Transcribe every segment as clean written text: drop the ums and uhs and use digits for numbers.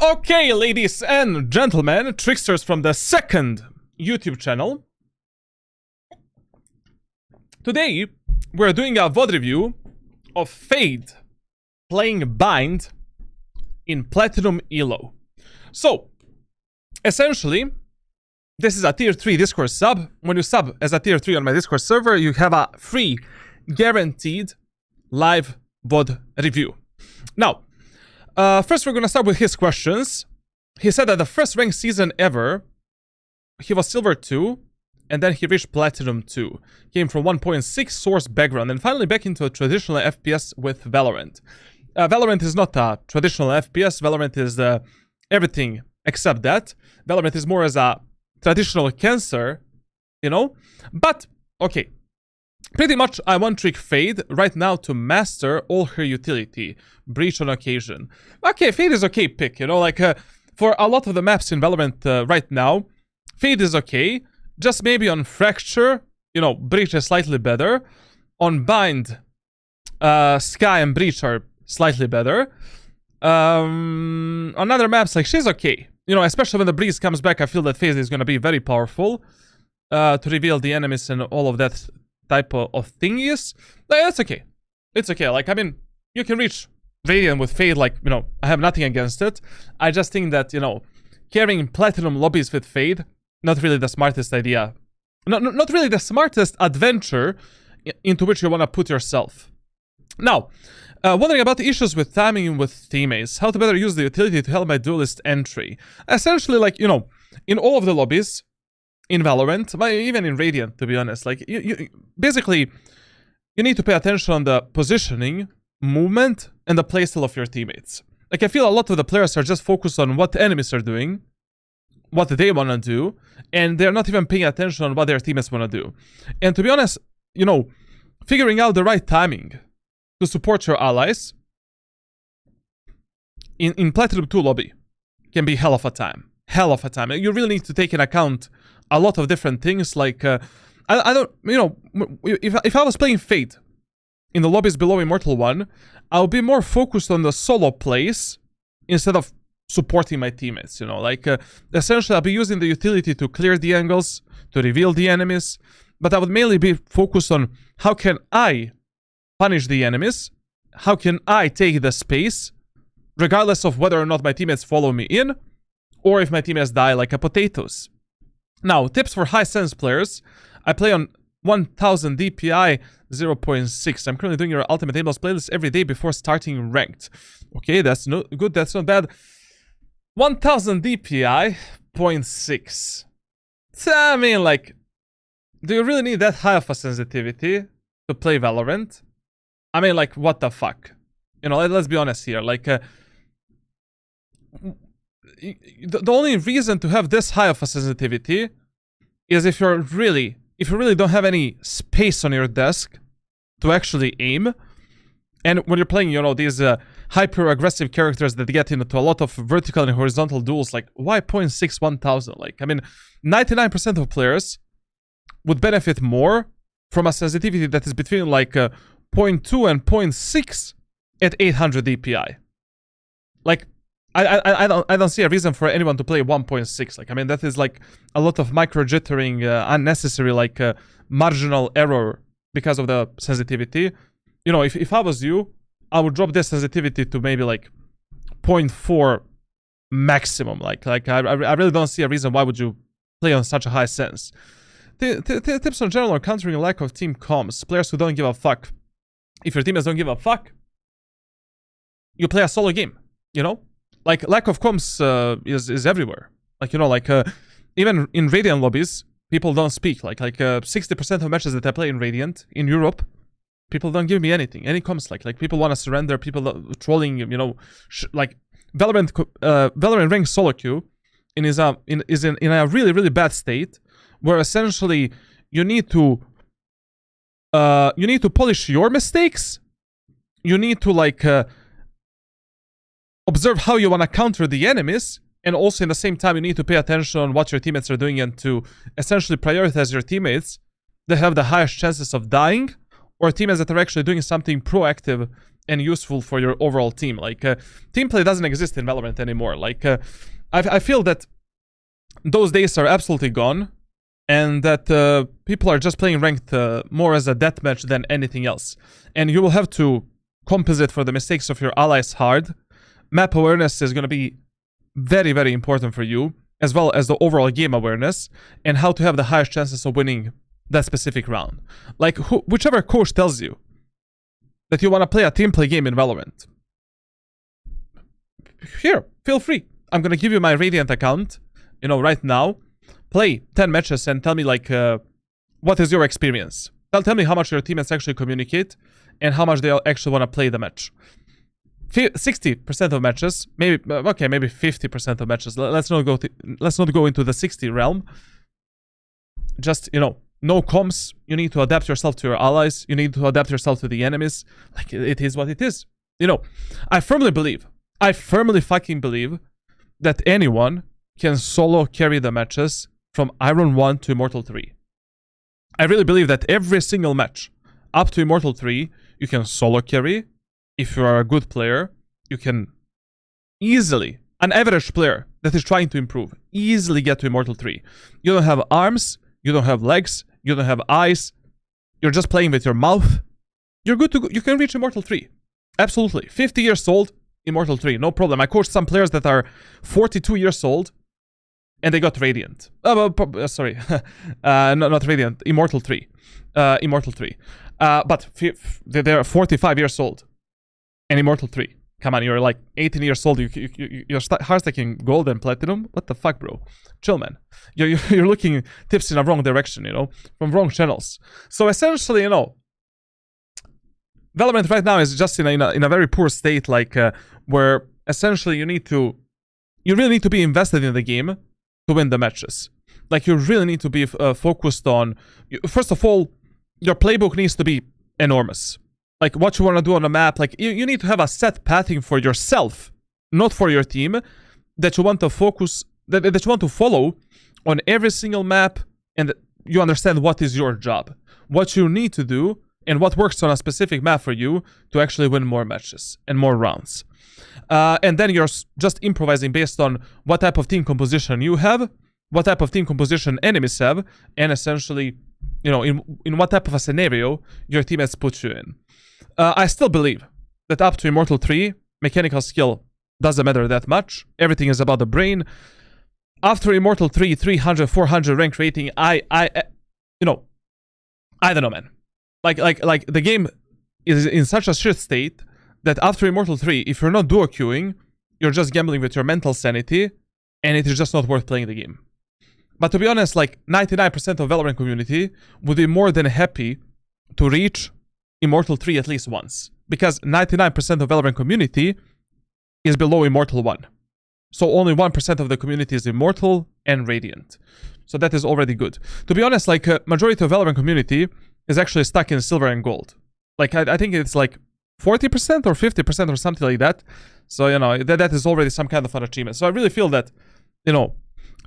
Okay, ladies and gentlemen, tricksters from the second YouTube channel. Today, we're doing a VOD review of Fade playing Bind in Platinum Elo. So, essentially, this is a tier 3 Discord sub. When you sub as a tier 3 on my Discord server, you have a free, guaranteed live VOD review. Now, first we're gonna start with his questions. He said that the first ranked season ever, he was Silver 2, and then he reached Platinum 2. Came from 1.6 source background, and finally back into a traditional FPS with Valorant. Valorant is not a traditional FPS, Valorant is everything except that. Valorant is more as a traditional cancer, you know? But, okay. Pretty much, I one-trick Fade right now to master all her utility. Breach on occasion. Okay, Fade is okay pick, you know, like, for a lot of the maps in Valorant right now, Fade is okay. Just maybe on Fracture, you know, Breach is slightly better. On Bind, Sky and Breach are slightly better. On other maps, like, she's okay. You know, especially when the Breeze comes back, I feel that Fade is gonna be very powerful. To reveal the enemies and all of that type of thingies. That's okay. It's okay. Like, I mean, you can reach Radiant with Fade, like, you know, I have nothing against it. I just think that, you know, carrying Platinum lobbies with Fade, not really the smartest idea. Not really the smartest adventure into which you want to put yourself. Now, wondering about the issues with timing with teammates. How to better use the utility to help my duelist entry. Essentially, like, you know, in all of the lobbies, in Valorant, even in Radiant, to be honest, like, basically, you need to pay attention on the positioning, movement, and the playstyle of your teammates. Like, I feel a lot of the players are just focused on what the enemies are doing, what they want to do, and they're not even paying attention on what their teammates want to do. And to be honest, you know, figuring out the right timing to support your allies in Platinum 2 lobby can be hell of a time. Hell of a time. You really need to take into account a lot of different things, like, I don't, you know, if I was playing Fate in the lobbies below Immortal 1, I'll be more focused on the solo plays instead of supporting my teammates, you know, like, essentially I'll be using the utility to clear the angles, to reveal the enemies, but I would mainly be focused on how can I punish the enemies, how can I take the space, regardless of whether or not my teammates follow me in, or if my teammates die like a potatoes. Now, tips for high sense players. I play on 1000 DPI 0.6. I'm currently doing your Ultimate Aimless playlist every day before starting ranked. Okay, that's no good, that's not bad. 1000 DPI 0.6. I mean, like, do you really need that high of a sensitivity to play Valorant? I mean, like, what the fuck? You know, let's be honest here. Like, the only reason to have this high of a sensitivity is if you really don't have any space on your desk to actually aim. And when you're playing, you know, these hyper-aggressive characters that get into a lot of vertical and horizontal duels, like, why 0.6 1000? Like, I mean, 99% of players would benefit more from a sensitivity that is between, like, 0.2 and 0.6 at 800 DPI. Like, I don't see a reason for anyone to play 1.6. Like, I mean, that is like a lot of micro jittering, unnecessary, like, marginal error because of the sensitivity. You know, if I was you, I would drop this sensitivity to maybe like 0.4 maximum. Like I really don't see a reason why would you play on such a high sense. Tips on general on countering lack of team comms. Players who don't give a fuck. If your teammates don't give a fuck, you play a solo game, you know? Like, lack of comms is everywhere. Like, you know, like, even in Radiant lobbies, people don't speak. Like 60% of matches that I play in Radiant, in Europe, people don't give me anything. Any comms, like people want to surrender, people trolling, you know, like, Valorant rank solo queue is in a really, really bad state, where essentially you need to polish your mistakes, you need to, like, observe how you want to counter the enemies, and also in the same time you need to pay attention on what your teammates are doing and to essentially prioritize your teammates that have the highest chances of dying, or teammates that are actually doing something proactive and useful for your overall team. Like, team play doesn't exist in Valorant anymore. Like, I feel that those days are absolutely gone, and that people are just playing ranked more as a deathmatch than anything else. And you will have to compensate for the mistakes of your allies hard. Map awareness is going to be very, very important for you, as well as the overall game awareness, and how to have the highest chances of winning that specific round. Like, whichever coach tells you that you want to play a team play game in Valorant, here, feel free. I'm going to give you my Radiant account, you know, right now. Play 10 matches and tell me, like, what is your experience? Tell me how much your teammates actually communicate and how much they actually want to play the match. 60% of matches, maybe 50% of matches. Let's not go into the 60 realm. Just, you know, no comms. You need to adapt yourself to your allies. You need to adapt yourself to the enemies. Like, it is what it is. You know, I firmly fucking believe that anyone can solo carry the matches from Iron 1 to Immortal 3. I really believe that every single match up to Immortal 3, you can solo carry. If you are a good player, you can easily, an average player that is trying to improve, easily get to Immortal 3. You don't have arms, you don't have legs, you don't have eyes, you're just playing with your mouth. You're good to go. You can reach Immortal 3. Absolutely. 50 years old, Immortal 3, no problem. I coached some players that are 42 years old, and they got Radiant. Sorry. Not Radiant, Immortal 3. Immortal 3. But they're 45 years old. And Immortal 3. Come on, you're like 18 years old. You're hard stacking gold and platinum. What the fuck, bro? Chill, man. You're looking tips in a wrong direction, you know, from wrong channels. So essentially, you know, Valorant right now is just in a very poor state, like where essentially you really need to be invested in the game to win the matches. Like, you really need to be focused on. First of all, your playbook needs to be enormous. Like, what you want to do on the map, like, you need to have a set pathing for yourself, not for your team, that you want to focus, that you want to follow on every single map, and you understand what is your job, what you need to do, and what works on a specific map for you to actually win more matches and more rounds. And then you're just improvising based on what type of team composition you have, what type of team composition enemies have, and essentially, you know, in what type of a scenario your teammates put you in. I still believe that up to Immortal 3, mechanical skill doesn't matter that much. Everything is about the brain. After Immortal 3, 300, 400 rank rating, I you know, I don't know, man. Like the game is in such a shit state that after Immortal 3, if you're not duo queuing, you're just gambling with your mental sanity, and it is just not worth playing the game. But to be honest, like 99% of Valorant community would be more than happy to reach Immortal 3 at least once, because 99% of Valorant community is below Immortal 1. So only 1% of the community is Immortal and Radiant. So that is already good. To be honest, like majority of Valorant community is actually stuck in silver and gold. Like I think it's like 40% or 50% or something like that. So, you know, that is already some kind of an achievement. So I really feel that, you know,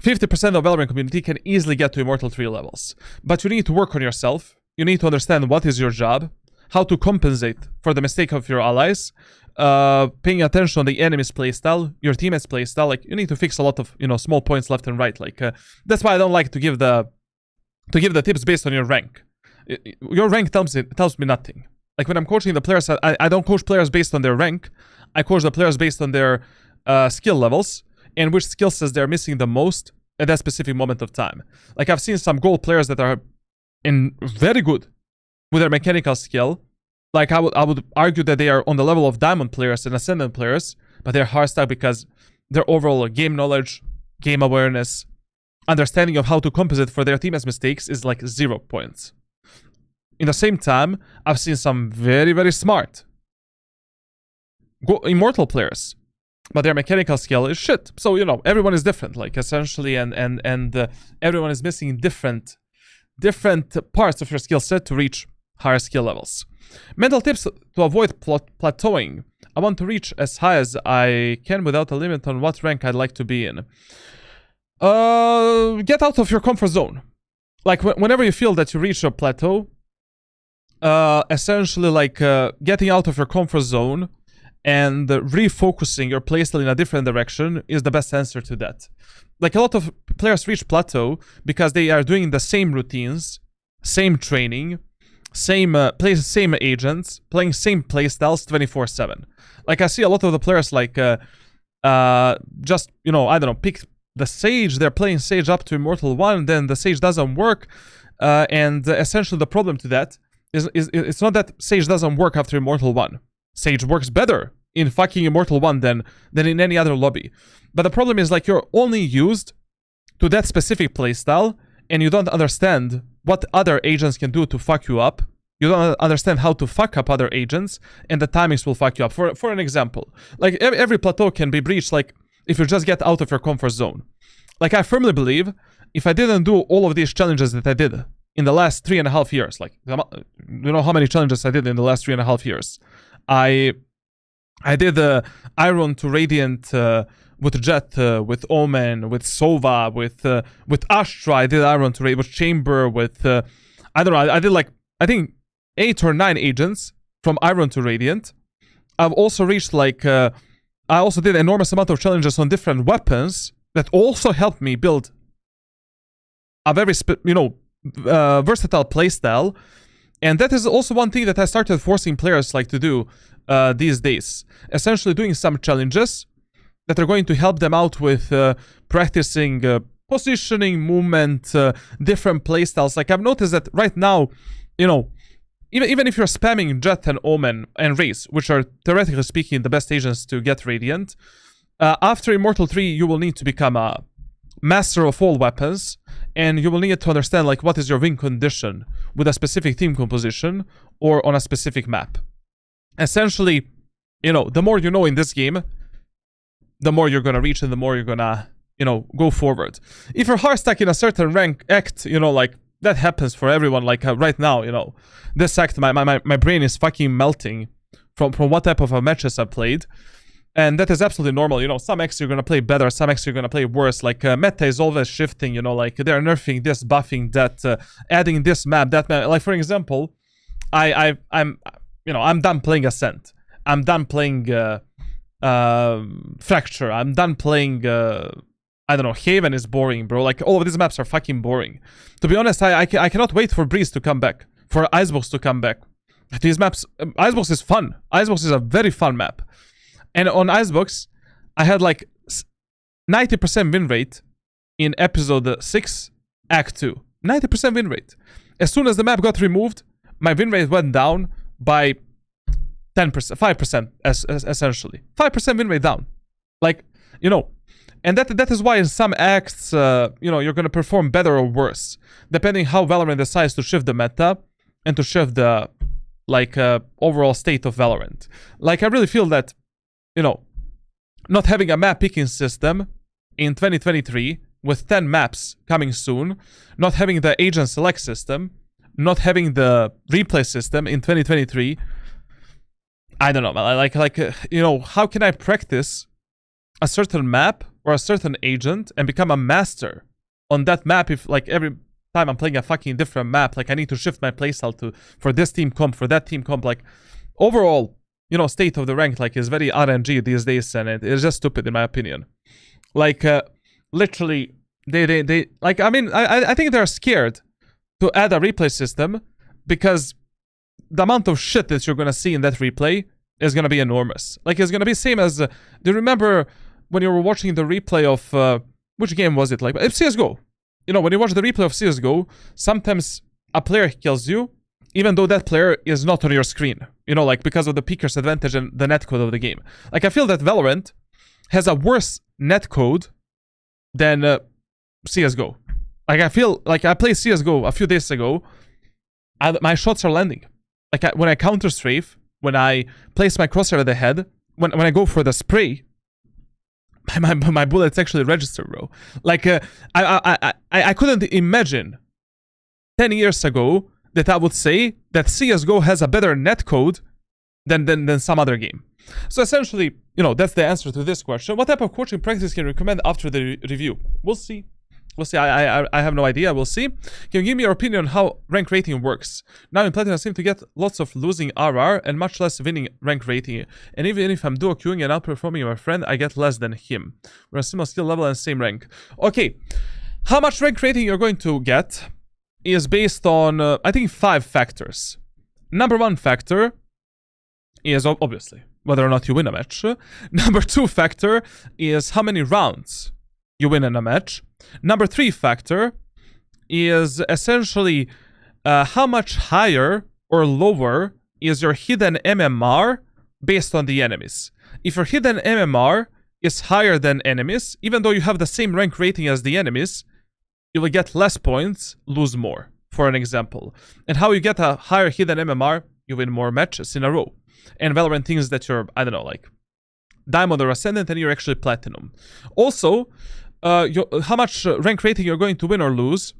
50% of Valorant community can easily get to Immortal 3 levels. But you need to work on yourself. You need to understand what is your job, how to compensate for the mistake of your allies, paying attention on the enemy's playstyle, your teammate's playstyle. Like, you need to fix a lot of, you know, small points left and right. Like, that's why I don't like to give the tips based on your rank. Your rank tells me nothing. Like, when I'm coaching the players, I don't coach players based on their rank. I coach the players based on their skill levels and which skill sets they're missing the most at that specific moment of time. Like, I've seen some gold players that are very good with their mechanical skill. Like, I would argue that they are on the level of diamond players and ascendant players, but they're hard stuck because their overall game knowledge, game awareness, understanding of how to compensate for their teammates' mistakes is like 0 points. In the same time, I've seen some very, very smart Immortal players, but their mechanical skill is shit. So, you know, everyone is different, like, essentially, and everyone is missing different parts of your skill set to reach higher skill levels. Mental tips to avoid plateauing. I want to reach as high as I can without a limit on what rank I'd like to be in. Get out of your comfort zone. Like, whenever you feel that you reach a plateau, essentially like getting out of your comfort zone and refocusing your playstyle in a different direction is the best answer to that. Like a lot of players reach plateau because they are doing the same routines, same training, same agents, playing same playstyles 24/7. Like I see a lot of the players like just, you know, I don't know, pick the Sage, they're playing Sage up to Immortal 1, then the Sage doesn't work, and essentially the problem to that is it's not that Sage doesn't work after Immortal 1. Sage works better in fucking Immortal 1 than in any other lobby. But the problem is like you're only used to that specific playstyle and you don't understand what other agents can do to fuck you up. You don't understand how to fuck up other agents, and the timings will fuck you up. For an example, like every plateau can be breached like if you just get out of your comfort zone. Like I firmly believe if I didn't do all of these challenges that I did in the last 3.5 years, like you know how many challenges I did in the last 3.5 years. I did Iron to Radiant with Jet, with Omen, with Sova, with Astra. I did Iron to Radiant with Chamber, with I don't know. I did like I think 8 or 9 agents from Iron to Radiant. I've also reached like I also did enormous amount of challenges on different weapons that also helped me build a very versatile playstyle. And that is also one thing that I started forcing players like to do these days. Essentially doing some challenges that are going to help them out with practicing positioning, movement, different playstyles. Like I've noticed that right now, you know, even if you're spamming Jet and Omen and Raze, which are theoretically speaking the best agents to get Radiant, after Immortal 3 you will need to become a master of all weapons, and you will need to understand like what is your win condition with a specific team composition or on a specific map. Essentially, you know, the more you know in this game, the more you're gonna reach and the more you're gonna, you know, go forward. If you're hard stuck in a certain rank act, you know, like that happens for everyone. Like right now, you know, this act, my brain is fucking melting from what type of matches I've played. And that is absolutely normal. You know, some acts you're gonna play better, some acts you're gonna play worse. Like meta is always shifting, you know, like they're nerfing this, buffing that, adding this map, that map. Like for example, I'm done playing Ascent. I'm done playing Fracture. I'm done playing I don't know, Haven is boring, bro. Like all of these maps are fucking boring. To be honest, I cannot wait for Breeze to come back, for Icebox to come back. These maps, Icebox is fun. Icebox is a very fun map. And on Icebox, I had like 90% win rate in episode 6, Act 2. 90% win rate. As soon as the map got removed, my win rate went down by 10%, 5% essentially. 5% win rate down. Like, you know, and that is why in some acts, you know, you're going to perform better or worse, depending how Valorant decides to shift the meta and to shift the, like, overall state of Valorant. Like, I really feel that, you know, not having a map picking system in 2023 with 10 maps coming soon, not having the agent select system, not having the replay system in 2023, I don't know, like you know, how can I practice a certain map or a certain agent and become a master on that map if, like, every time I'm playing a fucking different map, like, I need to shift my playstyle for this team comp, for that team comp, like, overall, you know, state of the rank, like, is very RNG these days, and it's just stupid in my opinion. Like, literally, they like, I mean, I think they're scared to add a replay system because the amount of shit that you're gonna see in that replay is gonna be enormous. Like, it's gonna be same as, do you remember when you were watching the replay of, which game was it? Like, CSGO. You know, when you watch the replay of CSGO, sometimes a player kills you, even though that player is not on your screen. You know, like, because of the peeker's advantage and the netcode of the game. Like, I feel that Valorant has a worse netcode than CSGO. Like, I feel like I played CSGO a few days ago, and my shots are landing. Like, when I counter strafe, when I place my crosshair at the head, when I go for the spray, my bullets actually register, bro. Like, I couldn't imagine 10 years ago that I would say that CSGO has a better netcode than some other game. So essentially, you know, that's the answer to this question. What type of coaching practice can you recommend after the review? We'll see. We'll see. I have no idea. We'll see. Can you give me your opinion on how rank rating works? Now in Platinum I seem to get lots of losing RR and much less winning rank rating. And even if I'm duo queuing and outperforming my friend, I get less than him. We're a similar skill level and same rank. Okay. How much rank rating you're going to get is based on, I think, 5 factors. Number 1 factor is obviously whether or not you win a match. Number 2 factor is how many rounds you win in a match. Number 3 factor is essentially how much higher or lower is your hidden MMR based on the enemies. If your hidden MMR is higher than enemies, even though you have the same rank rating as the enemies, you will get less points, lose more, for an example. And how you get a higher hidden MMR, you win more matches in a row. And Valorant thinks that you're, I don't know, like Diamond or Ascendant and you're actually Platinum. Also, how much rank rating you're going to win or lose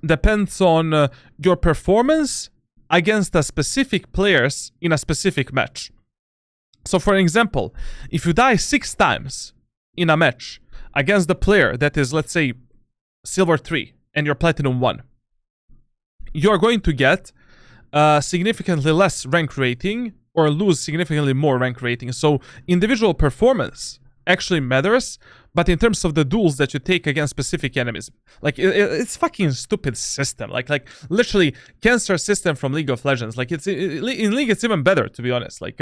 depends on your performance against the specific players in a specific match. So for example, if you die 6 times in a match against the player that is, let's say, Silver 3 and you're Platinum 1, you're going to get significantly less rank rating or lose significantly more rank rating. So individual performance actually matters, but in terms of the duels that you take against specific enemies, like it's fucking stupid system. Like literally cancer system from League of Legends. Like in League it's even better, to be honest. Like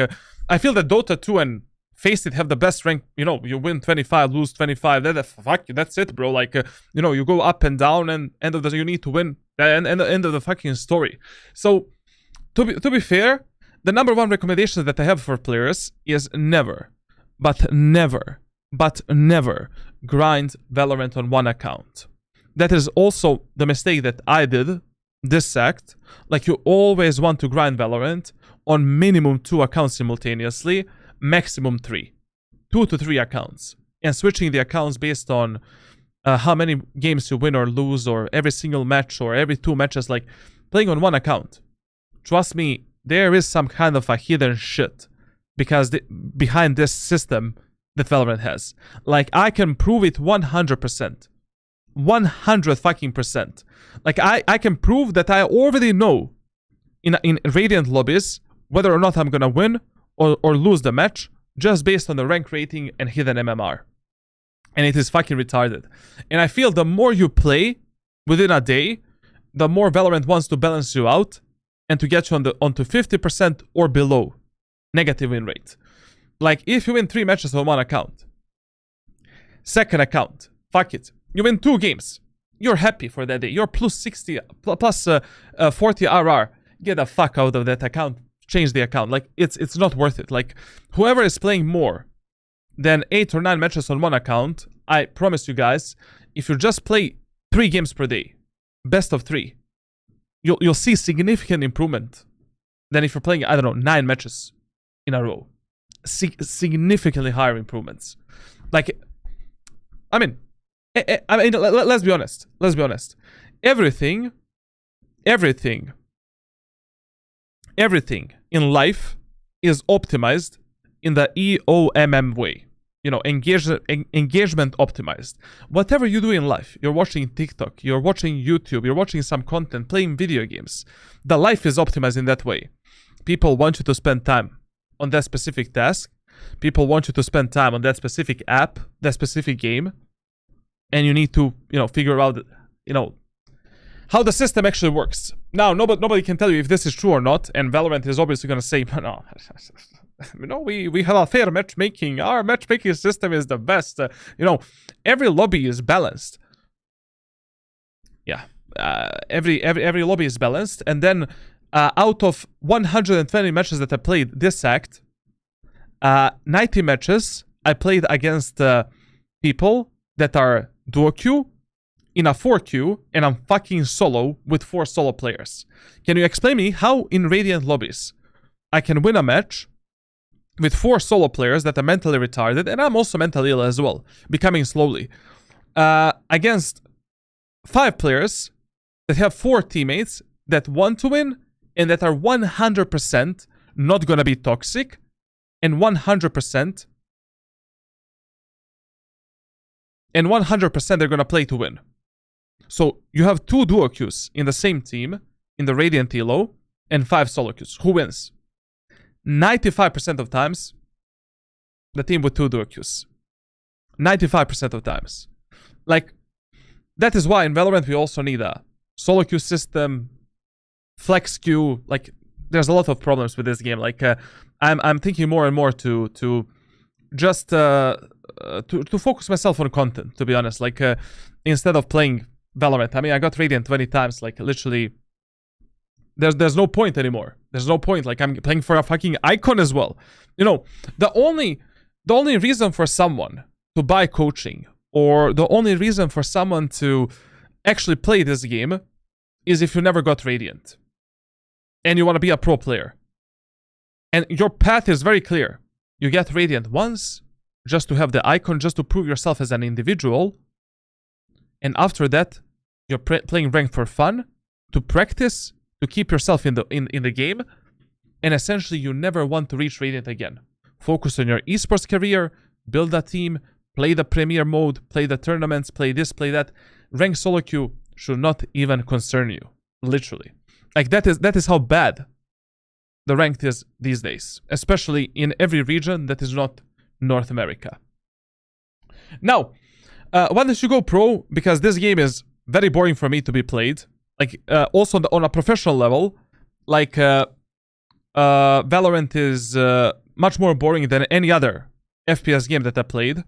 I feel that Dota 2 and Face It have the best rank. You know, you win 25, lose 25. That's it, bro. Like you know, you go up and down, and end of the you need to win. And end of the fucking story. So to be fair, the number 1 recommendation that I have for players is never grind Valorant on 1 account. That is also the mistake that I did this act. Like, you always want to grind Valorant on minimum 2 accounts simultaneously, maximum 3. 2 to 3 accounts. And switching the accounts based on how many games you win or lose, or every single match, or every 2 matches, like playing on 1 account. Trust me, there is some kind of a hidden shit because behind this system that Valorant has. Like, I can prove it 100%. 100 fucking percent. Like, I can prove that I already know in Radiant lobbies whether or not I'm gonna win or lose the match just based on the rank rating and hidden MMR. And it is fucking retarded. And I feel the more you play within a day, the more Valorant wants to balance you out and to get you onto 50% or below negative win rate. Like, if you win 3 matches on 1 account, second account, fuck it, you win 2 games, you're happy for that day, you're plus 60, plus 40 RR, get the fuck out of that account, change the account. Like, it's not worth it. Like, whoever is playing more than 8 or 9 matches on 1 account, I promise you guys, if you just play 3 games per day, best of 3, you'll see significant improvement than if you're playing, I don't know, 9 matches in a row. Significantly higher improvements. Like, I mean, let's be honest. Everything in life is optimized in the EOMM way. You know, engagement optimized. Whatever you do in life, you're watching TikTok, you're watching YouTube, you're watching some content, playing video games. The life is optimized in that way. People want you to spend time on that specific task. People want you to spend time on that specific app, that specific game. And you need to, you know, figure out, you know, how the system actually works. Now, nobody can tell you if this is true or not. And Valorant is obviously going to say, no, you know, we have a fair matchmaking. Our matchmaking system is the best. You know, every lobby is balanced. Yeah, every lobby is balanced. And then out of 120 matches that I played this act, 90 matches I played against people that are duo queue in a 4 queue, and I'm fucking solo with 4 solo players. Can you explain me how in Radiant lobbies I can win a match with 4 solo players that are mentally retarded, and I'm also mentally ill as well, becoming slowly, against 5 players that have 4 teammates that want to win and that are 100% not gonna be toxic, and 100% they're gonna play to win. So you have 2 duo queues in the same team, in the Radiant elo, and 5 solo queues. Who wins? 95% of times, the team with 2 duo queues. 95% of times. Like, that is why in Valorant we also need a solo queue system, flex queue. Like, there's a lot of problems with this game. Like, I'm thinking more and more to just to focus myself on content, to be honest. Like, instead of playing Valorant. I mean, I got Radiant 20 times. Like, literally, there's no point anymore. There's no point. Like, I'm playing for a fucking icon as well. You know, the only reason for someone to buy coaching, or the only reason for someone to actually play this game, is if you never got Radiant and you want to be a pro player. And your path is very clear. You get Radiant once, just to have the icon, just to prove yourself as an individual. And after that, you're playing ranked for fun, to practice, to keep yourself in the game. And essentially, you never want to reach Radiant again. Focus on your esports career, build a team, play the premier mode, play the tournaments, play this, play that. Ranked solo queue should not even concern you. Literally. Like, that is how bad the ranked is these days. Especially in every region that is not North America. Now, why don't you go pro? Because this game is very boring for me to be played. Like, also on a professional level, like, Valorant is much more boring than any other FPS game that I played.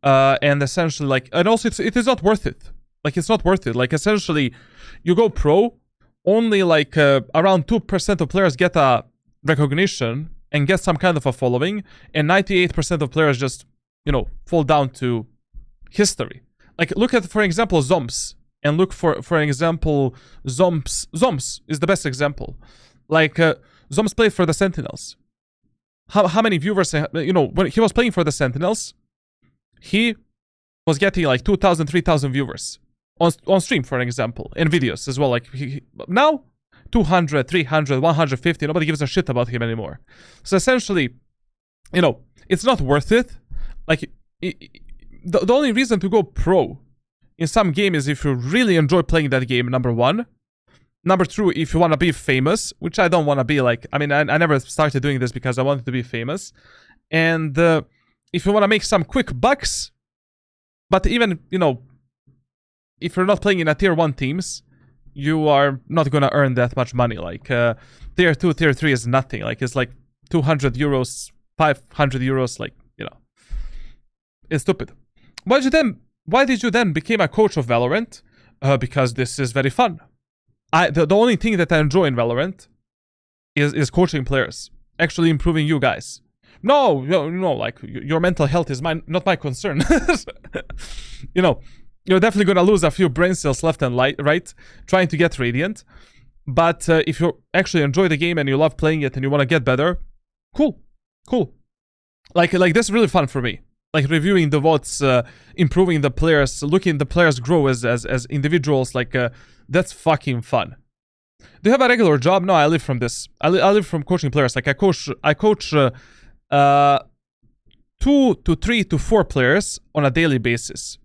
And essentially, like, and also it is not worth it. Like, it's not worth it. Like, essentially, you go pro, only like around 2% of players get a recognition and get some kind of a following, and 98% of players just, you know, fall down to history. Like, look at, for example, Zomps, and look for example, Zomps. Zomps is the best example. Like, Zomps played for the Sentinels. How many viewers, you know, when he was playing for the Sentinels, he was getting like 2,000, 3,000 viewers on stream, for example, and videos as well. Like, now 200, 300, 150, nobody gives a shit about him anymore. So essentially, you know, it's not worth it. Like, the only reason to go pro in some game is if you really enjoy playing that game, number one. Number two, if you want to be famous, which I don't want to be. Like, I mean, I never started doing this because I wanted to be famous. And if you want to make some quick bucks, but even, you know, if you're not playing in a tier 1 teams, you are not going to earn that much money. Like, tier 2, tier 3 is nothing. Like, it's like 200 euros, 500 euros, like, you know. It's stupid. Why did you then become a coach of Valorant? Because this is very fun. The only thing that I enjoy in Valorant is coaching players. Actually improving you guys. No, like, your mental health is not my concern. You know, you're definitely gonna lose a few brain cells left and right, trying to get Radiant. But if you actually enjoy the game and you love playing it and you want to get better, cool. Like this is really fun for me. Like, reviewing the VODs, improving the players, looking the players grow as individuals, like, that's fucking fun. Do you have a regular job? No, I live from this. I live from coaching players. Like, I coach 2 to 3 to 4 players on a daily basis.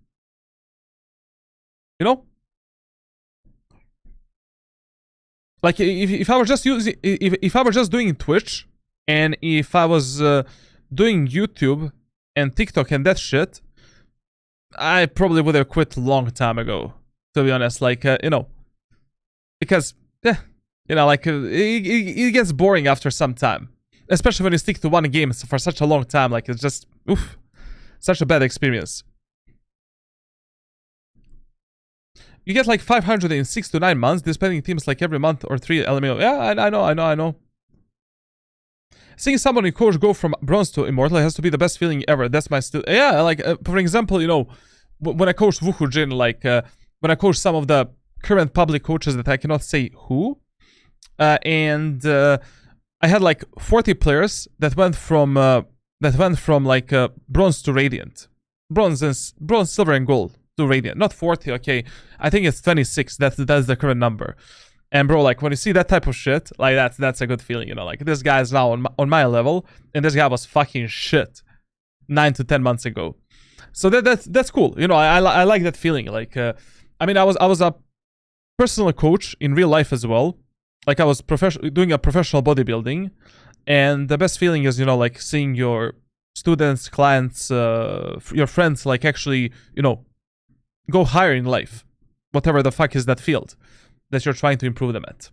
You know? Like, if I was just if I was just doing Twitch, and if I was doing YouTube and TikTok and that shit, I probably would have quit a long time ago, to be honest. Like, you know, because, you know, like, it gets boring after some time. Especially when you stick to one game for such a long time. Like, it's just, oof, such a bad experience. You get like 500 in 6 to 9 months, disbanding teams like every month or 3 LMAO. Yeah, I know. Seeing someone in coach go from bronze to immortal has to be the best feeling ever. That's my still. Yeah, like, for example, you know, when I coached Wuhu Jin, like, when I coached some of the current public coaches that I cannot say who, and I had like 40 players that went from like bronze to radiant, bronze, silver, and gold to radiant. Not 40, okay. I think it's 26. That's the current number. And bro, like, when you see that type of shit, like, that's a good feeling, you know. Like, this guy is now on my level, and this guy was fucking shit 9 to 10 months ago. So that's cool, you know. I like that feeling. Like, I mean, I was a personal coach in real life as well. Like I was doing a professional bodybuilding, and the best feeling is, you know, like seeing your students, clients, your friends, like actually, you know, go higher in life, whatever the fuck is that field that you're trying to improve them at.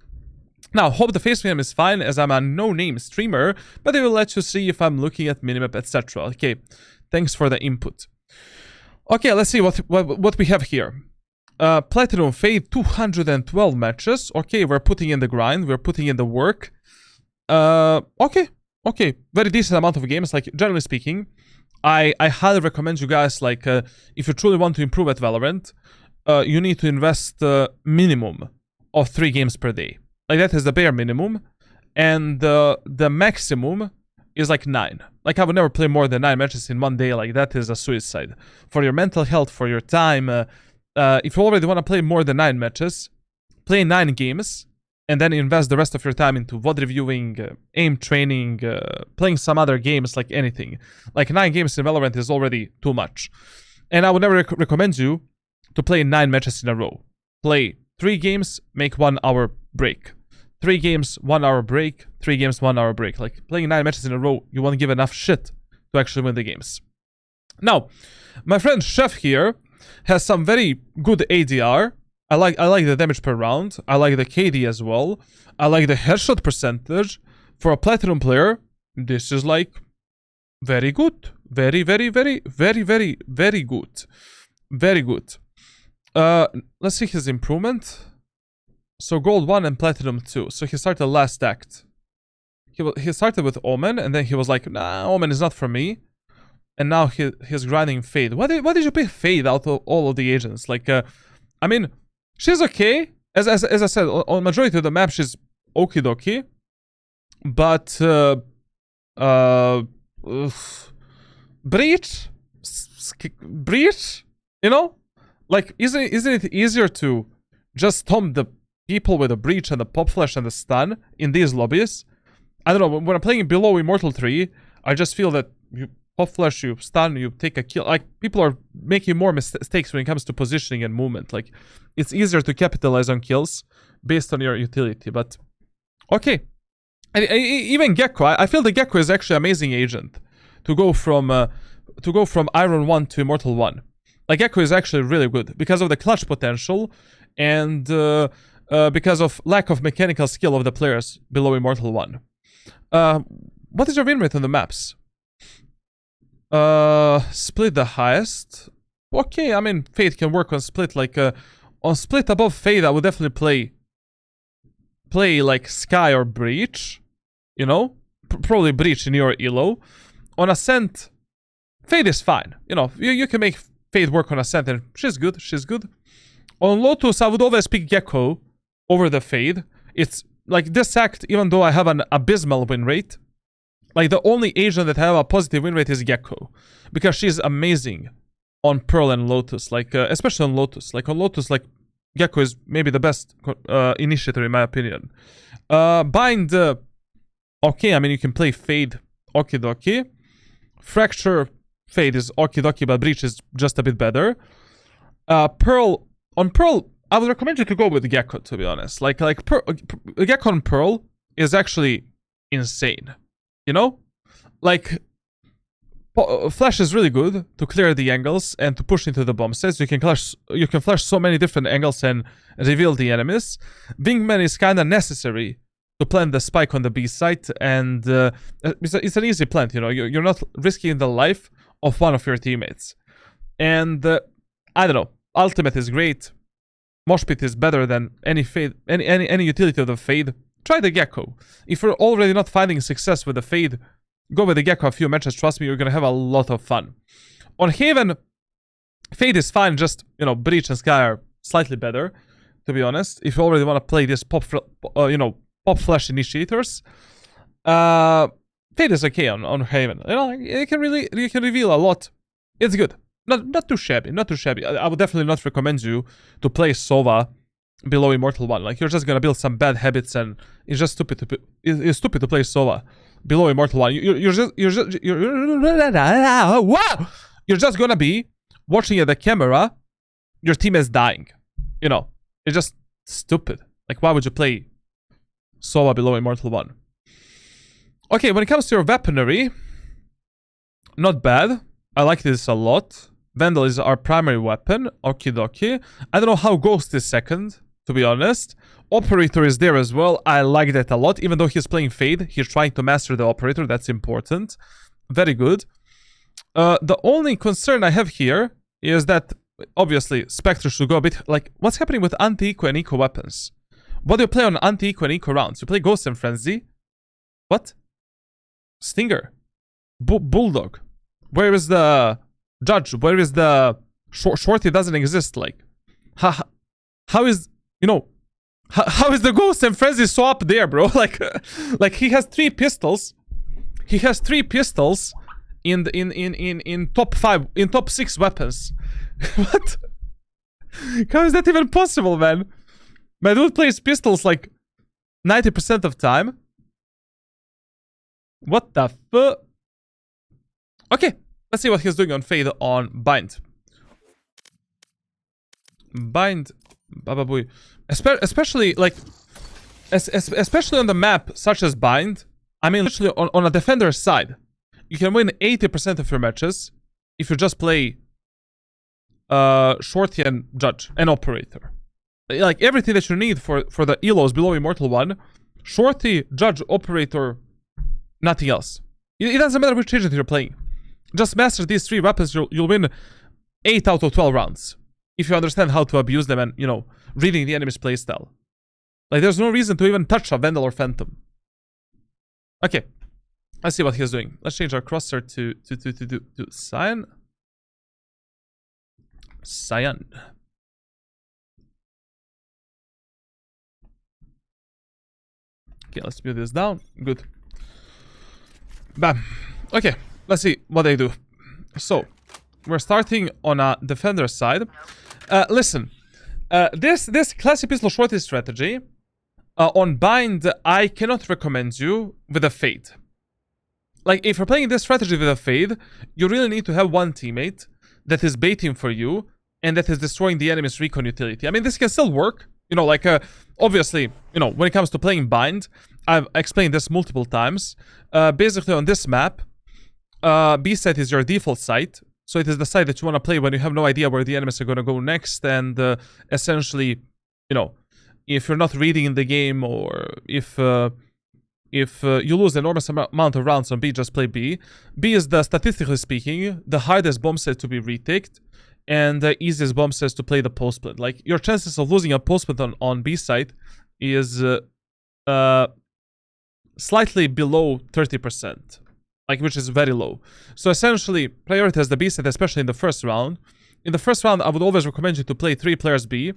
Now, hope the face cam is fine as I'm a no-name streamer, but it will let you see if I'm looking at minimap, etc. Okay, thanks for the input. Okay, let's see what we have here. Platinum Fade, 212 matches. Okay, we're putting in the grind, we're putting in the work. Okay, very decent amount of games. Like, generally speaking, I highly recommend you guys, like, if you truly want to improve at Valorant, you need to invest minimum of 3 games per day. Like, that is the bare minimum, and the maximum is like 9. Like, I would never play more than 9 matches in one day. Like, that is a suicide. For your mental health, for your time, if you already want to play more than 9 matches, play 9 games, and then invest the rest of your time into VOD reviewing, aim training, playing some other games, like anything. Like, 9 games in Valorant is already too much. And I would never recommend you to play 9 matches in a row. Play 3 games, make 1 hour break. 3 games, 1 hour break. 3 games, 1 hour break. Like, playing 9 matches in a row, you won't give enough shit to actually win the games. Now, my friend Chef here has some very good ADR. I like the damage per round. I like the KD as well. I like the headshot percentage. For a platinum player, this is like very good. Very good. Very good. Let's see his improvement. So gold 1 and platinum 2. So he started last act. He started with Omen, and then he was like, nah, Omen is not for me. And now he's grinding Fade. Why did you pick Fade out of all of the agents? Like, I mean, she's okay. As I said, on majority of the map, she's okie dokie. But, Breach? You know? Like, isn't it easier to just stomp the people with the Breach and the Pop Flash and the Stun in these lobbies? I don't know, when I'm playing below Immortal 3, I just feel that you Pop Flash, you stun, you take a kill. Like, people are making more mistakes when it comes to positioning and movement. Like, it's easier to capitalize on kills based on your utility, but okay. Even Gecko, I feel the Gecko is actually an amazing agent to go from Iron 1 to Immortal 1. Like, Gecko is actually really good because of the clutch potential and because of lack of mechanical skill of the players below Immortal 1. What is your win rate on the maps? Split the highest. Okay, I mean, Fade can work on Split. Like, on Split above Fade, I would definitely play like Sky or Breach. You know? Probably Breach in your elo. On Ascent, Fade is fine. You know, you can make Fade work on Ascent, and she's good. On Lotus, I would always pick Gecko over the Fade. It's like this act, even though I have an abysmal win rate, like, the only agent that have a positive win rate is Gecko, because she's amazing on Pearl and Lotus, like, especially on Lotus. Like, on Lotus, like, Gecko is maybe the best initiator in my opinion. Bind, okay, I mean, you can play Fade, okie dokie. Fracture, Fade is okie dokie, but Breach is just a bit better. Pearl, on Pearl, I would recommend you to go with Gecko, to be honest. Like Gecko on Pearl is actually insane. You know? Like, Flash is really good to clear the angles and to push into the bomb sets. You can flash so many different angles and reveal the enemies. Wingman is kind of necessary to plant the spike on the B site, and it's an easy plant, you know? You're not risking the life of one of your teammates. And, I don't know. Ultimate is great. Mosh Pit is better than any Fade, any utility of the Fade. Try the Gecko. If you're already not finding success with the Fade, go with the Gecko a few matches. Trust me, you're gonna have a lot of fun. On Haven, Fade is fine, just, you know, Breach and Sky are slightly better, to be honest. If you already want to play this Pop Flash initiators, Fade is okay on Haven. You know, you can reveal a lot. It's good. Not too shabby, I would definitely not recommend you to play Sova below Immortal 1. Like, you're just gonna build some bad habits, and it's just stupid to play Sova below Immortal 1. You're just gonna be watching at the camera, your team is dying. you know, it's just stupid. Like, why would you play Sova below Immortal 1? Okay, when it comes to your weaponry, not bad. I like this a lot. Vandal is our primary weapon. Okie dokie. I don't know how Ghost is second, to be honest. Operator is there as well. I like that a lot. Even though he's playing Fade, he's trying to master the Operator. That's important. Very good. The only concern I have here is that, obviously, Spectre should go a bit... Like, what's happening with anti-eco and eco weapons? What do you play on anti-eco and eco rounds? You play Ghost and Frenzy? What? Stinger? Bulldog? Where is the... Judge? Where is the... Shorty doesn't exist, like... How is... You know... How is the Ghost and Frenzy so up there, bro? Like he has 3 pistols. He has 3 pistols in top 5, in top 6 weapons. What? How is that even possible, man? My dude plays pistols like 90% of time. What the fuck? Okay, let's see what he's doing on Fade on Bind. Bind, Baba Booey. Especially like, especially on the map such as Bind. I mean, literally on a defender's side, you can win 80% of your matches if you just play Shorty and Judge and Operator. Like everything that you need for the elos below Immortal 1, Shorty, Judge, Operator, nothing else. It doesn't matter which agent you're playing. Just master these 3 weapons, you'll win 8 out of 12 rounds. If you understand how to abuse them and, you know, reading the enemy's playstyle. Like, there's no reason to even touch a Vandal or Phantom. Okay. Let's see what he's doing. Let's change our crosshair to Cyan. Cyan. Okay, let's build this down. Good. Bam. Okay, let's see what they do. So, we're starting on a defender side. Listen, this classic pistol shorty strategy on Bind, I cannot recommend you with a Fade. Like, if you're playing this strategy with a Fade, you really need to have one teammate that is baiting for you and that is destroying the enemy's recon utility. I mean, this can still work. You know, like, obviously, you know, when it comes to playing Bind, I've explained this multiple times. Basically, on this map, B site is your default site. So it is the side that you want to play when you have no idea where the enemies are going to go next. And essentially, you know, if you're not reading the game or if you lose an enormous amount of rounds on B, just play B. B is, statistically speaking, the hardest bomb set to be reticked and the easiest bomb sets to play the post split. Like, your chances of losing a post split on B side is slightly below 30%. Like, which is very low. So essentially, prioritize the B set, especially in the first round. In the first round, I would always recommend you to play 3 players B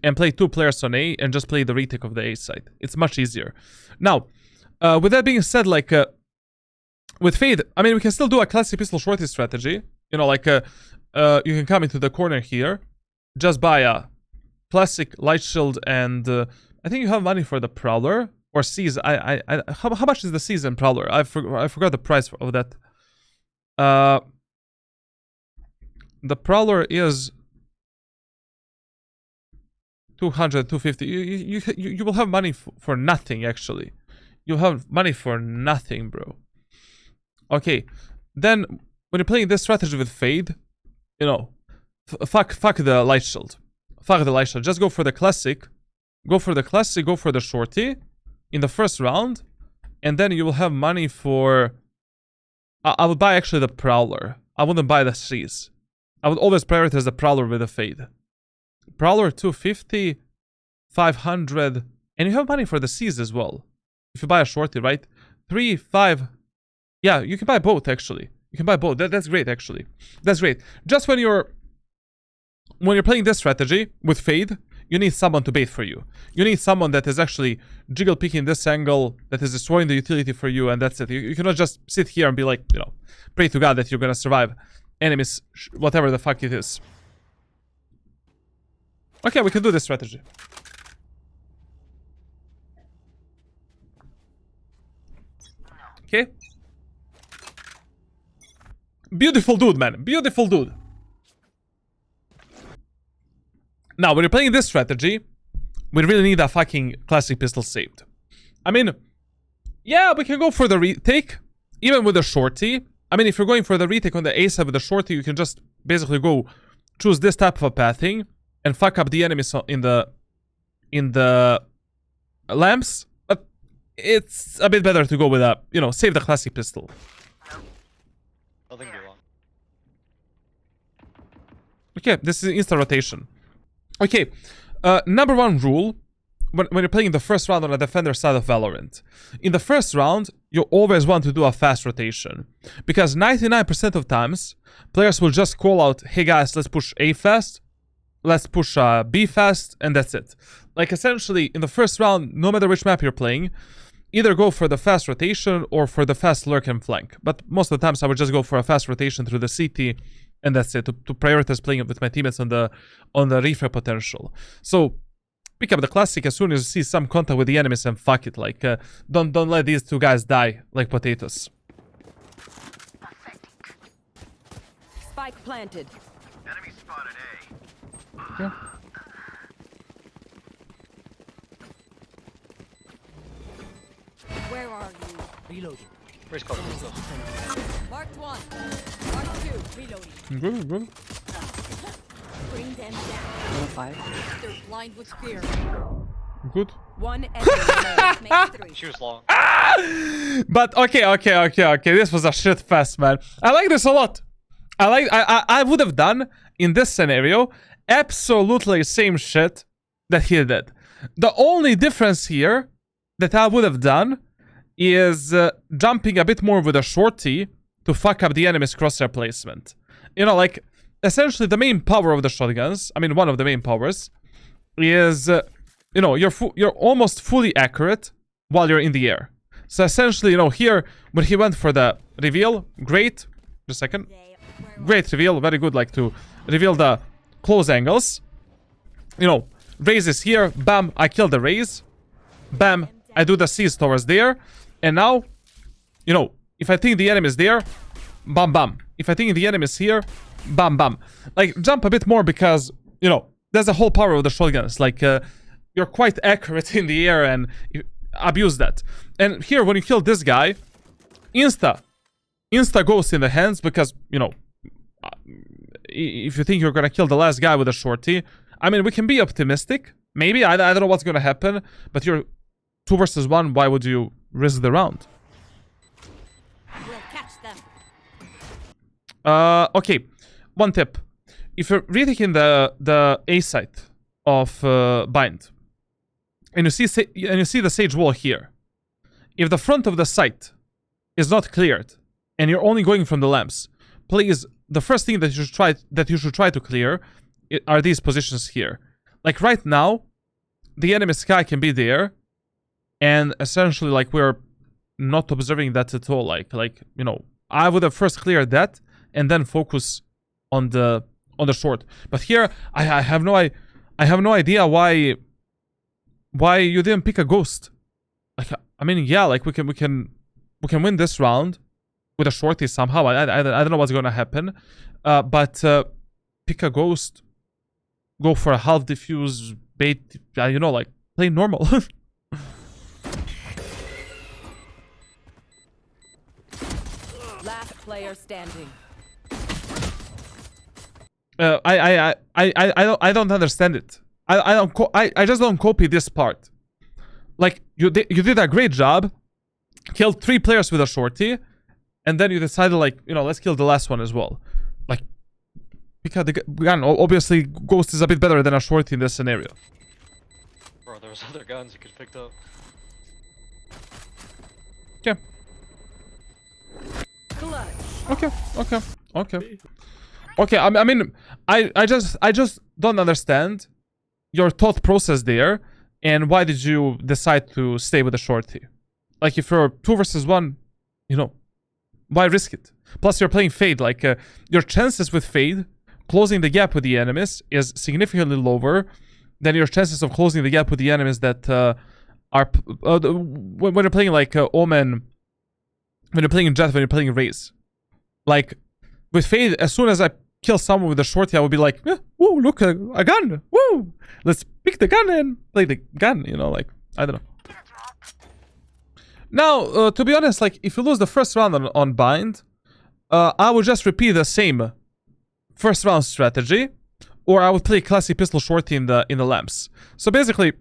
and play 2 players on A and just play the retake of the A side. It's much easier. Now, with that being said, like, with Fade, I mean, we can still do a classic pistol shorty strategy. You know, like, you can come into the corner here, just buy a classic light shield, and I think you have money for the Prowler. Or Season. How much is the Season Prowler? I forgot the price of that. The Prowler is 200, 250. You will have money for nothing, actually. You'll have money for nothing, bro. Okay. Then, when you're playing this strategy with Fade, you know, fuck the light shield. Fuck the light shield. Just go for the classic. Go for the classic, go for the shorty in the first round, and then you will have money for... I would buy actually the Prowler. I wouldn't buy the Seas. I would always prioritize the Prowler with the Fade. Prowler 250, 500, and you have money for the Seas as well. If you buy a shorty, right? 3, 5... Yeah, you can buy both, actually. You can buy both. That's great, actually. That's great. Just when you're playing this strategy with Fade, you need someone to bait for you. You need someone that is actually jiggle picking this angle, that is destroying the utility for you, and that's it. You cannot just sit here and be like, you know, pray to God that you're gonna survive enemies, whatever the fuck it is. Okay, we can do this strategy. Okay. Beautiful dude, man. Beautiful dude. Now, when you're playing this strategy, we really need a fucking classic pistol saved. I mean, yeah, we can go for the retake, even with the shorty. I mean, if you're going for the retake on the A side with the shorty, you can just basically go choose this type of a pathing and fuck up the enemies in the lamps. But it's a bit better to go with a, you know, save the classic pistol. Nothing be long. Okay, this is instant rotation. Okay, number one rule when you're playing the first round on the defender side of Valorant. In the first round, you always want to do a fast rotation. Because 99% of times, players will just call out, hey guys, let's push A fast, let's push B fast, and that's it. Like essentially, in the first round, no matter which map you're playing, either go for the fast rotation or for the fast lurk and flank. But most of the times, I would just go for a fast rotation through the CT, and that's it, to prioritize playing with my teammates on the refrag potential. So pick up the classic as soon as you see some contact with the enemies and fuck it. Like don't let these two guys die like potatoes. Spike planted. Enemy spotted A. Yeah. Where are you? Reloading. Where's cover? Marked one. Marked two. Reloading. Good, good. Bring them down. 5. They're blind with fear. Good. One enemy remains. Make three. She was long. But okay. This was a shit fest, man. I like this a lot. I would have done in this scenario absolutely same shit that he did. The only difference here that I would have done is jumping a bit more with a shorty to fuck up the enemy's crosshair placement. You know, like essentially the main power of the shotguns, I mean one of the main powers, is you know, you're almost fully accurate while you're in the air. So essentially, you know, here when he went for the reveal, great. Just a second. Great reveal, very good, like to reveal the close angles. You know, raise is here, bam, I kill the raise. Bam, I do the seize towards there. And now, you know, if I think the enemy is there, bam, bam. If I think the enemy is here, bam, bam. Like, jump a bit more because, you know, there's the whole power of the shotguns. Like, you're quite accurate in the air and you abuse that. And here, when you kill this guy, insta goes in the hands because, you know, if you think you're gonna kill the last guy with a shorty, I mean, we can be optimistic. Maybe, I don't know what's gonna happen, but you're 2 versus 1, why would you risk the round? We'll catch them. Okay, one tip. If you're retaking the A site of bind, and you see the sage wall here, if the front of the site is not cleared, and you're only going from the lamps, please, the first thing that you should try to clear are these positions here. Like right now, the enemy sky can be there, and essentially, like, we're not observing that at all. Like you know, I would have first cleared that and then focus on the short. But here, I have no idea why you didn't pick a ghost. Like, I mean, yeah, like we can win this round with a shorty somehow. I don't know what's gonna happen, but pick a ghost, go for a half diffuse bait. You know, like play normal. Last player standing. I don't understand it. I just don't copy this part. Like you did a great job, killed 3 players with a shorty, and then you decided, like, you know, let's kill the last one as well. Like, because again, obviously Ghost is a bit better than a shorty in this scenario. Bro, there was other guns you could have picked up. Yeah. Clutch. Okay. I mean, I just don't understand your thought process there, and why did you decide to stay with the shorty? Like, if you're 2 versus 1, you know, why risk it? Plus, you're playing Fade. Like, your chances with Fade closing the gap with the enemies is significantly lower than your chances of closing the gap with the enemies that are when you're playing like Omen, when you're playing Jet, when you're playing Raze. Like with Fade, as soon as I kill someone with a shorty, I would be like, yeah, woo, look, a gun, woo, let's pick the gun and play the gun, you know, like, I don't know. Now, to be honest, like, if you lose the first round on bind, I would just repeat the same first round strategy, or I would play classic pistol shorty in the lamps. So basically,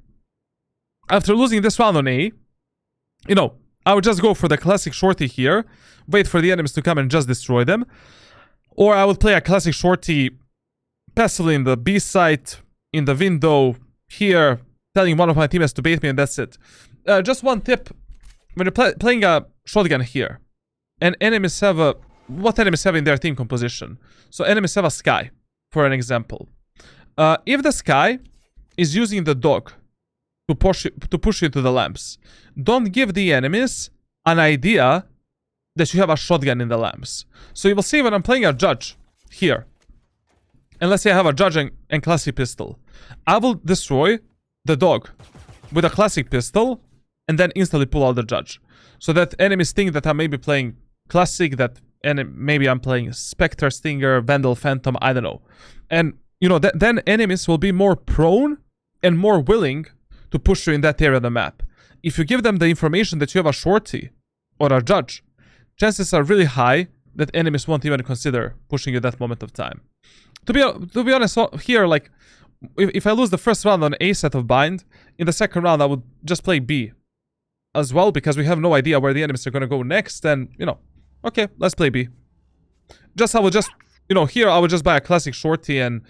after losing this round on A, you know, I would just go for the classic shorty here, wait for the enemies to come and just destroy them. Or I would play a classic shorty passively in the B site, in the window, here, telling one of my teammates to bait me, and that's it. Just one tip, when you're playing a shotgun here, and enemies have a... what enemies have in their team composition? So enemies have a Sky, for an example. If the Sky is using the dog to push you to the lamps, don't give the enemies an idea that you have a shotgun in the lamps. So you will see when I'm playing a judge here, and let's say I have a judge and classic pistol, I will destroy the dog with a classic pistol and then instantly pull out the judge, so that enemies think that I may be playing classic, that maybe I'm playing Spectre, Stinger, Vandal, Phantom, I don't know. And you know, then enemies will be more prone and more willing to push you in that area of the map. If you give them the information that you have a shorty or a judge, chances are really high that enemies won't even consider pushing you at that moment of time. To be honest, here, like, if I lose the first round on A set of bind, in the second round I would just play B as well, because we have no idea where the enemies are gonna go next, and, you know, okay, let's play B. I would just, you know, here I would just buy a classic shorty and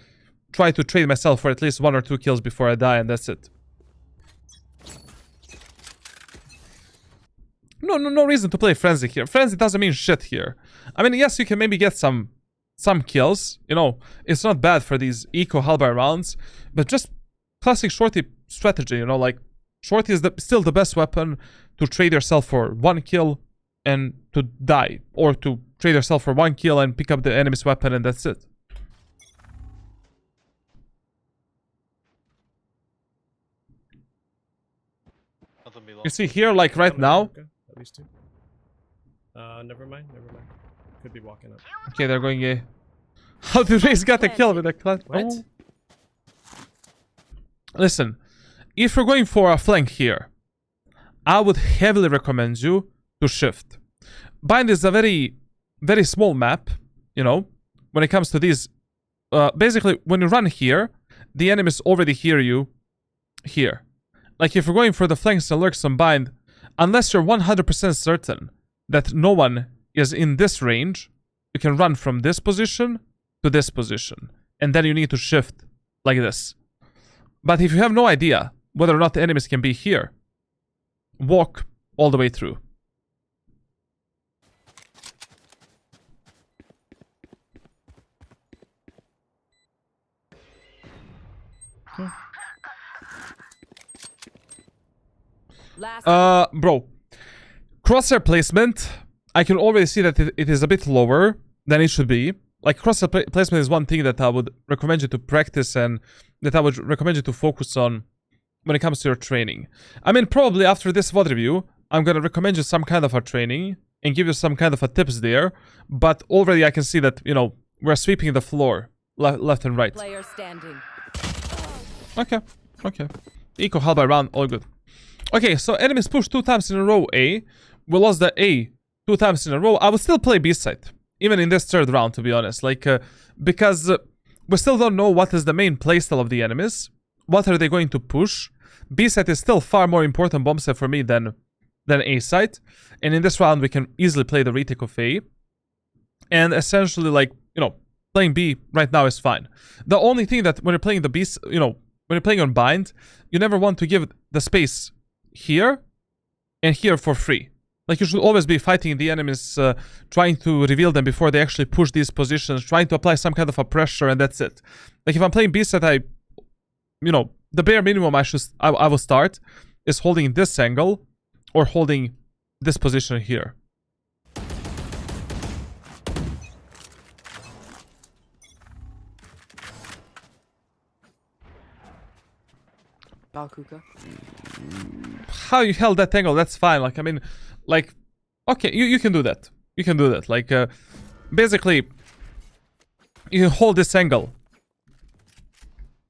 try to trade myself for at least 1 or 2 kills before I die, and that's it. No reason to play Frenzy here. Frenzy doesn't mean shit here. I mean, yes, you can maybe get some kills. You know, it's not bad for these eco halberd rounds, but just classic shorty strategy, you know, like, shorty is still the best weapon to trade yourself for 1 kill and to die, or to trade yourself for 1 kill and pick up the enemy's weapon, and that's it. Nothing below. You see here, like right now. At least 2. Never mind. Could be walking up. Okay, they're going A. How did Raze got a kill with a class? What? Oh. Listen, if you're going for a flank here, I would heavily recommend you to shift. Bind is a very, very small map, you know, when it comes to these. Basically, when you run here, the enemies already hear you here. Like, if you're going for the flanks and lurks on bind, unless you're 100% certain that no one is in this range, you can run from this position to this position, and then you need to shift like this. But if you have no idea whether or not the enemies can be here, walk all the way through. Bro, crosshair placement, I can already see that it is a bit lower than it should be. Like, crosshair placement is one thing that I would recommend you to practice, and that I would recommend you to focus on when it comes to your training. I mean, probably after this VOD review, I'm gonna recommend you some kind of a training and give you some kind of a tips there. But already I can see that, you know, we're sweeping the floor left and right. Player standing. Okay. Eco halberd round, all good. Okay, so enemies push 2 times in a row A. We lost the A 2 times in a row. I would still play B side, even in this third round, to be honest. Like, because we still don't know what is the main playstyle of the enemies. What are they going to push? B side is still far more important bomb set for me than A side. And in this round, we can easily play the retake of A. And essentially, like, you know, playing B right now is fine. The only thing that when you're playing the B, you know, when you're playing on bind, you never want to give the space here and here for free. Like, you should always be fighting the enemies, trying to reveal them before they actually push these positions, trying to apply some kind of a pressure, and that's it. Like, if I'm playing B side, you know, the bare minimum I will start is holding this angle or holding this position here. Balkuka. How you held that angle, that's fine. Like, I mean, like, okay, you can do that. You can do that. Like, basically, You can hold this angle.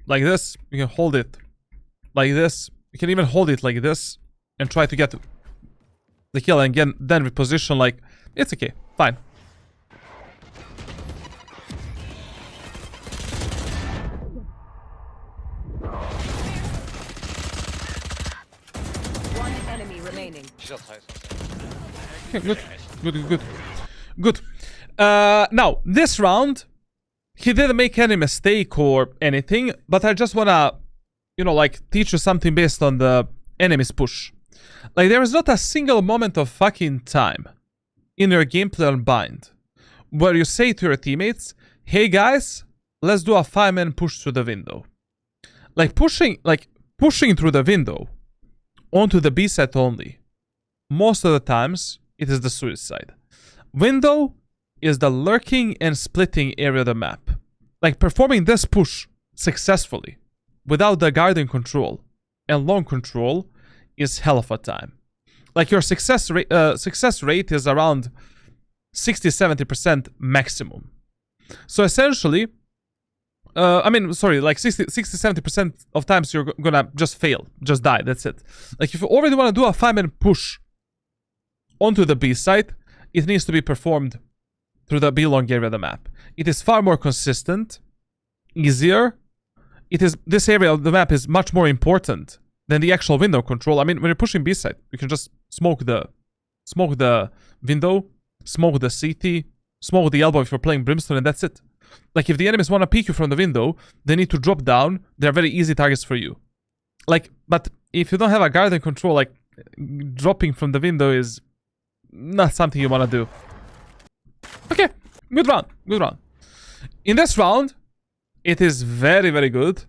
Like this. You can hold it. Like this. You can even hold it like this. And try to get the kill. And again, then reposition like... It's okay. Fine. One enemy remaining. She's outside. Okay, good. Good. Now, this round, he didn't make any mistake or anything, but I just wanna, like, teach you something based on the enemy's push. Like, there is not a single moment of fucking time in your gameplay on Bind where you say to your teammates, hey guys, let's do a 5-man push through the window. Like, pushing through the window onto the B set only. Most of the times, it is the suicide. Window is the lurking and splitting area of the map. Like, performing this push successfully without the guarding control and long control is hell of a time. Like, your success rate is around 60-70% maximum. So essentially, like 60-70% of times you're gonna just fail, just die, that's it. Like, if you already want to do a 5-man push onto the B site, it needs to be performed through the B long area of the map. It is far more consistent, easier. This area of the map is much more important than the actual window control. I mean, when you're pushing B site, you can just smoke the window, smoke the CT, smoke the elbow if you're playing Brimstone, and that's it. Like, if the enemies want to peek you from the window, they need to drop down. They're very easy targets for you. Like, but if you don't have a guard and control, like, dropping from the window is not something you want to do. Okay, good round. In this round, it is very, very good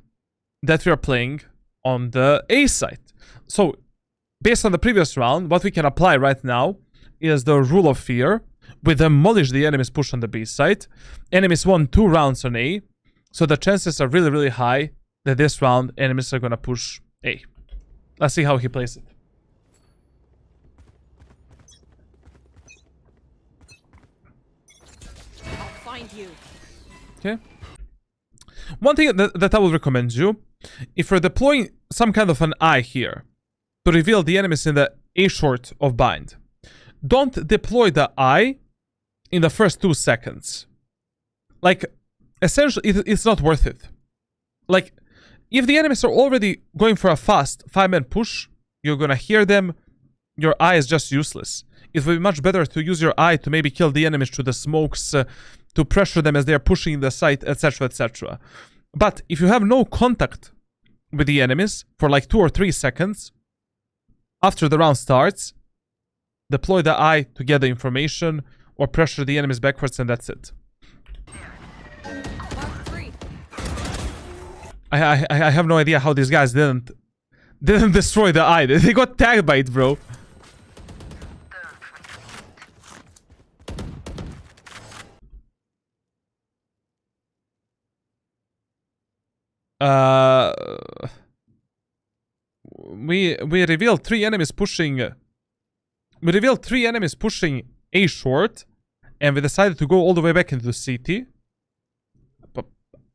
that we are playing on the A site. So, based on the previous round, what we can apply right now is the rule of fear. We demolish the enemy's push on the B site. Enemies won 2 rounds on A, so the chances are really, really high that this round enemies are gonna push A. Let's see how he plays it. I'll find you. Okay. One thing that I would recommend you, if you're deploying some kind of an eye here to reveal the enemies in the A short of Bind, don't deploy the eye in the first 2 seconds. Like, essentially, it's not worth it. Like, if the enemies are already going for a fast 5-man push, you're gonna hear them, your eye is just useless. It would be much better to use your eye to maybe kill the enemies through the smokes, to pressure them as they're pushing the site, etc, etc. But if you have no contact with the enemies for like 2 or 3 seconds, after the round starts, deploy the eye to get the information, or pressure the enemies backwards, and that's it. Mark 3. I have no idea how these guys didn't destroy the eye. They got tagged by it, bro. We revealed 3 enemies pushing. We revealed 3 enemies pushing A short, and we decided to go all the way back into CT. But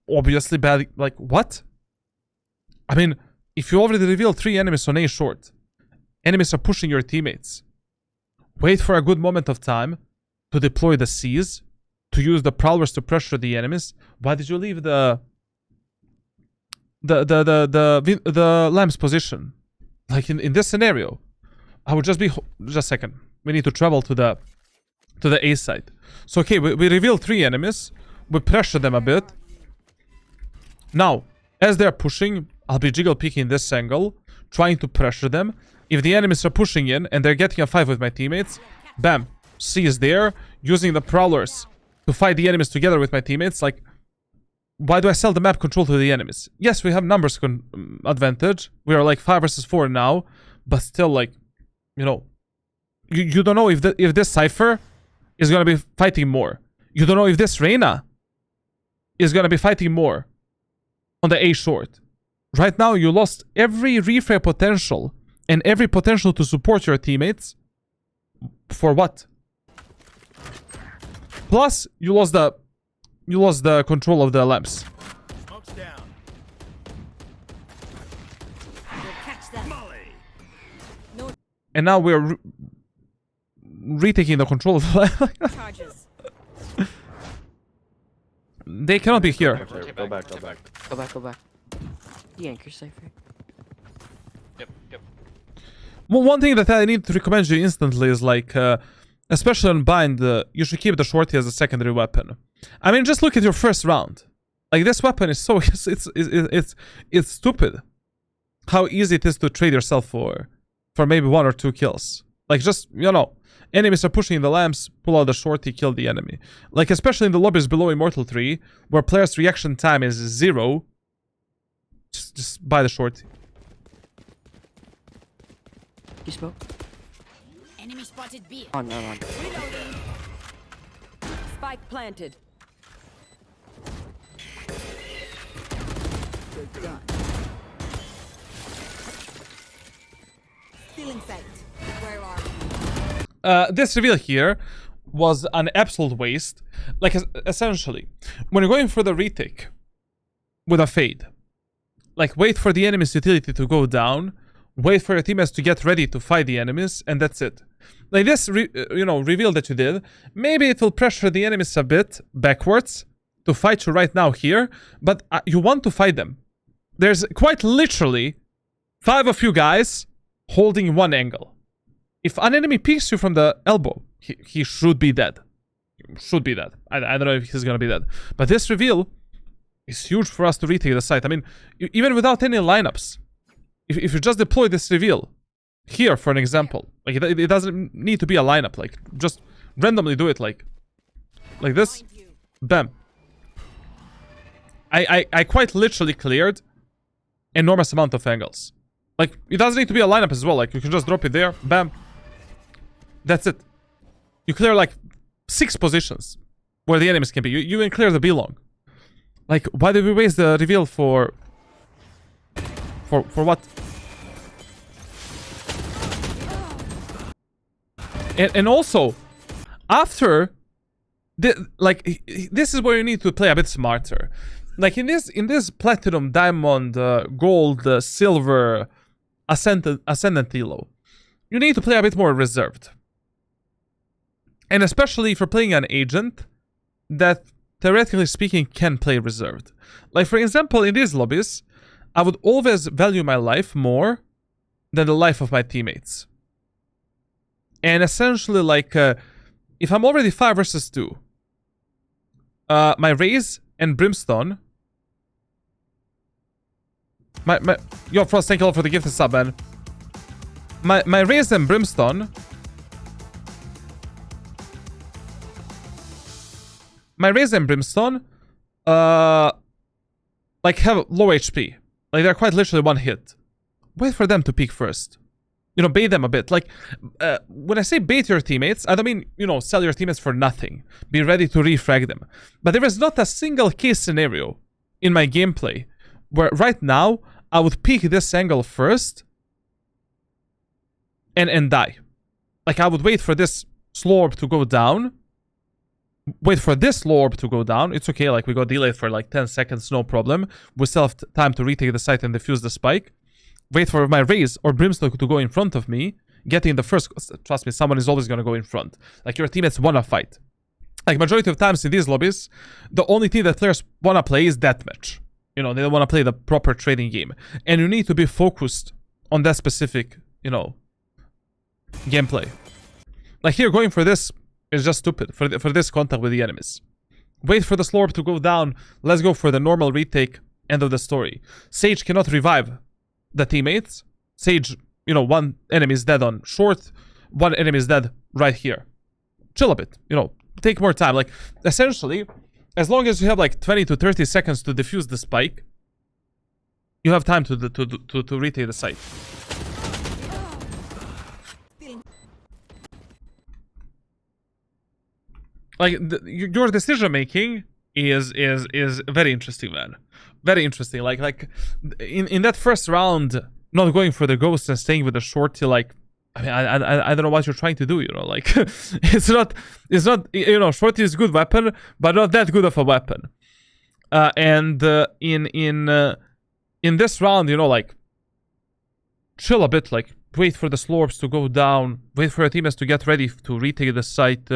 obviously bad. Like, what? I mean, if you already revealed 3 enemies on A short, enemies are pushing your teammates. Wait for a good moment of time to deploy the Cs, to use the prowlers to pressure the enemies. Why did you leave the lamb's position? Like, in this scenario, I would just be... Just a second. We need to travel to the A side. So, okay, we reveal 3 enemies. We pressure them a bit. Now, as they're pushing, I'll be jiggle peeking this angle, trying to pressure them. If the enemies are pushing in and they're getting a fight with my teammates, bam, C is there, using the prowlers to fight the enemies together with my teammates. Like, why do I sell the map control to the enemies? Yes, we have numbers advantage. We are like 5 versus 4 now, but still, like, you know, you don't know if this Cypher is gonna be fighting more. You don't know if this Reyna is gonna be fighting more on the A short. Right now, you lost every refrag potential and every potential to support your teammates. For what? Plus, you lost the you lost the control of the lamps. Smoke's down. We'll catch them. No And now we're retaking the control of the lamp. charges. They cannot be here. Go back, go back. Go back, go back. The anchor cipher. Yep, yep. Well, one thing that I need to recommend you instantly is like, especially on bind, you should keep the shorty as a secondary weapon. I mean, just look at your first round. Like this weapon is so it's stupid. How easy it is to trade yourself for maybe 1 or 2 kills. Like just enemies are pushing in the lamps, pull out the shorty, kill the enemy. Like especially in the lobbies below Immortal 3, where players' reaction time is 0. Just buy the shorty. You smoke? Enemy spotted B. Oh, no, no. Reloading. Spike planted. You're done. Still in sight. Where are we? This reveal here was an absolute waste. Like, essentially, when you're going for the retake with a fade, like, wait for the enemy's utility to go down, wait for your teammates to get ready to fight the enemies, and that's it. Like, this, reveal that you did, maybe it will pressure the enemies a bit backwards to fight you right now here, but you want to fight them. There's quite literally 5 of you guys holding one angle. If an enemy peeks you from the elbow, he should be dead. Should be dead. I don't know if he's gonna be dead. But this reveal is huge for us to retake the site. I mean, even without any lineups, if you just deploy this reveal here, for an example, like it doesn't need to be a lineup. Like just randomly do it, like this. Bam. I quite literally cleared enormous amount of angles. Like it doesn't need to be a lineup as well. Like you can just drop it there. Bam. That's it. You clear like 6 positions where the enemies can be. You even clear the B long. Like, why did we waste the reveal for what? And also, after this is where you need to play a bit smarter. Like in this platinum, diamond, gold, silver, ascendant elo, you need to play a bit more reserved. And especially if you're playing an agent that, theoretically speaking, can play reserved. Like, for example, in these lobbies, I would always value my life more than the life of my teammates. And essentially, like, if I'm already 5 versus 2, my Raze and Brimstone... Yo, Frost, thank you all for the gifted sub, man. My Raze and Brimstone... My Raze and Brimstone, like, have low HP. Like, they're quite literally 1 hit. Wait for them to peek first. You know, bait them a bit. Like, when I say bait your teammates, I don't mean, sell your teammates for nothing. Be ready to refrag them. But there is not a single case scenario in my gameplay where right now I would peek this angle first and die. Like, I would wait for this slow orb to go down. Wait for this low orb to go down. It's okay, like we got delayed for like 10 seconds, no problem. We still have time to retake the site and defuse the spike. Wait for my Raze or Brimstone to go in front of me. Getting the first... Trust me, someone is always going to go in front. Like, your teammates want to fight. Like, majority of times in these lobbies, the only thing that players want to play is deathmatch. They don't want to play the proper trading game. And you need to be focused on that specific, gameplay. Like, here, going for this... It's just stupid for this contact with the enemies. Wait for the slow orb to go down. Let's go for the normal retake. End of the story. Sage cannot revive the teammates. Sage, 1 enemy is dead on short. 1 enemy is dead right here. Chill a bit. Take more time. Like, essentially, as long as you have like 20 to 30 seconds to defuse the spike, you have time to retake the site. Like, your decision making is very interesting, man. Very interesting. Like in that first round, not going for the ghost and staying with the short till like I mean, I don't know what you're trying to do, you know, like, it's not, you know, shorty is a good weapon, but not that good of a weapon. And in this round, you know, like, chill a bit, like, wait for the slorps to go down, wait for your teammates to get ready to retake the site,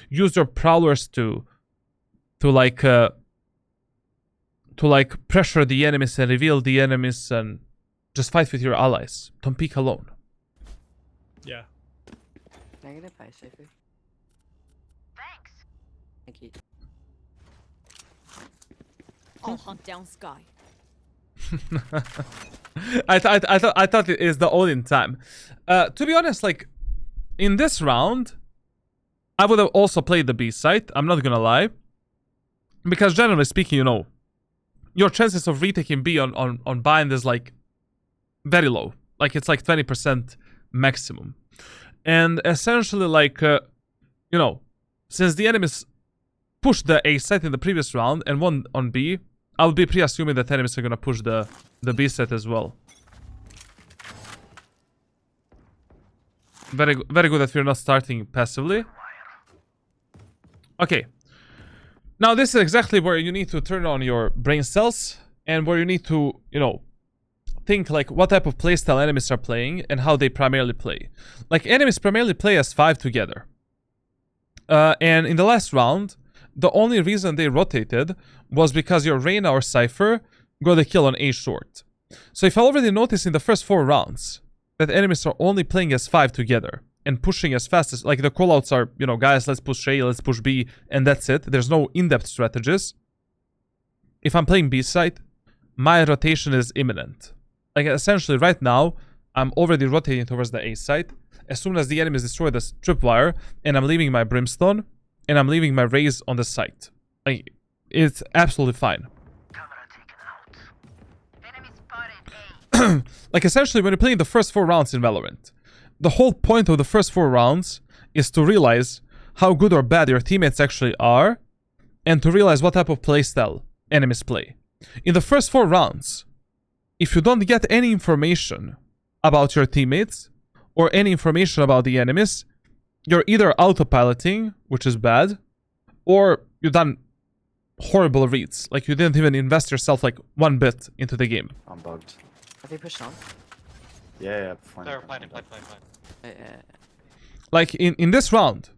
use your prowlers to pressure the enemies and reveal the enemies and just fight with your allies. Don't peek alone. Yeah. Negative buy Cypher. Thanks. Thank you. I'll hunt down Sky. I thought it is the Odin time. To be honest, like, in this round, I would have also played the B site. I'm not gonna lie, because generally speaking, you know, your chances of retaking B on bind is like very low. Like, it's like 20% maximum. And essentially, like, you know, since the enemies pushed the A site in the previous round and won on B, I would be pre-assuming that enemies are gonna push the B site as well. Very good that we're not starting passively. Okay. Now this is exactly where you need to turn on your brain cells and where you need to, you know, think like what type of playstyle enemies are playing and how they primarily play. Like, enemies primarily play as 5 together. And in the last round, the only reason they rotated was because your Reyna or Cypher got a kill on A short. So if I already noticed in the first 4 rounds that enemies are only playing as 5 together and pushing as fast as, like, the callouts are, you know, guys, let's push A, let's push B, and that's it. There's no in-depth strategies. If I'm playing B side, my rotation is imminent. Like, essentially right now, I'm already rotating towards the A side. As soon as the enemies destroy the tripwire, and I'm leaving my Brimstone, and I'm leaving my Raze on the site. Like, it's absolutely fine. Camera taken out. Enemy spotted A. Like, essentially, when you're playing the first 4 rounds in Valorant, the whole point of the first 4 rounds is to realize how good or bad your teammates actually are, and to realize what type of playstyle enemies play. In the first 4 rounds, if you don't get any information about your teammates, or any information about the enemies, you're either autopiloting, which is bad, or you've done horrible reads. Like, you didn't even invest yourself like 1 bit into the game. I'm bugged. Have they pushed on? Yeah, fine. They're planning. Like, in this round,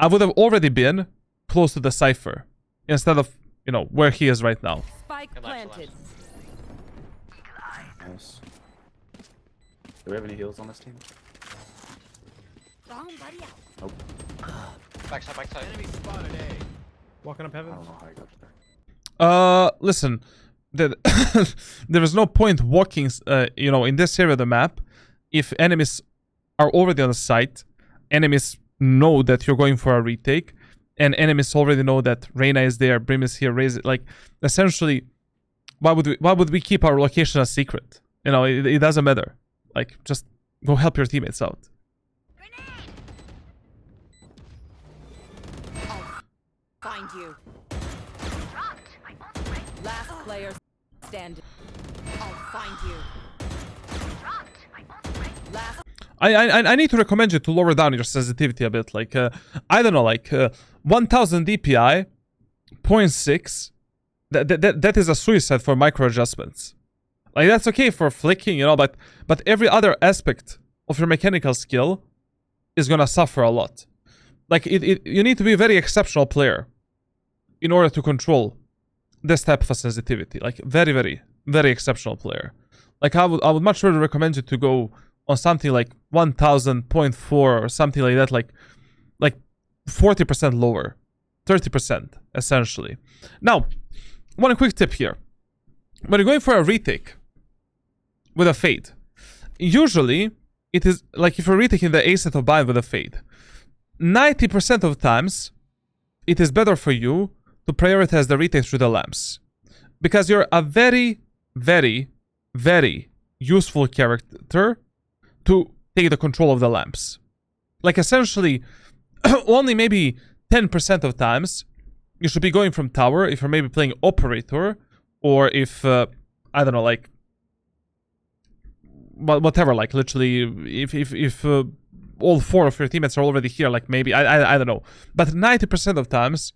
I would have already been close to the Cypher, instead of, you know, where he is right now. Spike Good luck, planted. Nice. Do we have any heals on this team? Bomb buddy out. Nope. Backside. Enemy. Walking up I heaven. don't know how I got there. Listen, there is no point walking, you know, in this area of the map, if enemies are already on the site, enemies know that you're going for a retake, and enemies already know that Reyna is there, Brim is here, Raze, like, essentially, why would we keep our location a secret? You know, it doesn't matter. Like, just go help your teammates out. Find you. Last player standing. I'll find you. Last. I need to recommend you to lower down your sensitivity a bit. Like, I don't know, like 1000 DPI, 0.6. That is a suicide for micro adjustments. Like, that's okay for flicking, you know, but every other aspect of your mechanical skill is gonna suffer a lot. Like, you need to be a very exceptional player in order to control this type of a sensitivity. Like, very, very, very exceptional player. Like, I would much rather recommend you to go on something like 1000.4 or something like that, like 40% lower, 30% essentially. Now, one quick tip here: when you're going for a retake with a fade, usually it is like, if you're retaking the A set of bind with a fade, 90% of times it is better for you to prioritize the retake through the lamps, because you're a very, very, very useful character to take the control of the lamps. Like, essentially, only maybe 10% of times you should be going from tower if you're maybe playing operator, or if I don't know, like whatever, like literally if all 4 of your teammates are already here, like maybe, I don't know. But 90% of times,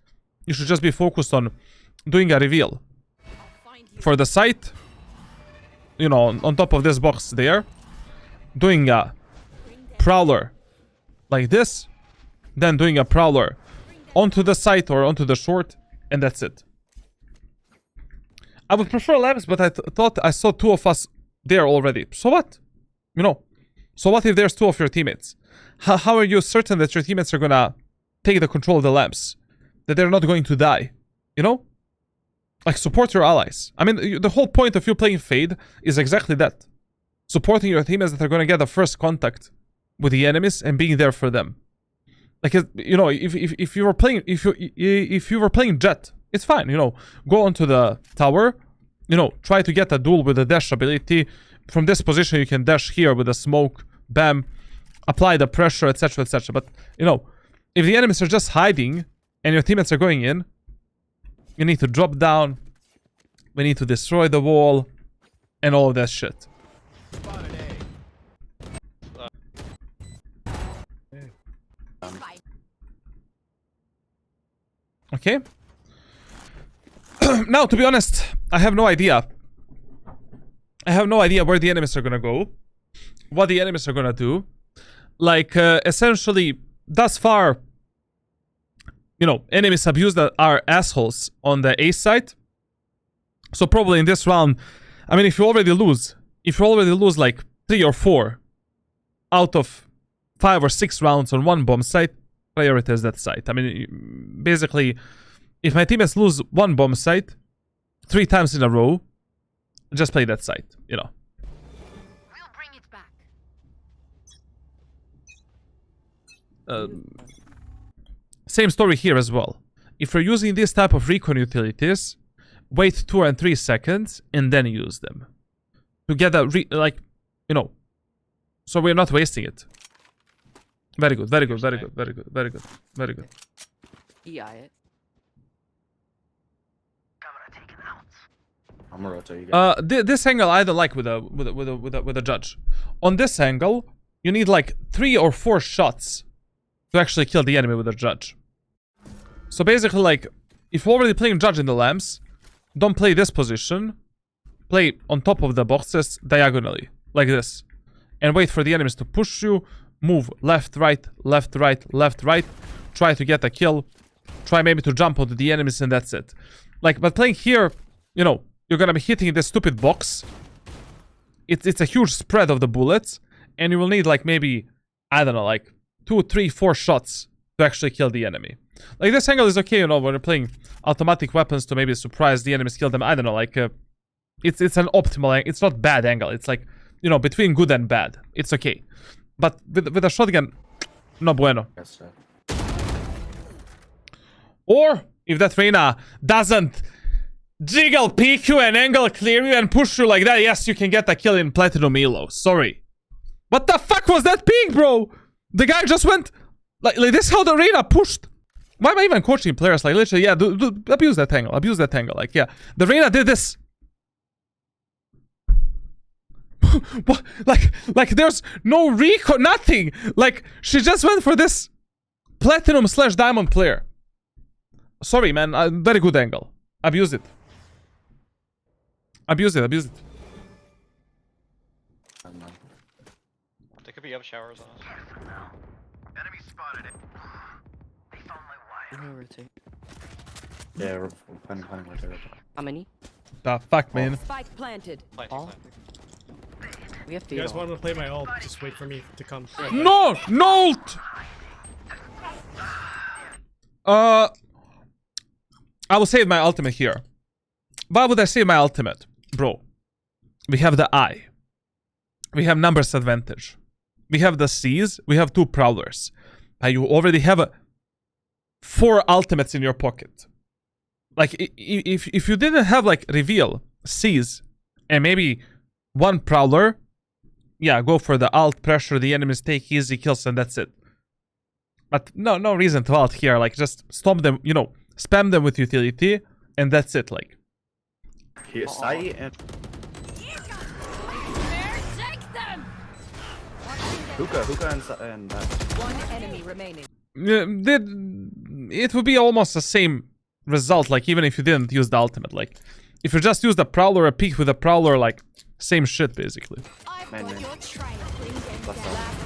you should just be focused on doing a reveal for the site, you know, on top of this box there, doing a prowler like this, then doing a prowler onto the site or onto the short, and that's it. I would prefer labs, but I thought I saw 2 of us there already. So what? You know, so what if there's 2 of your teammates? How are you certain that your teammates are gonna take the control of the labs? That they're not going to die? You know? Like, support your allies. I mean, the whole point of you playing Fade is exactly that. Supporting your teammates that are gonna get the first contact with the enemies and being there for them. Like, you know, if you were playing, if you were playing Jet, it's fine, you know. Go onto the tower, you know, try to get a duel with the dash ability. From this position, you can dash here with the smoke, bam, apply the pressure, etc., etc. But, you know, if the enemies are just hiding and your teammates are going in, you need to drop down, we need to destroy the wall, and all of that shit. Okay. Now, to be honest, I have no idea. I have no idea where the enemies are gonna go, what the enemies are gonna do. Like, essentially, thus far, you know, enemies abuse that are assholes on the A side. So probably in this round, I mean, if you already lose like 3 or 4 out of 5 or 6 rounds on one bomb site, prioritize that site. I mean, basically, if my teammates lose one bomb site 3 times in a row, just play that site, you know. We'll bring it back. Same story here as well. If you're using this type of recon utilities, wait 2 and 3 seconds and then use them. To get a, like, you know, so we're not wasting it. Very good, very good, very good, very good, very good, very good. EI it. I'm gonna rotate you guys. This angle I don't like with a judge. On this angle, you need like 3 or 4 shots to actually kill the enemy with a judge. So basically, like, if you're already playing judge in the lamps, don't play this position. Play on top of the boxes diagonally, like this, and wait for the enemies to push you. Move left, right, left, right, left, right. Try to get a kill. Try maybe to jump onto the enemies, and that's it. Like, but playing here, you know, you're gonna be hitting this stupid box. It's a huge spread of the bullets, and you will need like maybe, I don't know, like 2, 3, 4 shots to actually kill the enemy. Like, this angle is okay, you know, when you're playing automatic weapons to maybe surprise the enemies, kill them. I don't know, like, it's an optimal, it's not bad angle. It's like, you know, between good and bad. It's okay. But with a shotgun, no bueno. Yes, sir. Or if that Reyna doesn't jiggle, peek you, and angle clear you and push you like that, yes, you can get a kill in Platinum Elo. Sorry. What the fuck was that peek, bro? The guy just went like this. How the Reyna pushed. Why am I even coaching players? Like, literally, yeah, do abuse that angle. Abuse that angle. Like, yeah, the Reyna did this. What? Like there's no recall, nothing. Like, she just went for this platinum/diamond player. Sorry, man. Very good angle. Abuse it. Abuse it. Abuse it. They could be up showers on us. Enemy spotted it. They found my wife. No rotate. Yeah, we're planning rotate. How many? The fuck, man. Spike planted. Plant, All? plant. We have You guys to. want to play my ult? Just wait for me to come. No! No! I will save my ultimate here. Why would I save my ultimate? Bro, we have the eye. We have numbers advantage. We have the C's. We have 2 prowlers. You already have 4 ultimates in your pocket. Like, if you didn't have, like, reveal, C's, and maybe 1 prowler, yeah, go for the ult, pressure the enemies, take easy kills, and that's it. But no reason to ult here. Like, just stomp them, you know, spam them with utility, and that's it. Like, Here, site and Take them. Watching them. Hookah and One enemy remaining. It would be almost the same result, like even if you didn't use the ultimate. Like, if you just use the Prowler, a peek with a Prowler, like, same shit, basically. man. Last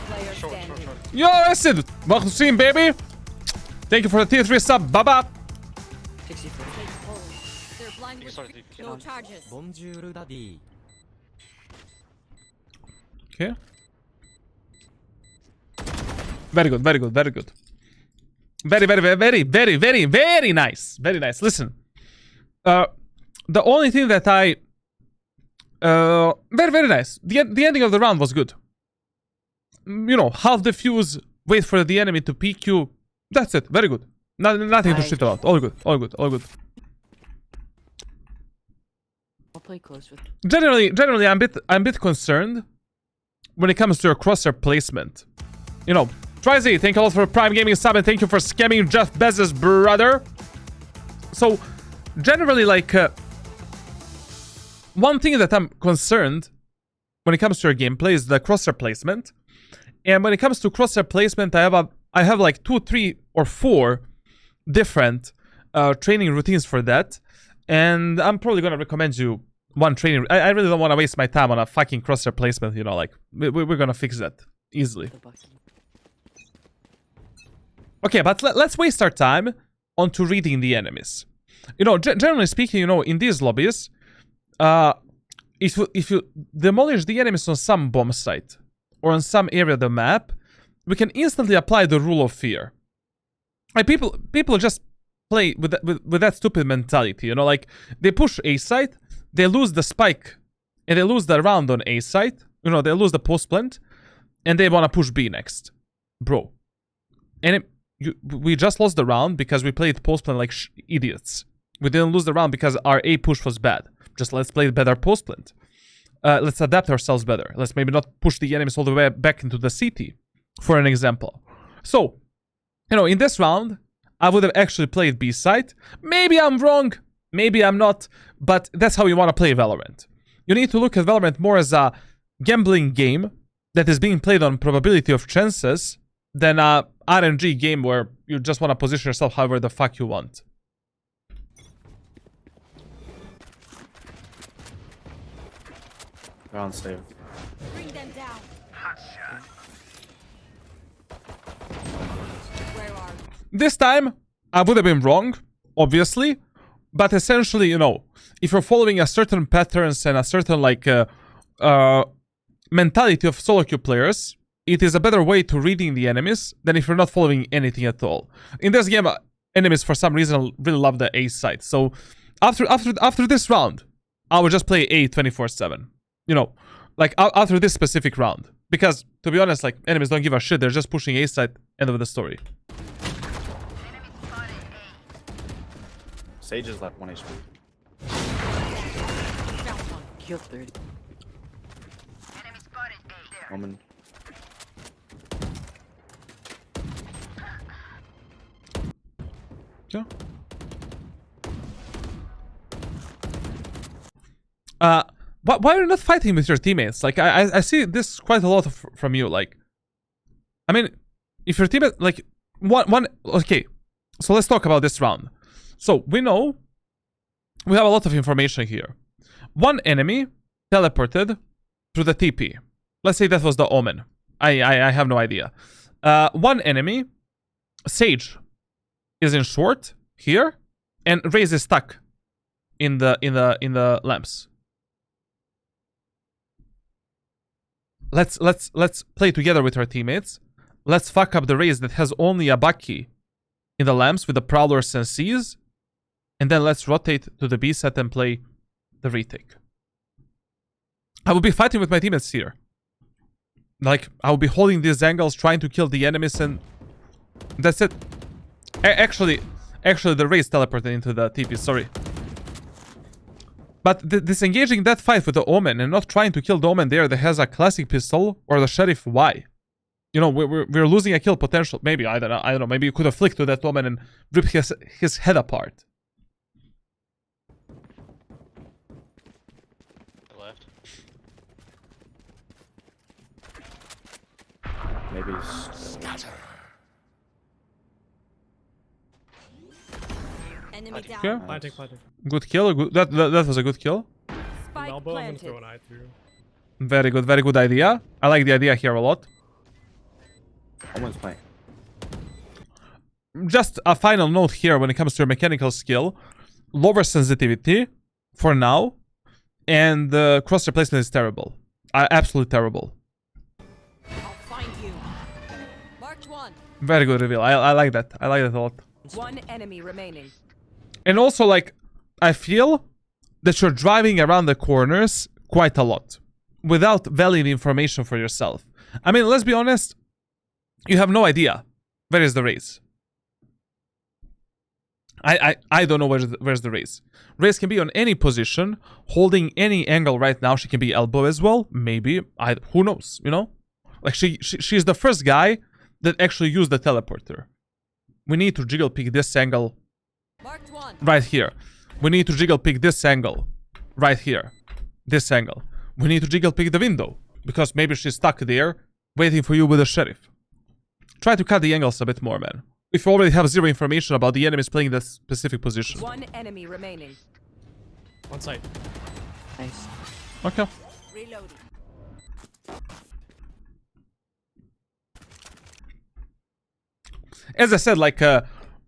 player Short, standing. short, short. Yo, Acid! Welcome to stream, baby! Thank you for the tier 3 sub, baba! 64. They're blind You with started deep. no charges. Bonjour, daddy. Okay. Very good, very good, very good. Very, very, very, very, very, very, very nice. Very nice. Listen. The only thing that I... very, very nice. The ending of the round was good. You know, half the fuse, wait for the enemy to peek you. That's it. Very good. Nothing to shit about. All good, all good, all good. I'll play close with. Generally, I'm a bit concerned when it comes to your crosshair placement. You know, Trizy, thank you a lot for Prime Gaming sub and thank you for scamming Jeff Bezos, brother. So, generally, like, one thing that I'm concerned when it comes to your gameplay is the crosshair placement. And when it comes to crosshair placement, I have like 2, 3, or 4 different training routines for that. And I'm probably gonna recommend you one training. I really don't want to waste my time on a fucking crosshair placement. You know, like we're gonna fix that easily. The bucket. Okay, but let's waste our time onto reading the enemies. You know, generally speaking, you know, in these lobbies, if you demolish the enemies on some bomb site or on some area of the map, we can instantly apply the rule of fear. Like people just play with that stupid mentality. You know, like they push A site, they lose the spike, and they lose the round on A site. You know, they lose the post plant, and they want to push B next, bro. And we just lost the round because we played post plant like idiots. We didn't lose the round because our A push was bad. Just let's play better post plant. Let's adapt ourselves better. Let's maybe not push the enemies all the way back into the city, for an example. So, you know, in this round, I would have actually played B side. Maybe I'm wrong, maybe I'm not, but that's how you want to play Valorant. You need to look at Valorant more as a gambling game that is being played on probability of chances than a RNG game where you just want to position yourself however the fuck you want. Round save. Bring them down. Where are This time, I would have been wrong, obviously, but essentially, you know, if you're following a certain patterns and a certain, like, mentality of solo queue players, it is a better way to reading the enemies than if you're not following anything at all. In this game, enemies, for some reason, really love the A side. So, after this round, I would just play A 24/7. You know, like, after this specific round. Because, to be honest, like, enemies don't give a shit. They're just pushing A side, end of the story. Sage is left 1 HP. Kill 30. Enemy spotted A. There. Woman. Yeah. Why are you not fighting with your teammates? Like, I see this quite a lot from you. Like, I mean, if your teammate, like, one, okay, so let's talk about this round. So, we know we have a lot of information here. One enemy teleported through the TP. Let's say that was the Omen. I have no idea. One enemy, Sage, is in short here, and Raze is stuck in the lamps. Let's play together with our teammates. Let's fuck up the Raze that has only a Bucky in the lamps with the Prowlers and C's. And then let's rotate to the B set and play the retake. I will be fighting with my teammates here. Like, I will be holding these angles, trying to kill the enemies, and that's it. Actually, the Raze teleported into the TP, sorry. But disengaging that fight with the Omen and not trying to kill the Omen there that has a classic pistol or the Sheriff, why? You know, we're losing a kill potential. Maybe, I don't know. Maybe you could have flicked to that Omen and rip his head apart. Left. Maybe. Enemy down. Okay. Planting, planting. Good kill. That was a good kill. An Spike elbow, I'm gonna planted. throw an eye through. Very good idea. I like the idea here a lot. Someone's playing. Just a final note here when it comes to your mechanical skill. Lower sensitivity for now. And the cross replacement is terrible. Absolutely terrible. I'll find you. Marked one. Very good reveal. I like that. I like that a lot. One enemy remaining. And also, like, I feel that you're driving around the corners quite a lot without valid information for yourself. I mean, let's be honest. You have no idea where is the raise. I don't know where's the raise. Raise can be on any position, holding any angle right now. She can be elbow as well, maybe. Who knows? You know, like she's the first guy that actually used the teleporter. We need to jiggle pick this angle Marked one. right here. We need to jiggle pick this angle right here. This angle. We need to jiggle pick the window because maybe she's stuck there waiting for you with the sheriff. Try to cut the angles a bit more, man. If you already have zero information about the enemies playing that specific position. One enemy remaining. On site. Nice. Okay. Reloading. As I said, like,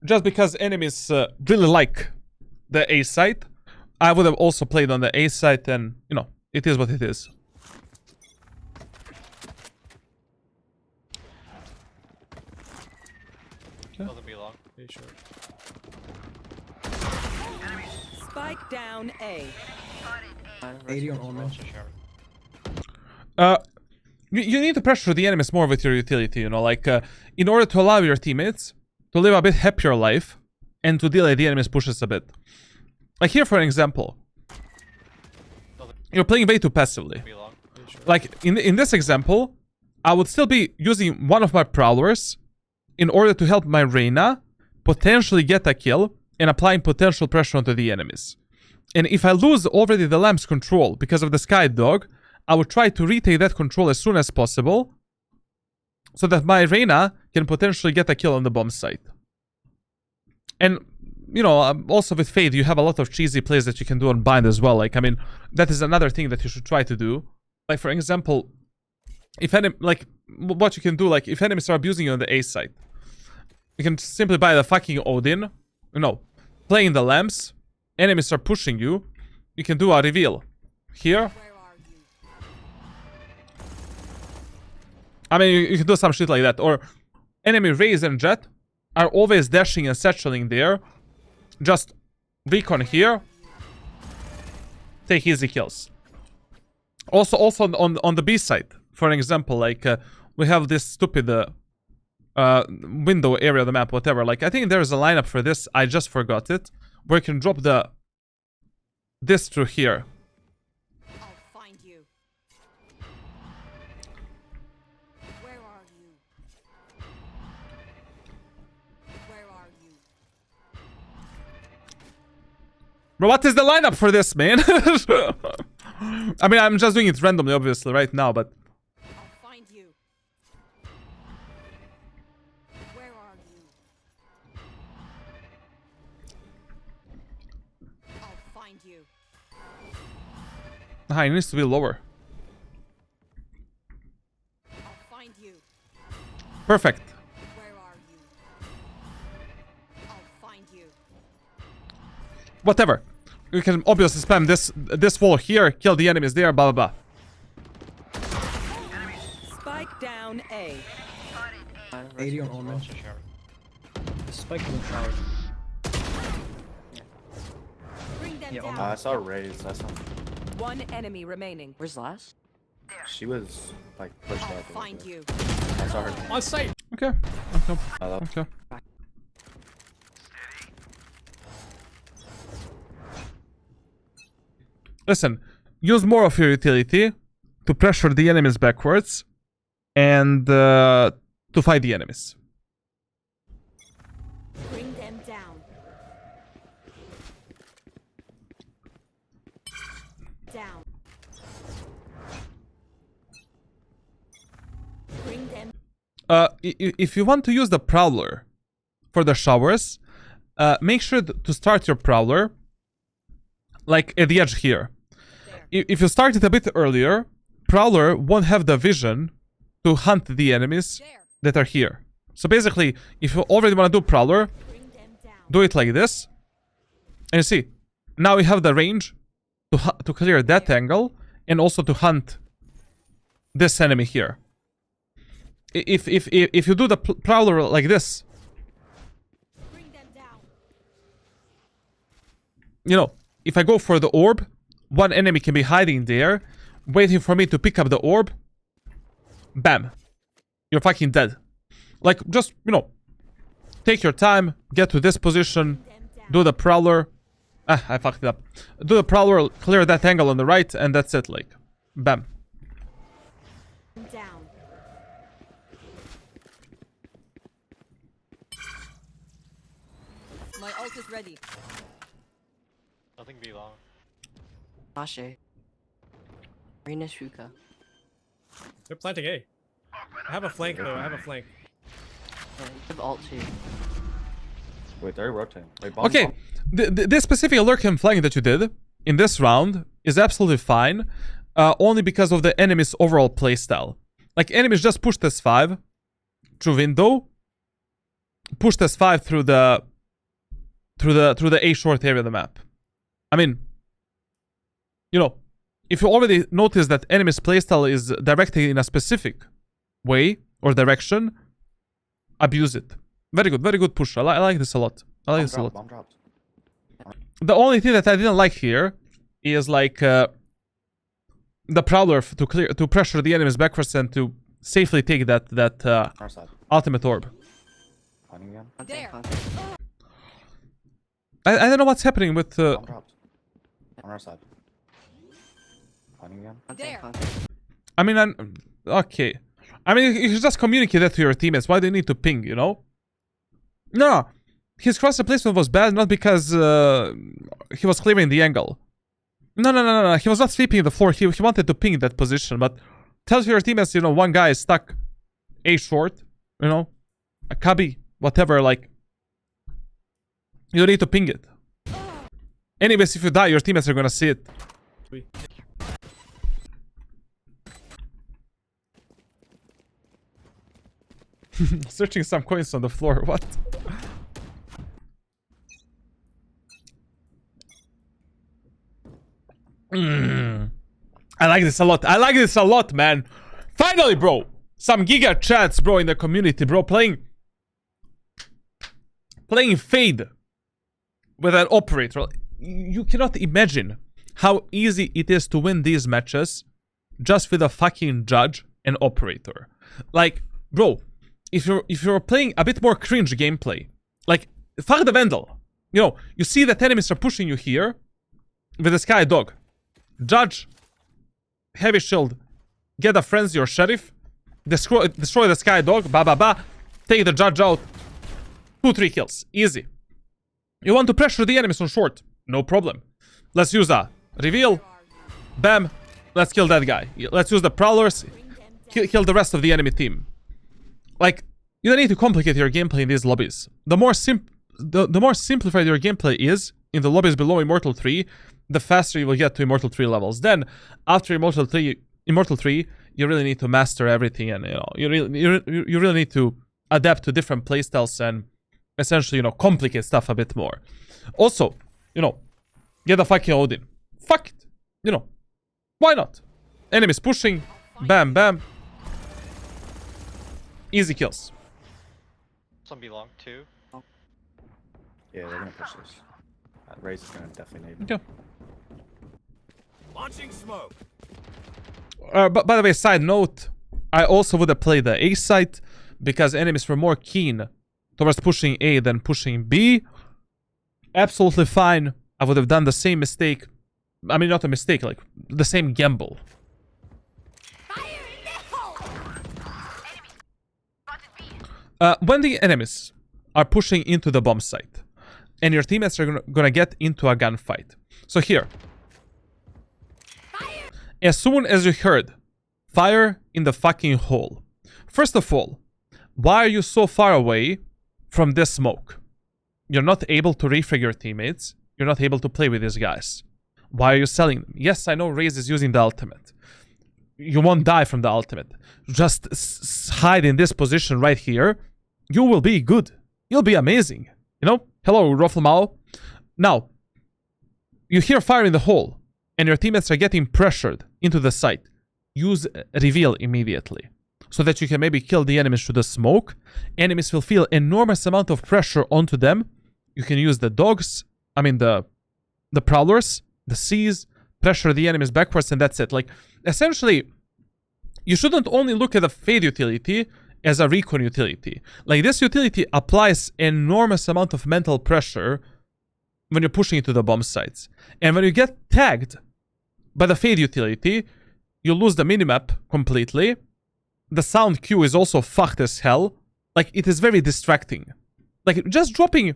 just because enemies really like the A site, I would have also played on the A site, and, you know, it is what it is. Another B long. Pretty sure. Spike down A. 80 on Omen. Also shower. You need to pressure the enemies more with your utility, you know, like, in order to allow your teammates to live a bit happier life and to delay the enemies' pushes a bit. Like here, for an example, you're playing way too passively. B long. Pretty sure. Like, in this example, I would still be using one of my prowlers in order to help my Reyna potentially get a kill and applying potential pressure onto the enemies. And if I lose already the lamp's control because of the Sky Dog, I would try to retake that control as soon as possible so that my Reyna can potentially get a kill on the bomb site. And, you know, also with Fade, you have a lot of cheesy plays that you can do on Bind as well. Like, I mean, that is another thing that you should try to do. Like, for example, if what you can do, like, if enemies are abusing you on the A site, you can simply buy the fucking Odin, you know, playing the lamps, enemies are pushing you, you can do a reveal. Here, Where are you? I mean, you can do some shit like that. Or enemy Raze and Jet are always dashing and satcheling there. Just recon here. Take easy kills. Also on the B side, for an example, like we have this stupid window area of the map, whatever. Like, I think there's a lineup for this. I just forgot it. Where you can drop this through here. I'll find you. Where are you? Where are you? Bro, what is the lineup for this, man? I mean, I'm just doing it randomly, obviously, right now, but... I'll find you. Where are you? I'll find you. It needs to be lower. I'll find you. Perfect. Where are you? I'll find you. Whatever. You can obviously spam this wall here, kill the enemies there, blah blah blah. Spike down A. 80 on Omen. Also shower. Spike in the tower. Bring them Yeah, down. I saw Raze. I saw. One enemy remaining. Where's last? She was like pushed I'll out. a little find bit. you. I saw her. On site. Okay. Hello. Okay. Listen, use more of your utility to pressure the enemies backwards and to fight the enemies. Bring them down. Down. Bring them. if you want to use the Prowler for the showers, make sure to start your Prowler like at the edge here. If you start it a bit earlier, Prowler won't have the vision to hunt the enemies that are here. So basically, if you already want to do Prowler, do it like this. And you see, now we have the range to clear that angle and also to hunt this enemy here. If you do the Prowler like this, you know, if I go for the orb, one enemy can be hiding there, waiting for me to pick up the orb. Bam. You're fucking dead. Like, just, you know, take your time, get to this position, do the Prowler. Ah, I fucked it up. Do the Prowler, clear that angle on the right, and that's it, like. Bam. Down. My ult is ready. Nothing be long. Ashe. Reyna Shuka. They're planting A. I have a flank though. I have a flank. Yeah, you have ult too. Wait, they're rotating. Wait, bomb, Okay, this specific lurking flank that you did in this round is absolutely fine, only because of the enemy's overall playstyle. Like, enemies just pushed S5 through window, pushed S5 through the A short area of the map. I mean, you know, if you already notice that enemy's playstyle is directed in a specific way or direction, abuse it. Very good push. I like this a lot. I like this a lot. Bomb dropped. The only thing that I didn't like here is like the Prowler to pressure the enemies backwards and to safely take that Our side. ultimate orb. Finding again. There. I don't know what's happening with Bomb dropped. On our side. Finding again. There. I mean, okay. I mean, you should just communicate that to your teammates. Why do you need to ping, you know? No. His cross replacement was bad, not because he was clearing the angle. No. He was not sweeping the floor. He wanted to ping that position, but tell your teammates, you know, one guy is stuck A short, you know, a cubby, whatever, like, you don't need to ping it. Anyways, if you die, your teammates are gonna see it. Searching some coins on the floor, what? I like this a lot. I like this a lot, man. Finally, bro. Some giga chats, bro, in the community, bro. Playing Fade with an operator. You cannot imagine how easy it is to win these matches just with a fucking judge and operator. Like, bro, if you're playing a bit more cringe gameplay, like, fuck the Vandal. You know, you see that enemies are pushing you here with the Sky Dog. Judge, heavy shield, get a frenzy or sheriff, destroy the Sky Dog, take the judge out. 2-3 kills, easy. You want to pressure the enemies on short, no problem. Let's use a reveal, bam, let's kill that guy. Let's use the prowlers, kill the rest of the enemy team. Like, you don't need to complicate your gameplay in these lobbies. The more simplified your gameplay is in the lobbies below Immortal 3, the faster you will get to Immortal 3 levels. Then, after Immortal 3, you really need to master everything, and you really need to adapt to different playstyles and essentially, complicate stuff a bit more. Also, get a fucking Odin. Fuck it. Why not? Enemies pushing, bam, bam. Easy kills. Some be long too. Yeah, they're gonna push this. Raze is gonna definitely need. Yeah. Launching smoke. But by the way, side note, I also would have played the A site because enemies were more keen towards pushing A than pushing B. Absolutely fine. I would have done the same mistake. I mean, not a mistake, like the same gamble. When the enemies are pushing into the bomb site and your teammates are gonna get into a gunfight. So here, as soon as you heard fire in the fucking hole, first of all, why are you so far away from this smoke? You're not able to refrag your teammates. You're not able to play with these guys. Why are you selling them? Yes, I know Raze is using the ultimate. You won't die from the ultimate. Just hide in this position right here. You will be good. You'll be amazing. You know? Hello, Roflmao. Now, you hear fire in the hole, and your teammates are getting pressured into the site. Use reveal immediately, so that you can maybe kill the enemies through the smoke. Enemies will feel enormous amount of pressure onto them. You can use the dogs, the prowlers, the C's, pressure the enemies backwards, and that's it. Like, essentially, you shouldn't only look at the Fade utility as a recon utility. Like, this utility applies enormous amount of mental pressure when you're pushing into the bomb sites. And when you get tagged by the Fade utility, you lose the minimap completely. The sound cue is also fucked as hell. Like, it is very distracting. Like, just dropping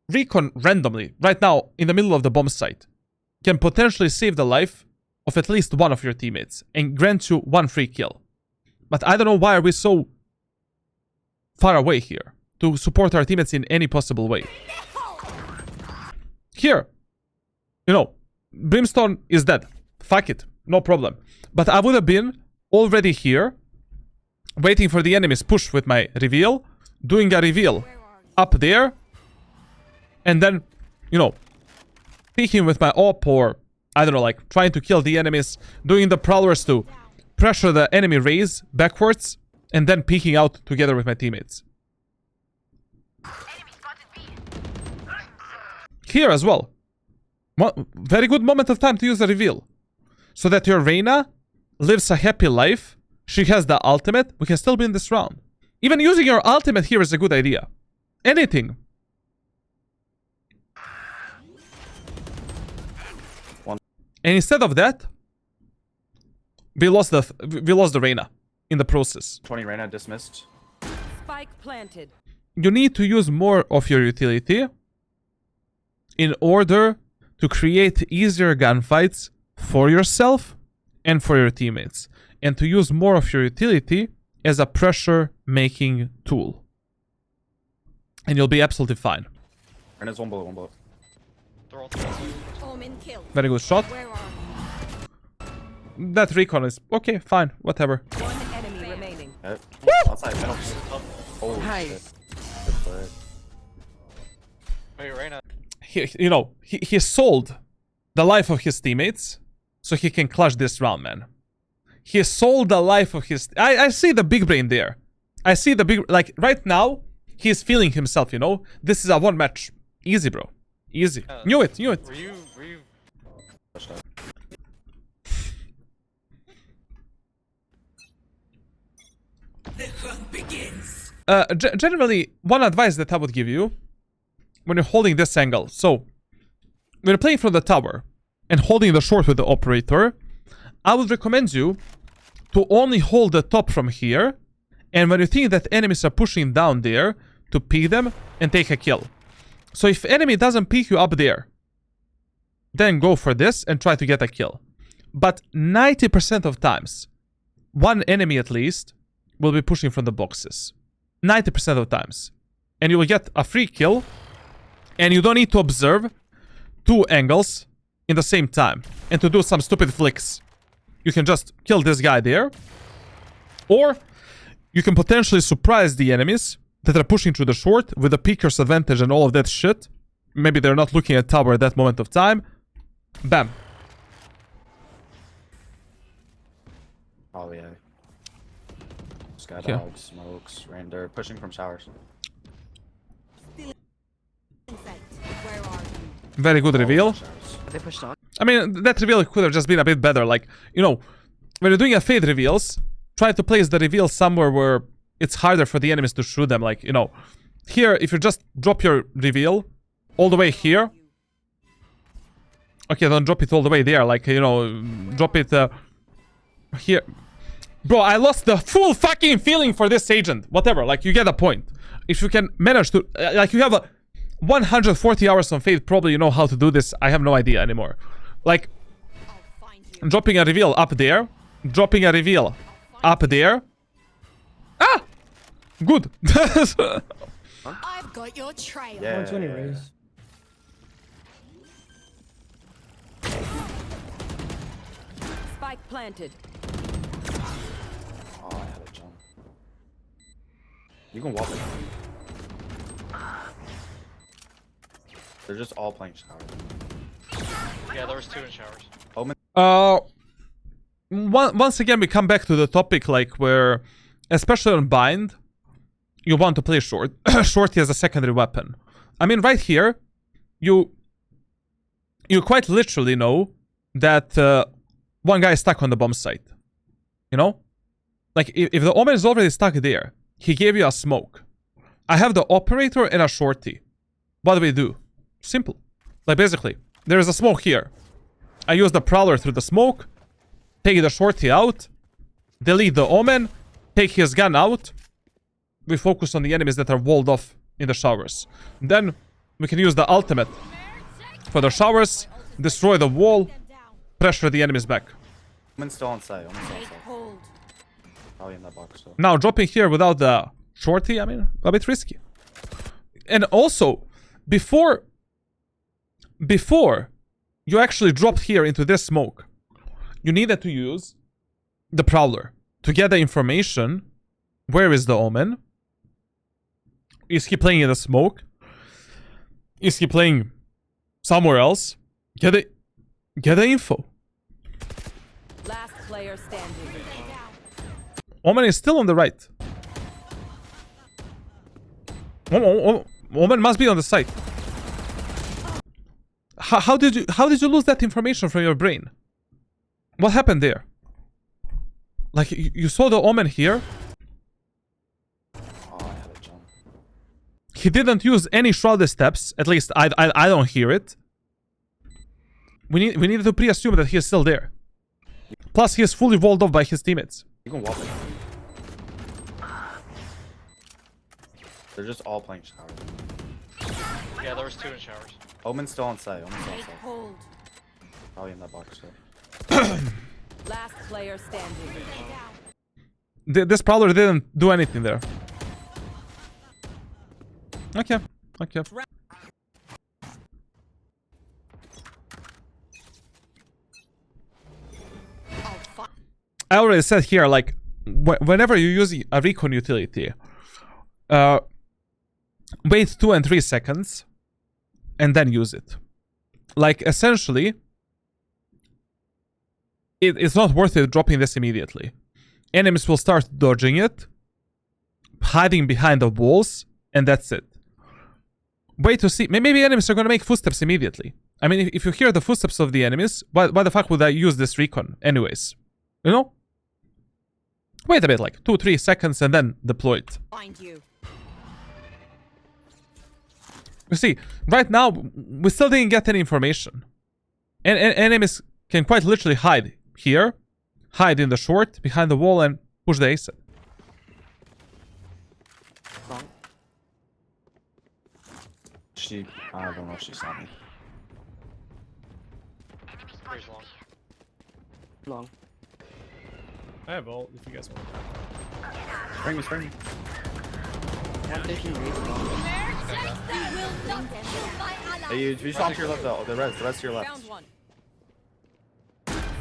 recon randomly right now in the middle of the bomb site can potentially save the life of at least one of your teammates and grant you one free kill. But I don't know why are we so far away here to support our teammates in any possible way. Here, you know, Brimstone is dead. Fuck it, no problem. But I would have been already here, waiting for the enemy's push with my reveal, doing a reveal up there, and then, you know, peeking with my op, or, I don't know, like, trying to kill the enemies, doing the prowlers to pressure the enemy Raze backwards, and then peeking out together with my teammates. Here as well. Very good moment of time to use the reveal. So that your Reyna lives a happy life. She has the ultimate. We can still win this round. Even using your ultimate here is a good idea. Anything. And instead of that, we lost the Reyna in the process. 20 Reyna dismissed. Spike planted. You need to use more of your utility in order to create easier gunfights for yourself and for your teammates, and to use more of your utility as a pressure making tool, and you'll be absolutely fine. Reyna's one bullet. They're all Omen kill. Very good shot. Where are That recon is okay, fine, whatever. one enemy remaining? Outside, middle. Oh, Nice. shit. Good play. Wait, Reyna. He sold the life of his teammates so he can clutch this round, man. He sold the life of his... I see the big brain there. I see the big... Like, right now, he's feeling himself, you know? This is a one match. Easy, bro. Easy. Knew it. Were you... Generally, one advice that I would give you when you're holding this angle. So, when you're playing from the tower and holding the short with the operator, I would recommend you to only hold the top from here, and when you think that enemies are pushing down there, to peek them and take a kill. So if enemy doesn't peek you up there, then go for this and try to get a kill. But 90% of times, one enemy at least will be pushing from the boxes. 90% of times. And you will get a free kill, and you don't need to observe two angles in the same time and to do some stupid flicks. You can just kill this guy there, or you can potentially surprise the enemies that are pushing through the short with the peeker's advantage and all of that shit. Maybe they're not looking at tower at that moment of time. Bam. Oh, yeah. Skydogs, smokes, render, pushing from showers. Where are you? Very good reveal. Showers. They pushed on. I mean, that reveal could have just been a bit better. Like, you know, when you're doing a fade reveals, try to place the reveal somewhere where it's harder for the enemies to shoot them. Like, you know, here, if you just drop your reveal all the way here. Okay, don't drop it all the way there. Like, you know, drop it here. Bro, I lost the full fucking feeling for this agent. Whatever, like, you get the point. If you can manage to, like, you have a 140 hours on Fade, probably you know how to do this. I have no idea anymore. Like, dropping a reveal up there. Dropping a reveal up there. Ah! Good. I've got your trail. Yeah. 120 raise. Spike planted. Oh, I had a jump. You can walk it. They're just all playing shower. Yeah, there was 2 in showers. Once again, we come back to the topic, like, where, especially on bind, you want to play short. Shorty as a secondary weapon. I mean, right here, you quite literally know that one guy is stuck on the bomb site. You know? Like, if the Omen is already stuck there, he gave you a smoke. I have the operator and a shorty. What do we do? Simple. Like, basically, there is a smoke here. I use the prowler through the smoke, take the shorty out, delete the Omen, take his gun out. We focus on the enemies that are walled off in the showers. Then we can use the ultimate for the showers, destroy the wall, pressure the enemies back. Omen's still on site. Omen's still on Take site. hold. Probably in that box. So. Now, dropping here without the shorty, I mean, a bit risky. And also, before you actually dropped here into this smoke, you needed to use the prowler to get the information. Where is the Omen? Is he playing in the smoke? Is he playing somewhere else? Get the info. Last player standing. Omen is still on the right. Omen must be on the site. How did you lose that information from your brain? What happened there? Like, you saw the Omen here. Oh, I had a jump. He didn't use any shrouded steps. At least I don't hear it. We needed to pre-assume that he is still there. Plus, he is fully walled off by his teammates. You can walk it. They're just all playing shower. Yeah, there was 2 in showers. Omen's still on site. Omen's still on Take site. hold. Probably in that box. So. Last player standing. This prowler didn't do anything there. Okay. I already said here, like, whenever you use a recon utility, wait 2 and 3 seconds, and then use it. Like, essentially, it's not worth it dropping this immediately. Enemies will start dodging it, hiding behind the walls, and that's it. Wait to see. Maybe enemies are going to make footsteps immediately. I mean, if you hear the footsteps of the enemies, why the fuck would I use this recon anyways? You know? Wait a bit, like 2-3 seconds, and then deploy it. Find you. You see, right now, we still didn't get any information. And enemies can quite literally hide here, hide in the short, behind the wall, and push the ace. Long. I don't know if she saw me. Pretty long. Long. I have ult if you guys want. Spring me, spring me. 150 raise long. Hey, you just off to your left though. The rest to your left. Found one.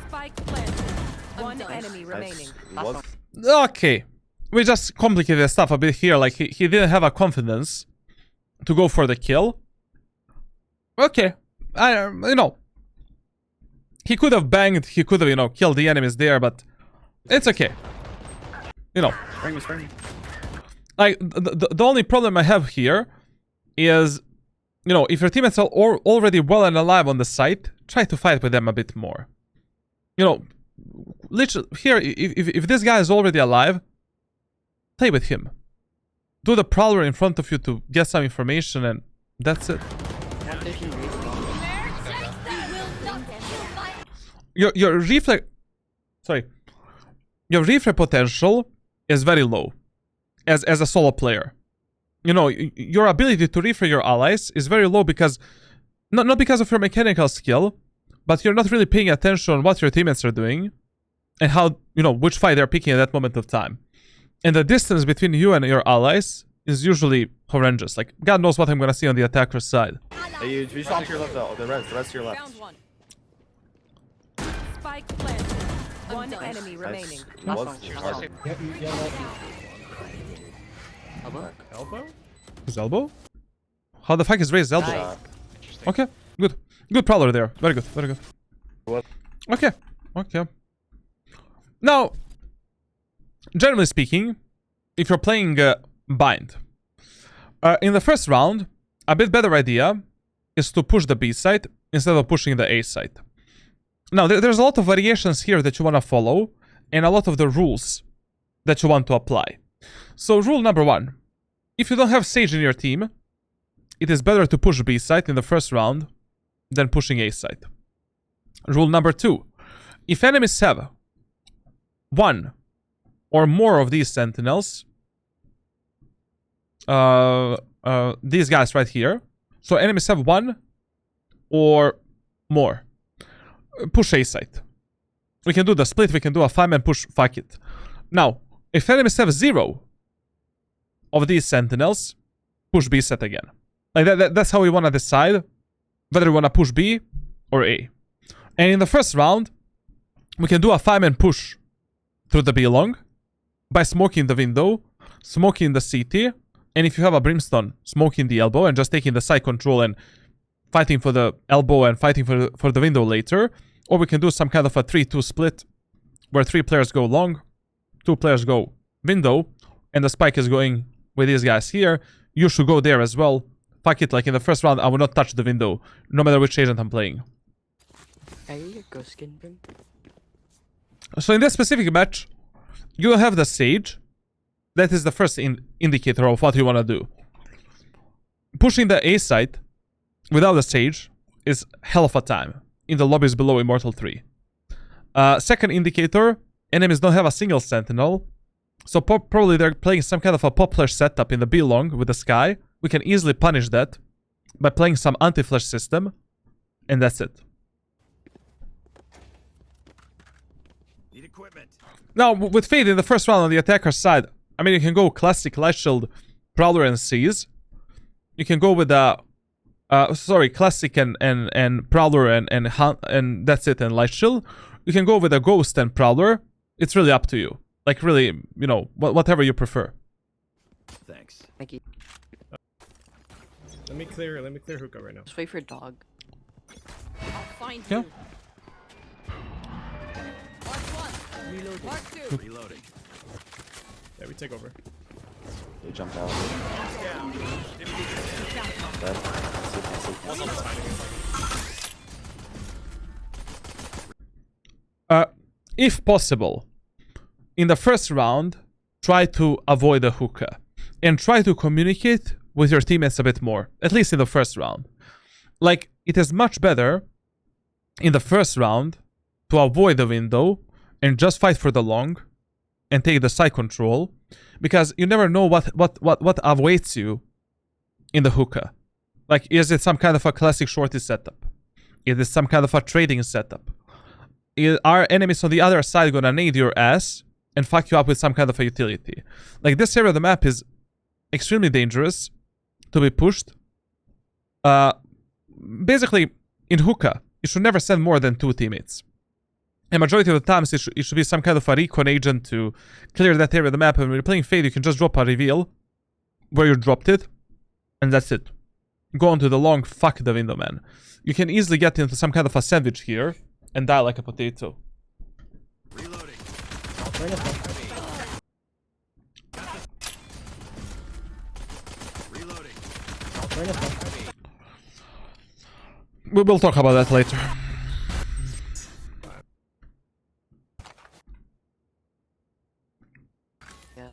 Spike planted. One enemy remaining. Was Okay. We just complicated stuff a bit here. Like, he didn't have a confidence to go for the kill. Okay. You know. He could have banged. He could have, you know, killed the enemies there, but it's okay. You know. spring me. Like, the only problem I have here is, you know, if your teammates are already well and alive on the site, try to fight with them a bit more. You know, literally, here, if this guy is already alive, play with him. Do the prowler in front of you to get some information, and that's it. 150 raise long. Your reflex... Sorry. Your reflex potential is very low as a solo player. You know, your ability to refresh your allies is very low because... Not because of your mechanical skill, but you're not really paying attention on what your teammates are doing and how, you know, which fight they're picking at that moment of time. And the distance between you and your allies is usually horrendous. Like, God knows what I'm gonna see on the attacker's side. Hey, you just off to your left, the rest to your left. Found one. Spike planted. One enemy remaining. Nice. Last Was- one. was- Last one. Elbow? Elbow? His elbow? How the fuck is Raze's elbow? Nice. Interesting. Okay, good. Good prowler there. Very good, very good. What? Okay, okay. Now, generally speaking, if you're playing Bind, in the first round, a bit better idea is to push the B site instead of pushing the A site. Now, there's a lot of variations here that you want to follow, and a lot of the rules that you want to apply. So, rule number 1. If you don't have Sage in your team, it is better to push B site in the first round than pushing A site. Rule number 2. If enemies have one or more of these sentinels, these guys right here, so enemies have one or more, push A site. We can do the split, we can do a 5-man push, fuck it. Now, if enemies have 0 of these sentinels, push B site again. Like that's how we want to decide whether we want to push B or A. And in the first round, we can do a 5-man push through the B long by smoking the window, smoking the CT, and if you have a Brimstone, smoking the elbow and just taking the side control and fighting for the elbow and fighting for the window later. Or we can do some kind of a 3-2 split where 3 players go long, 2 players go window, and the spike is going with these guys here. You should go there as well. Fuck it, like in the first round, I will not touch the window, no matter which agent I'm playing. Are you a ghost skin, Brim? So in this specific match, you have the Sage. That is the first indicator of what you want to do. Pushing the A site without the Sage is hell of a time in the lobbies below Immortal 3. Second indicator, enemies don't have a single sentinel. So probably they're playing some kind of a pop flash setup in the B long with the Sky. We can easily punish that by playing some anti-flash system. And that's it. Need equipment. Now, with Fade in the first round on the attacker's side, I mean, you can go classic Light Shield, Prowler, and Seize. You can go with classic and Prowler and that's it, and Light Shield. You can go with a Ghost and Prowler. It's really up to you. Like, really, you know, whatever you prefer. Thanks. Thank you. Let me clear hookah right now. Just wait for dog. I'll find Yeah. you. Mark 1. Reloading. Mark 2. Reloading. Yeah, we take over. They jumped out. Dead. If possible, in the first round, try to avoid the hookah and try to communicate with your teammates a bit more, at least in the first round. Like, it is much better in the first round to avoid the window and just fight for the long and take the side control, because you never know what awaits you in the hookah. Like, is it some kind of a classic shorty setup? Is it some kind of a trading setup? Are enemies on the other side gonna nade your ass and fuck you up with some kind of a utility? Like, this area of the map is extremely dangerous to be pushed. Basically, in hookah, you should never send more than 2 teammates. And majority of the times, it should be some kind of a recon agent to clear that area of the map. And when you're playing Fade, you can just drop a reveal where you dropped it, and that's it. Go on to the long, fuck the window, man. You can easily get into some kind of a sandwich here and die like a potato. Reloading. Reloading. We will talk about that later. Yeah.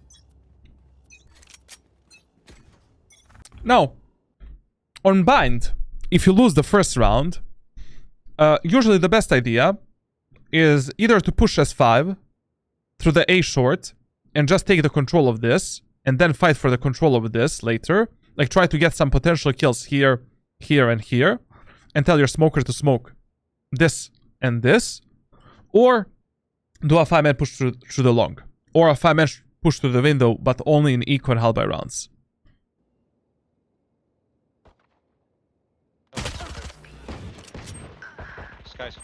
Now, on Bind, if you lose the first round, usually the best idea is either to push S5 through the A short and just take the control of this, and then fight for the control of this later. Like, try to get some potential kills here, here, and here, and tell your smoker to smoke this and this. Or do a 5-man push through the long. Or a 5-man push to the window, but only in equal and half-by rounds. Skies.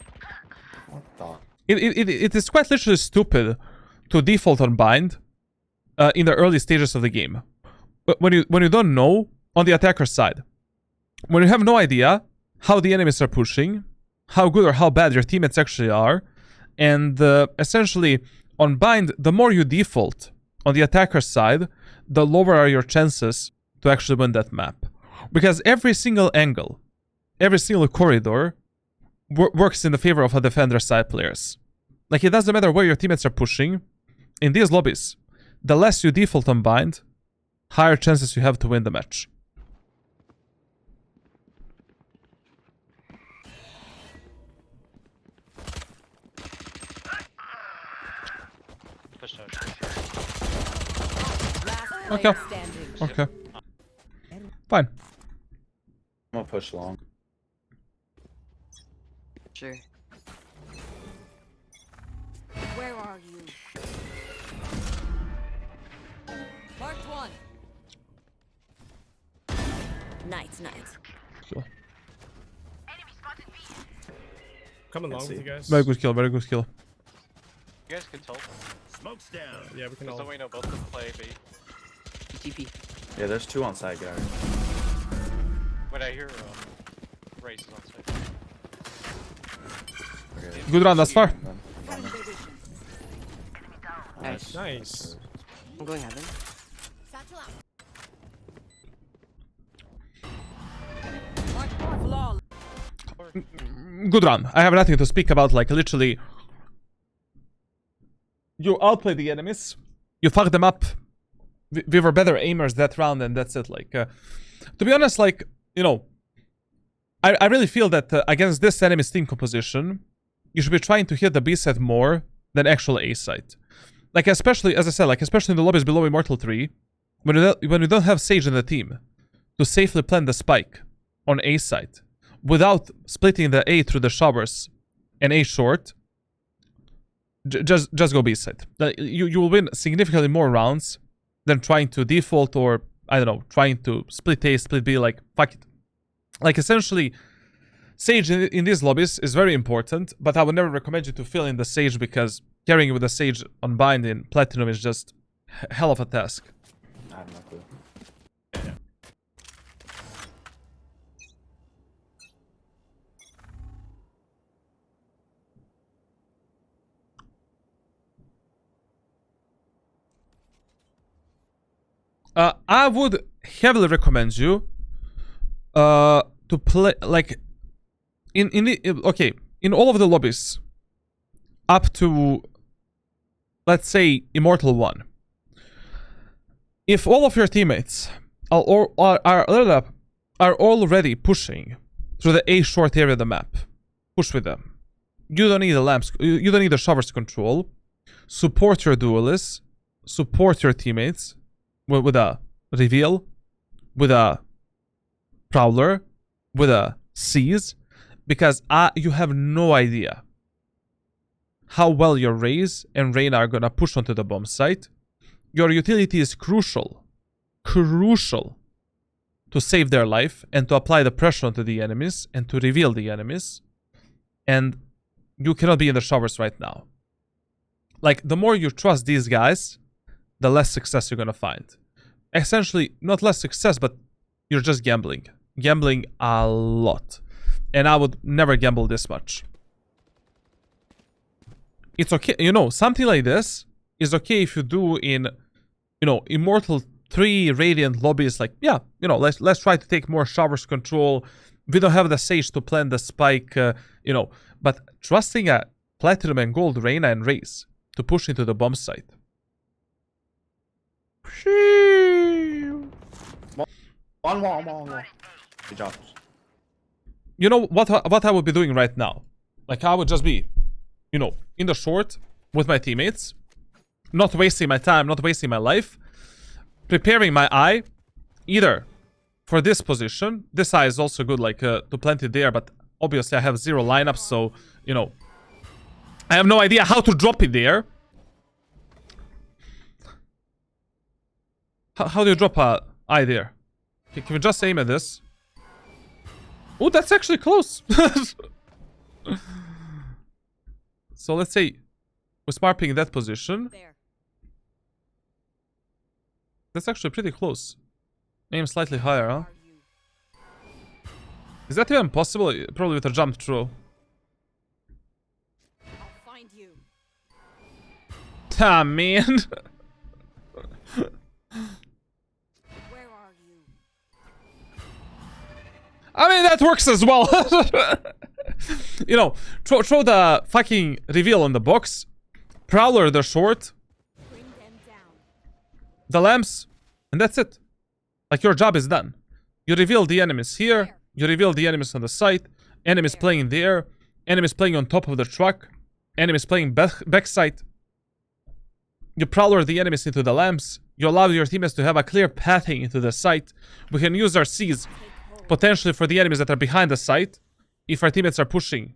What the? It is quite literally stupid to default on bind in the early stages of the game. But when you don't know on the attacker side, when you have no idea how the enemies are pushing, how good or how bad your teammates actually are, and essentially on bind, the more you default on the attacker side, the lower are your chances to actually win that map. Because every single angle, every single corridor works in the favor of a defender side players. Like, it doesn't matter where your teammates are pushing. In these lobbies, the less you default on bind, higher chances you have to win the match. Push out. Last Okay. player standing. Okay. Fine. I'm gonna push long. Sure. Where are you? Marked one. Nice. Cool. Coming Let's along with see. you guys. Very good kill, very good kill. You guys can tell. Smoke's down. Yeah, we can Because all. then we know both of them play B. TP. Yeah, there's two on side, guys. When I hear Race is on site. Okay. Good run thus far. Nice. Nice. I'm going heaven. Satchel out. Marked flawless. Good run. I have nothing to speak about, like, literally. You outplayed the enemies. You fucked them up. We were better aimers that round, and that's it. Like, to be honest, like, you know, I really feel that against this enemy's team composition, you should be trying to hit the B side more than actual A side. Like, especially, as I said, like, especially in the lobbies below Immortal 3, when you don't have Sage in the team to safely plant the spike on A side without splitting the A through the showers and A short, just go B side. You will win significantly more rounds than trying to default or, I don't know, trying to split A, split B, like, fuck it. Like, essentially, Sage in these lobbies is very important, but I would never recommend you to fill in the Sage because carrying with the Sage on bind in Platinum is just hell of a task. I have no clue. I would heavily recommend you to play, like, in all of the lobbies up to, let's say, Immortal 1. If all of your teammates are already pushing through the A short area of the map, push with them. You don't need the lamps. You don't need the showers control. Support your duelists. Support your teammates with a reveal, with a prowler, with a seize, because you have no idea how well your Raze and Reyna are gonna push onto the bomb site. Your utility is crucial to save their life and to apply the pressure onto the enemies and to reveal the enemies. And you cannot be in the showers right now. Like, the more you trust these guys, the less success you're gonna find. Essentially, not less success, but you're just gambling. Gambling a lot. And I would never gamble this much. It's okay, you know, something like this is okay if you do in, you know, Immortal 3 Radiant lobbies. Like, yeah, you know, let's try to take more showers control. We don't have the Sage to plant the spike, you know. But trusting a Platinum and Gold Reyna and Raze to push into the bomb site. One. Good job. You know what I would be doing right now? Like, I would just be, you know, in the short with my teammates, not wasting my time, not wasting my life, preparing my eye, either for this position. This eye is also good, like, to plant it there, but obviously I have 0 lineups, so, you know, I have no idea how to drop it there. How do you drop a eye there? Okay, can we just aim at this? Oh, that's actually close. So let's say we're smarping in that position. There. That's actually pretty close. Aim slightly higher, huh? Are you? Is that even possible? Probably with a jump throw. I'll find you. Ah, man. Where are you? I mean, that works as well. You know, throw the fucking reveal on the box. Prowler the short. Bring them down. The lamps. And that's it. Like, your job is done. You reveal the enemies here. You reveal the enemies on the side. Enemies playing there. Enemies playing on top of the truck. Enemies playing backside. You prowler the enemies into the lamps. You allow your teammates to have a clear pathing into the site. We can use our Cs potentially for the enemies that are behind the site if our teammates are pushing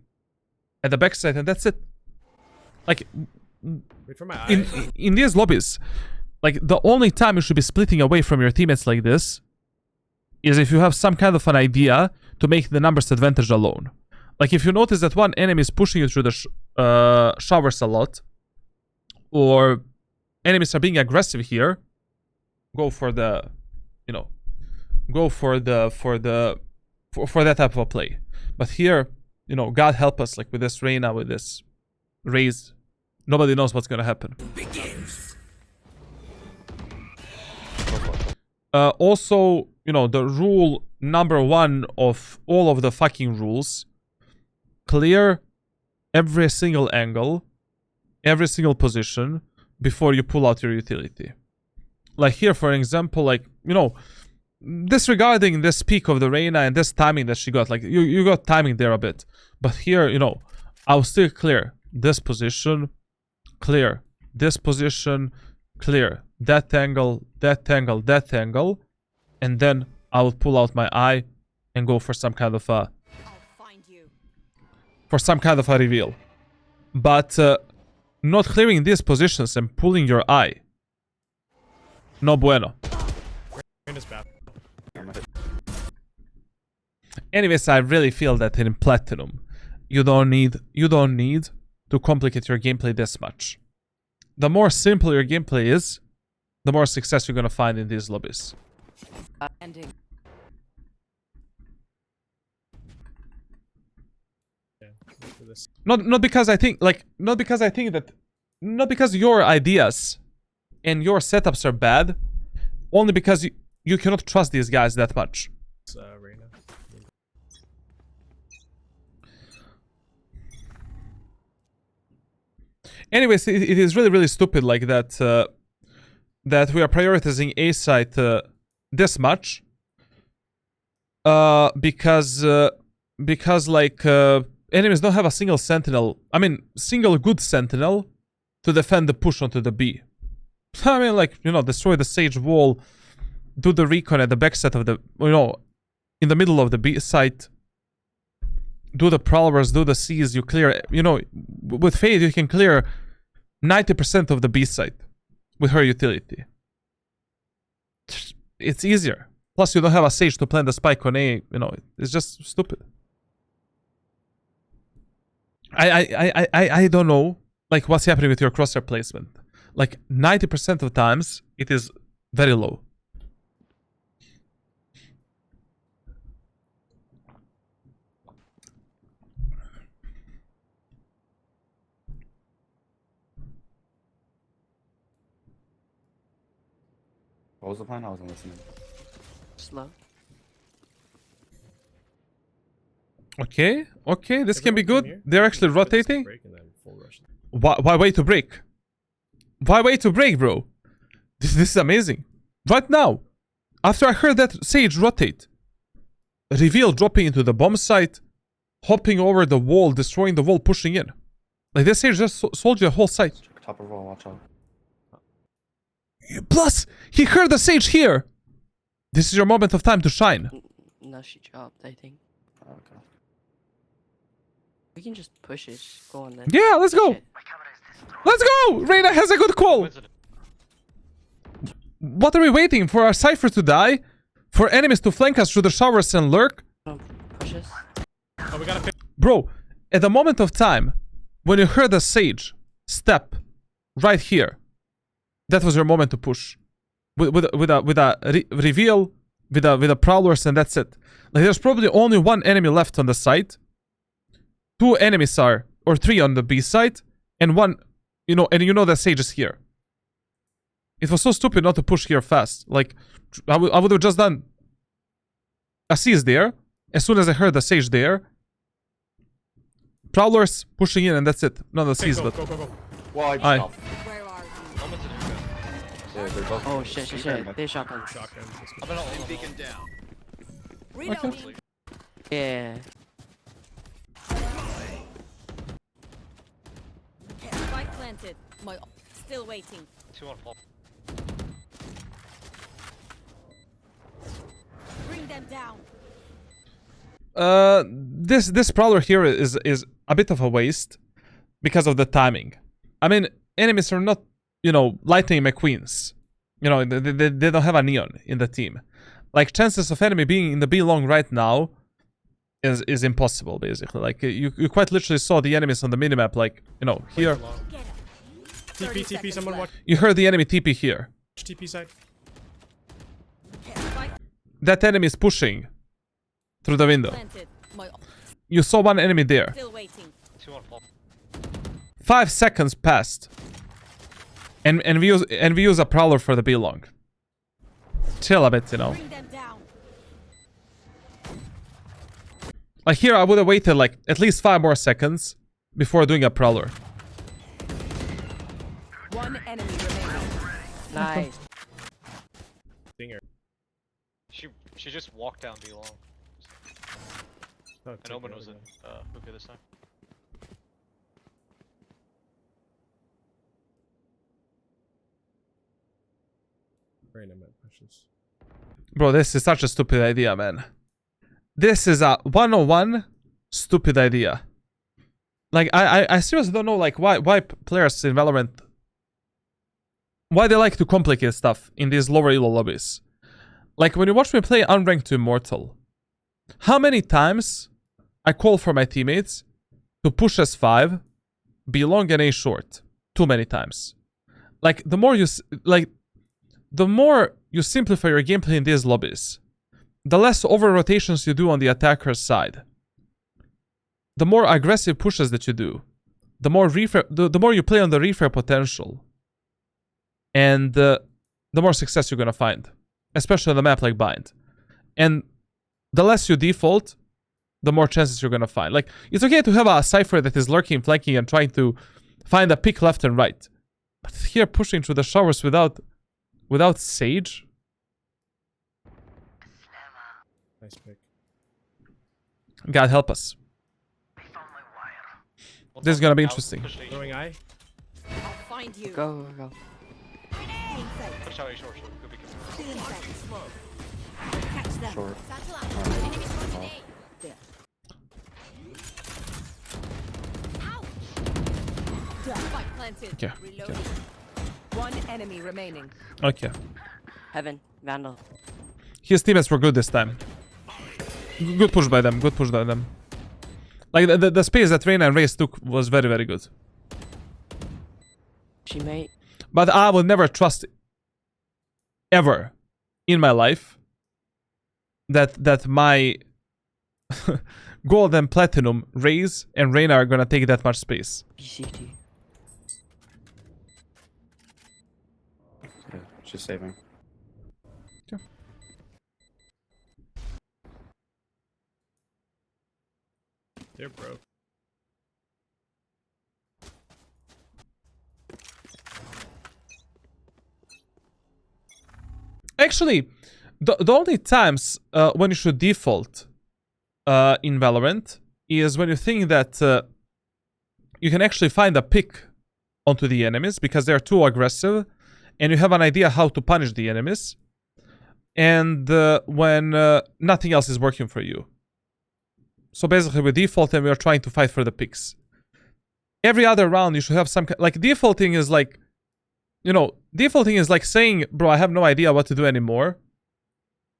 at the backside, and that's it. Like, Wait for my eye. in these lobbies, like, the only time you should be splitting away from your teammates like this is if you have some kind of an idea to make the numbers advantage alone. Like, if you notice that one enemy is pushing you through the showers a lot, or enemies are being aggressive here, go for the, you know, go for that type of a play. But here, you know, God help us, like with this Reyna, with this Raze, nobody knows what's gonna happen. Also, you know, the rule number one of all of the fucking rules: clear every single angle, every single position before you pull out your utility. Like here, for example, like, you know, disregarding this peak of the Reyna and this timing that she got, like, you got timing there a bit. But here, you know, I'll still clear this position, clear this position, clear that angle, that angle, that angle, and then I will pull out my eye and go for some kind of a I'll find you. reveal. But not clearing these positions and pulling your eye, no bueno. Is bad. Anyways, I really feel that in Platinum, you don't need to complicate your gameplay this much. The more simple your gameplay is, the more success you're gonna find in these lobbies. Ending. Yeah. Look for this. Not because your ideas and your setups are bad, only because you cannot trust these guys that much. Reyna. Anyways, it is really, really stupid like that, that we are prioritizing A site this much. Because like, enemies don't have a single sentinel, single good sentinel to defend the push onto the B. I mean, like, you know, destroy the Sage wall, do the recon at the backside of the, you know, in the middle of the B site, do the prowlers, do the Cs, you clear, you know, with Fade you can clear 90% of the B site with her utility. It's easier. Plus you don't have a Sage to plant the spike on A, you know, it's just stupid. I don't know, like, what's happening with your crosshair placement. Like, 90% of the times, it is very low. What was the plan? I wasn't listening. Slow. Okay, this can be Everyone come good. here. They're actually Put this rotating. break and then full rush. Why wait to break? Why wait to break, bro? This is amazing. Right now, after I heard that Sage rotate, reveal dropping into the bomb site, hopping over the wall, destroying the wall, pushing in. Like, this Sage just sold you the whole site. Check top of wall, watch out. Plus, he heard the Sage here. This is your moment of time to shine. No, she dropped, I think. Oh, okay. We can just push it. Just go on then. Yeah, let's Push go. it. Let's go! Reyna has a good call. Wins it. What are we waiting for? Our Cypher to die? For enemies to flank us through the showers and lurk? Pushes. Oh, we gotta pick. Bro, at the moment of time, when you heard the Sage step right here, that was your moment to push. With a reveal, with a prowlers, and that's it. Like, there's probably only one enemy left on the site. 2 enemies are, or 3 on the B side, and 1, and you know that Sage is here. It was so stupid not to push here fast. Like, I would have just done a seize there. As soon as I heard the Sage there, prowlers pushing in, and that's it. Not a seize, but Go. Wide Aye. stuff. Where are you? Moments in your Yeah, they're both. Oh shit. They shotgun. Shotgun. I'm gonna ult. Beacon down. Reloading. Yeah. Spike planted. Still waiting. 2 on fall. Bring them down. this prowler here is a bit of a waste because of the timing. I mean, enemies are not, Lightning McQueens. They don't have a neon in the team. Like, chances of enemy being in the B long right now is impossible, basically. Like, you quite literally saw the enemies on the minimap, like, here. Get it. TP, someone watch You heard the enemy TP here. TP side. Spike That enemy is pushing through the window. planted. You saw one enemy there. Still waiting. 2 on fall. 5 seconds passed. And we use a prowler for the B long. Chill a bit, Bring them down. Like, here I would have waited like at least 5 more seconds before doing a prowler. One enemy remaining. Nice. Dinger. She just walked down B long. Oh, And Omen was in hookah this time. Random pushes. Bro, this is such a stupid idea, man. This is a 101 stupid idea. Like, I seriously don't know, like, why players in Valorant, why they like to complicate stuff in these lower elo lobbies. Like, when you watch me play Unranked to Immortal, how many times I call for my teammates to push S5, B long and A short? Too many times. Like, the more you simplify your gameplay in these lobbies, the less over rotations you do on the attacker's side, the more aggressive pushes that you do, the more you play on the refrag potential, and the more success you're gonna find, especially on a map like Bind. And the less you default, the more chances you're gonna find. Like, it's okay to have a Cypher that is lurking, flanking, and trying to find a pick left and right, but here pushing through the showers without Sage. Nice pick. God help us. This is gonna be interesting. Throwing eye. I'll find you. Go. Inside. Push out A short. Could be coming. Still inside. Catch them. Short. Enemy spotted A. There. Spike planted. Okay. Reloading. One enemy remaining. Okay. Heaven. Vandal. His teammates were good this time. Good push by them. Like, the space that Reyna and Raze took was very, very good. She may. But I would never trust ever in my life that my gold and platinum Raze and Reyna are gonna take that much space. BCT. Yeah, she's saving. They're broke. Actually, the only times when you should default in Valorant is when you think that you can actually find a pick onto the enemies because they're too aggressive and you have an idea how to punish the enemies, and when nothing else is working for you. So basically we default and we are trying to fight for the picks. Every other round you should have some... Like, defaulting is like, defaulting is like saying, bro, I have no idea what to do anymore.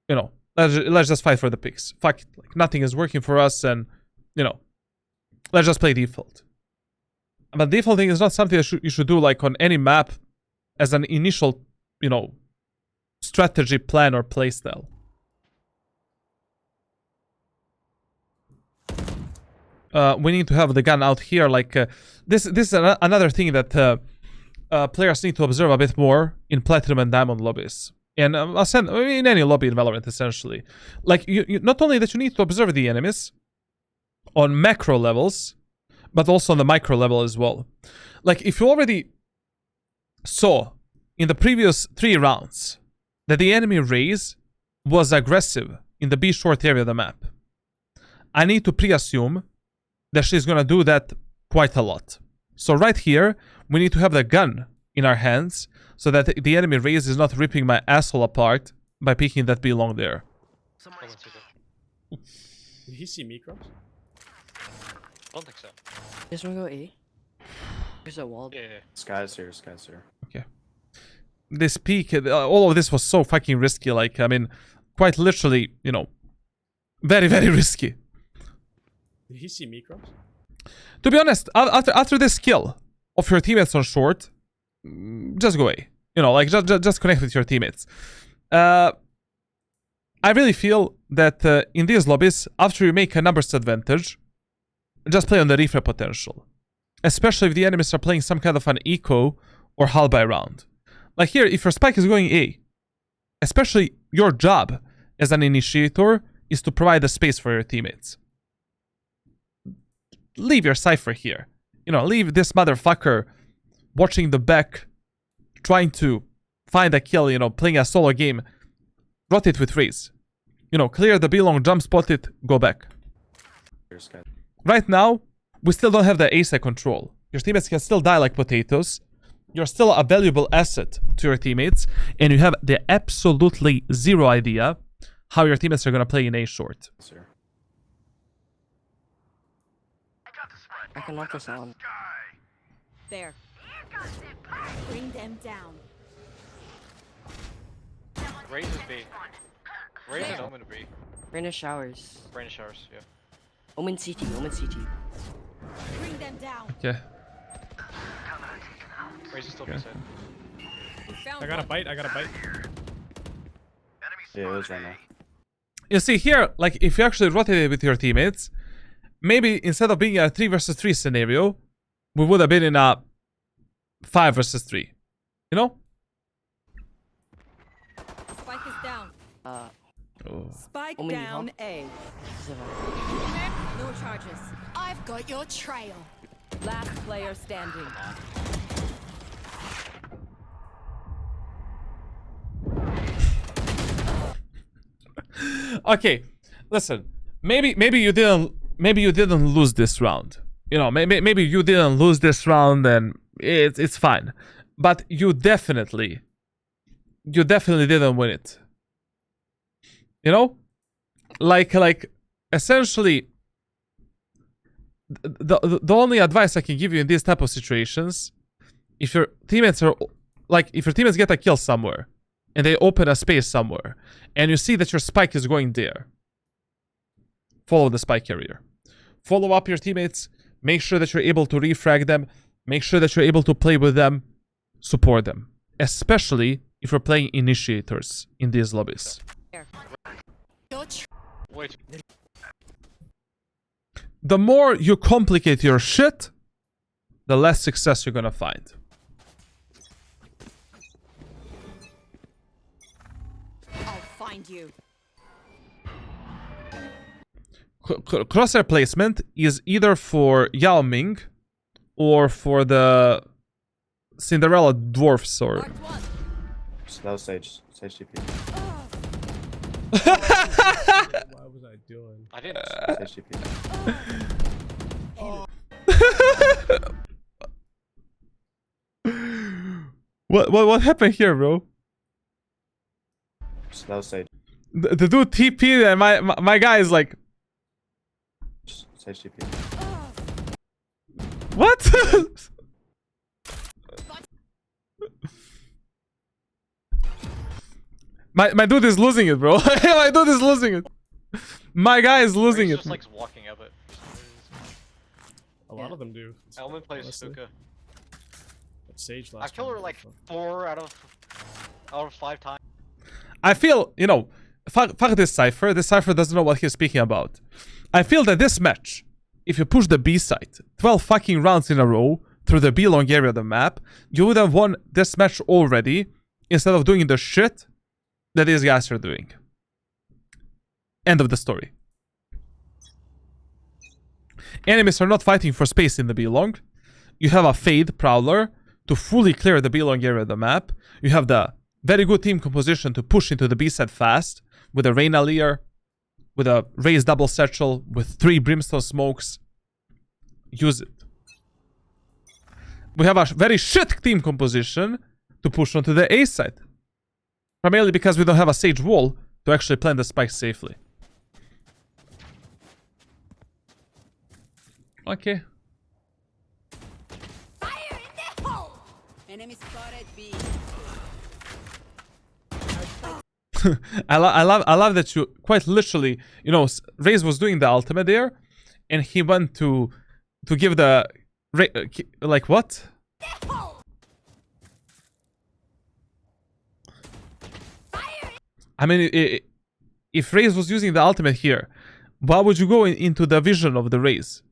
You know, let's just fight for the picks. Fuck it. Like, nothing is working for us, and, you know, let's just play default. But defaulting is not something that you should do like on any map as an initial, you know, strategy plan or playstyle. We need to have the gun out here. Like this is another thing that players need to observe a bit more in Platinum and Diamond lobbies. And in any lobby in Valorant, essentially. Like, you not only that you need to observe the enemies on macro levels, but also on the micro level as well. Like, if you already saw in the previous 3 rounds that the enemy Raze was aggressive in the B short area of the map, I need to pre-assume that she's gonna do that quite a lot. So right here, we need to have the gun in our hands so that the enemy Raze is not ripping my asshole apart by picking that B long there. Did he see me, Cross? I don't think so. Just wanna go A? There's a wall. Yeah. Sky's here, Sky's here. Okay. This peak, all of this was so fucking risky. Like, I mean, quite literally, you know, very, very risky. Did he see me, Cross? To be honest, after this kill of your teammates on short, just go away. You know, like, just connect with your teammates. I really feel that in these lobbies, after you make a numbers advantage, just play on the refrag potential. Especially if the enemies are playing some kind of an eco or hull by round. Like here, if your spike is going A, especially your job as an initiator is to provide the space for your teammates. Leave your cipher here. You know, leave this motherfucker watching the back, trying to find a kill, you know, playing a solo game. Rotate with Raze. You know, clear the B long, jump spot it, go back. Here's Sky. Right now, we still don't have the A side control. Your teammates can still die like potatoes. You're still a valuable asset to your teammates, and you have the absolutely zero idea how your teammates are gonna play in A short. Sir. I can knock this on. There. Bring them down. Raze is B. Raze and Omen B. Raina showers. Brain showers, yeah. Omen CT, Omen CT. Bring them down. Okay. Raze is still B side. We found I got a one. bite, I got a bite. Yeah, it was right now. You see here, like, if you actually rotated with your teammates, maybe instead of being a 3 versus 3 scenario, we would have been in a 5 versus 3. You know? Spike is down. Oh. Spike Omen, you down help? A. No charges. I've got your trail. Last player standing. Okay, listen. Maybe you didn't lose this round. You know, maybe you didn't lose this round, and it's fine. But you definitely didn't win it. You know, like essentially, the only advice I can give you in these type of situations, if your teammates get a kill somewhere, and they open a space somewhere, and you see that your spike is going there, follow the spike carrier. Follow up your teammates. Make sure that you're able to refrag them. Make sure that you're able to play with them. Support them. Especially if you're playing initiators in these lobbies. Wait. The more you complicate your shit, the less success you're gonna find. I'll find you. Crosshair placement is either for Yao Ming or for the Cinderella dwarfs or... Marked one. So that was Sage. Sage TP. What was I doing? I didn't. Sage TP. What happened here, bro? So that was Sage. The dude TP and my guy is like, Sage TP. what? My dude is losing it, bro. My dude is losing it. My guy is losing Raze it. just likes walking up it. for some reason. A lot of them do. Elman plays honestly. Stuka. But Sage last I've killed her round, like so- 4 out of 5 times. I feel, you know, fuck this Cypher. This Cypher doesn't know what he's speaking about. I feel that this match, if you push the B side 12 fucking rounds in a row through the B long area of the map, you would have won this match already instead of doing the shit that these guys are doing. End of the story. Enemies are not fighting for space in the B long. You have a Fade Prowler to fully clear the B long area of the map. You have the very good team composition to push into the B side fast with a Reyna Lear, with a Raze double satchel, with 3 Brimstone smokes. Use it. We have a very shit team composition to push onto the A side. Primarily because we don't have a Sage wall to actually plant the spike safely. Okay. Fire in the hole! Enemy spotted B. I love that you quite literally, you know, Raze was doing the ultimate there, and he went to give the like what? I mean, if Raze was using the ultimate here, why would you go into the vision of the Raze?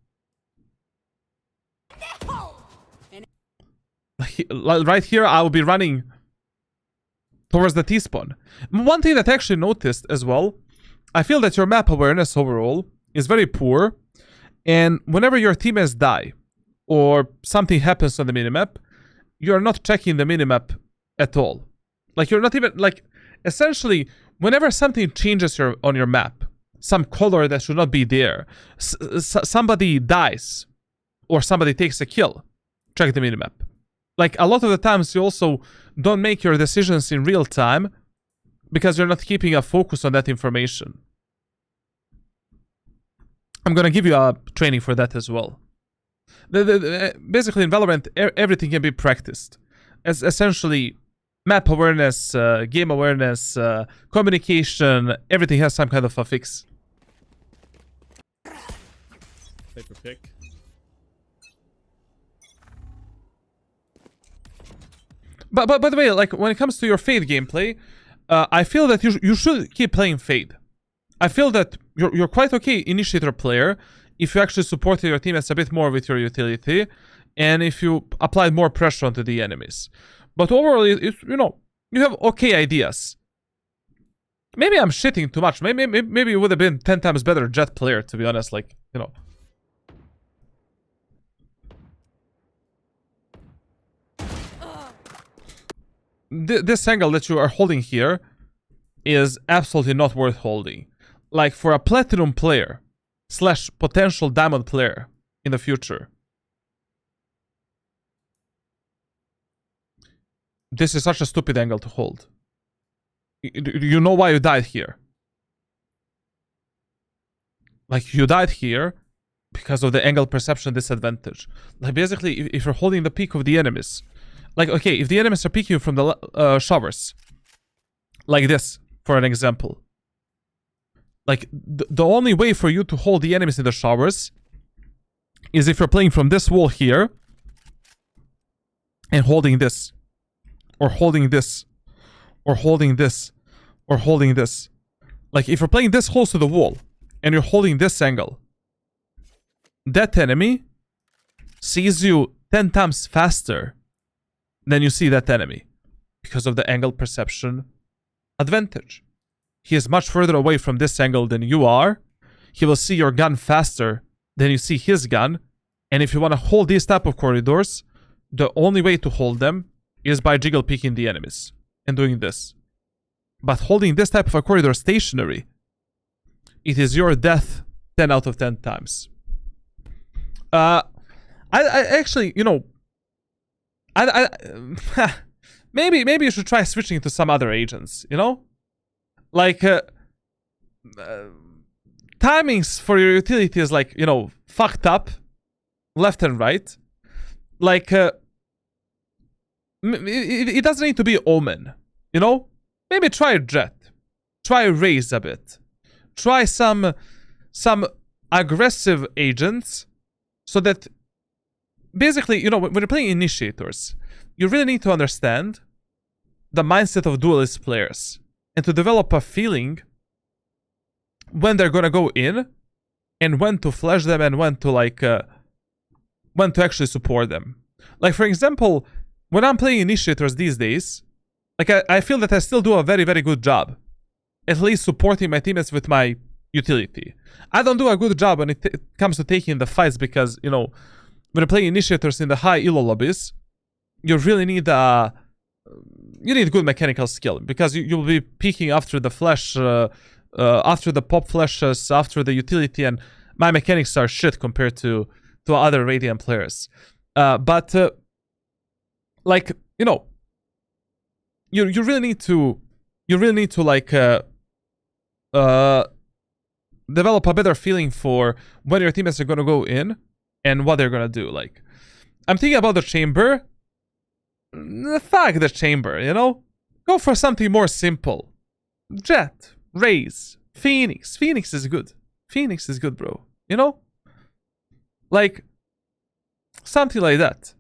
Like, right here, I will be running towards the T-spawn. One thing that I actually noticed as well, I feel that your map awareness overall is very poor, and whenever your teammates die or something happens on the minimap, you're not checking the minimap at all. Like, you're not even, like, essentially, whenever something changes on your map, some color that should not be there, somebody dies or somebody takes a kill, check the minimap. Like, a lot of the times you also don't make your decisions in real time because you're not keeping a focus on that information. I'm gonna give you a training for that as well. Basically, in Valorant, everything can be practiced. As essentially, map awareness, game awareness, communication, everything has some kind of a fix. Paper pick. But by the way, like, when it comes to your Fade gameplay, I feel that you should keep playing Fade. I feel that you're quite okay initiator player if you actually supported your teammates a bit more with your utility, and if you applied more pressure onto the enemies. But overall, it's, you know, you have okay ideas. Maybe I'm shitting too much. Maybe you would have been 10 times better Jet player, to be honest. Like, you know. This angle that you are holding here is absolutely not worth holding. Like, for a platinum player / potential diamond player in the future, this is such a stupid angle to hold. You know why you died here. Like, you died here because of the angle perception disadvantage. Like, basically, if you're holding the peak of the enemies, like, okay, if the enemies are peeking you from the showers, like this, for an example, like, the only way for you to hold the enemies in the showers is if you're playing from this wall here and holding this, or holding this, or holding this, or holding this. Like, if you're playing this close to the wall and you're holding this angle, that enemy sees you 10 times faster than you see that enemy because of the angle perception advantage. He is much further away from this angle than you are. He will see your gun faster than you see his gun. And if you want to hold these type of corridors, the only way to hold them is by jiggle peeking the enemies and doing this. But holding this type of a corridor stationary, it is your death 10 out of 10 times. I actually, you know, maybe you should try switching to some other agents, you know? Like, timings for your utility is, like, you know, fucked up left and right. Like, it doesn't need to be Omen, you know? maybe try Jet. Try Raze a bit. Try some aggressive agents so that basically, you know, when you're playing initiators, you really need to understand the mindset of duelist players and to develop a feeling when they're gonna go in and when to flash them and when to when to actually support them. Like, for example, when I'm playing initiators these days, like I feel that I still do a very, very good job at least supporting my teammates with my utility. I don't do a good job when it comes to taking the fights because, you know, when you're playing initiators in the high elo lobbies, you really need good mechanical skill because you'll be peeking after the flash, after the pop flashes, after the utility, and my mechanics are shit compared to other Radiant players. But like, you know, you really need to like develop a better feeling for when your teammates are gonna go in and what they're gonna do. Like, I'm thinking about the chamber. Fuck the chamber, you know? Go for something more simple. Jet, Raze, Phoenix. Phoenix is good. Phoenix is good, bro. You know? Like, something like that.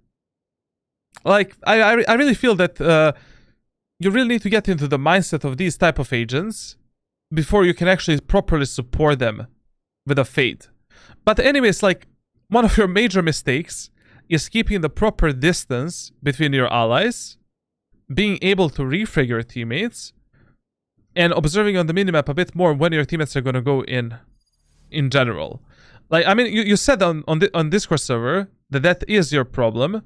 Like, I really feel that you really need to get into the mindset of these type of agents before you can actually properly support them with a fade. But anyways, like, one of your major mistakes is keeping the proper distance between your allies, being able to refrag your teammates, and observing on the minimap a bit more when your teammates are gonna go in general. Like, I mean, you said on Discord server that is your problem,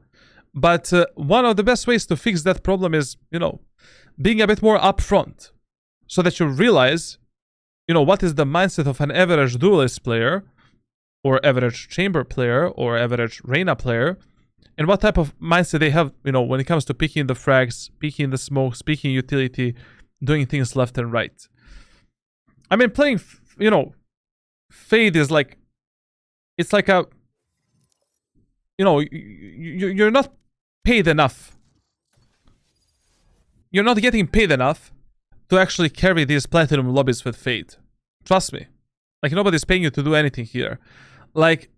but one of the best ways to fix that problem is, you know, being a bit more upfront, so that you realize, you know, what is the mindset of an average duelist player, or average chamber player, or average Reyna player, and what type of mindset they have, you know, when it comes to picking the frags, picking the smokes, picking utility, doing things left and right. I mean, playing, you know, Fade is like, it's like a, you know, you're not paid enough. You're not getting paid enough to actually carry these platinum lobbies with Fade. Trust me. Like, nobody's paying you to do anything here. Like,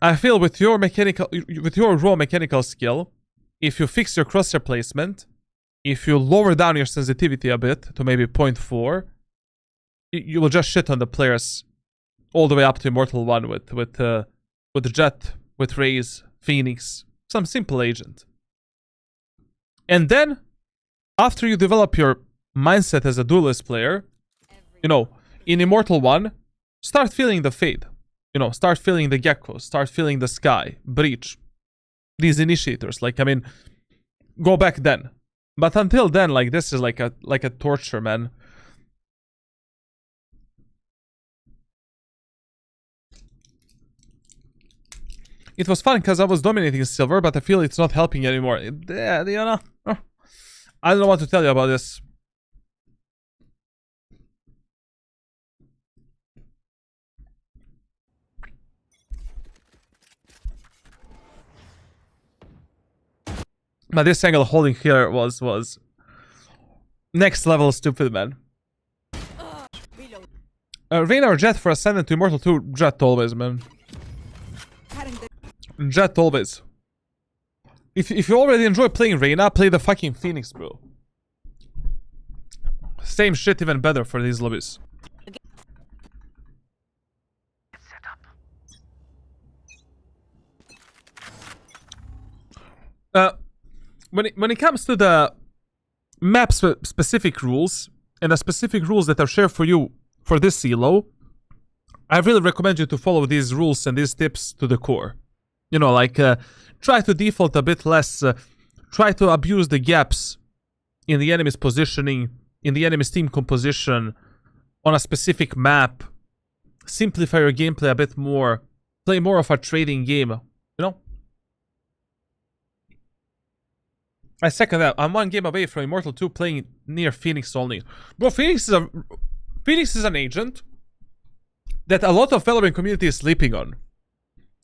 I feel with your raw mechanical skill, if you fix your crosshair placement, if you lower down your sensitivity a bit to maybe 0.4, you will just shit on the players all the way up to Immortal 1 with Jet, with Raze, Phoenix, some simple agent. And then, after you develop your mindset as a duelist player, you know, in Immortal 1, start feeling the Fade. You know, start feeling the Gecko, start feeling the Sky, Breach, these initiators. Like, I mean, go back then. But until then, like, this is like a torture, man. It was fun because I was dominating silver, but I feel it's not helping anymore. Yeah, you know, I don't know what to tell you about this. But this angle holding here was next level stupid, man. Reyna or Jet for Ascendant to Immortal 2? Jet always, man. Jet always. If you already enjoy playing Reyna, play the fucking Phoenix, bro. Same shit, even better for these lobbies. When it comes to the map specific rules and the specific rules that are shared for you for this elo, I really recommend you to follow these rules and these tips to the core. You know, like, try to default a bit less, try to abuse the gaps in the enemy's positioning, in the enemy's team composition, on a specific map, simplify your gameplay a bit more, play more of a trading game, you know? I second that. I'm one game away from Immortal 2 playing near Phoenix only. Bro, Phoenix is an agent that a lot of Valorant community is sleeping on.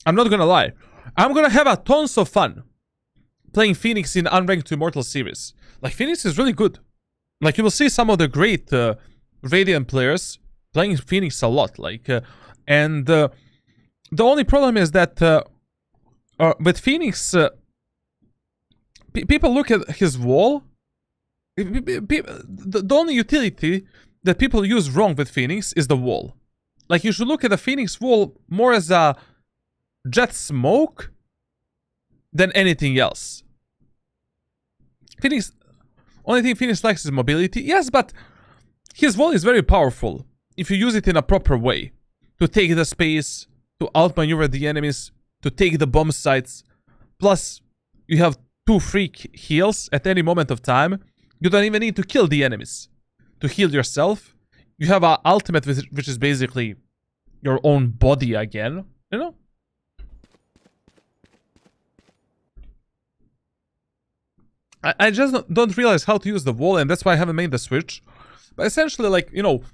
I'm not gonna lie. I'm gonna have a tons of fun playing Phoenix in Unranked to Immortal series. Like, Phoenix is really good. Like, you will see some of the great Radiant players playing Phoenix a lot. Like, and the only problem is that with Phoenix, people look at his wall. The only utility that people use wrong with Phoenix is the wall. Like, you should look at the Phoenix wall more as a jet smoke than anything else. Phoenix, only thing Phoenix lacks is mobility. Yes, but his wall is very powerful if you use it in a proper way. To take the space, to outmaneuver the enemies, to take the bomb sites. Plus, you have 2 free heals at any moment of time. You don't even need to kill the enemies to heal yourself. You have an ultimate, which is basically your own body again, you know? I just don't realize how to use the wall, and that's why I haven't made the switch. But essentially, like, you know,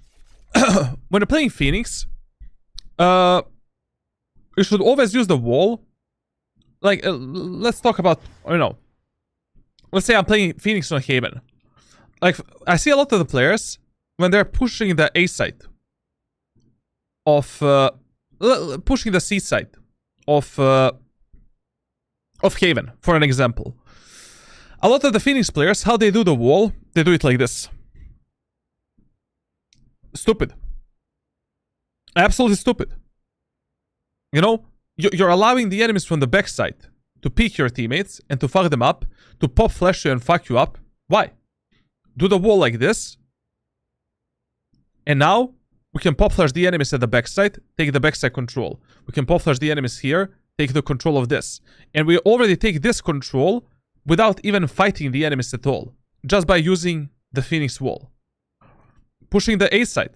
when you're playing Phoenix, you should always use the wall. Like, let's talk about, you know, let's say I'm playing Phoenix on Haven. Like, I see a lot of the players, when they're pushing the A site of, pushing the C site of Haven, for an example. A lot of the Phoenix players, how they do the wall, they do it like this. Stupid. Absolutely stupid. You know, you're allowing the enemies from the backside to peek your teammates and to fuck them up, to pop flash you and fuck you up. Why? Do the wall like this. And now, we can pop flash the enemies at the backside, take the backside control. We can pop flash the enemies here, take the control of this. And we already take this control without even fighting the enemies at all. Just by using the Phoenix wall. Pushing the A side.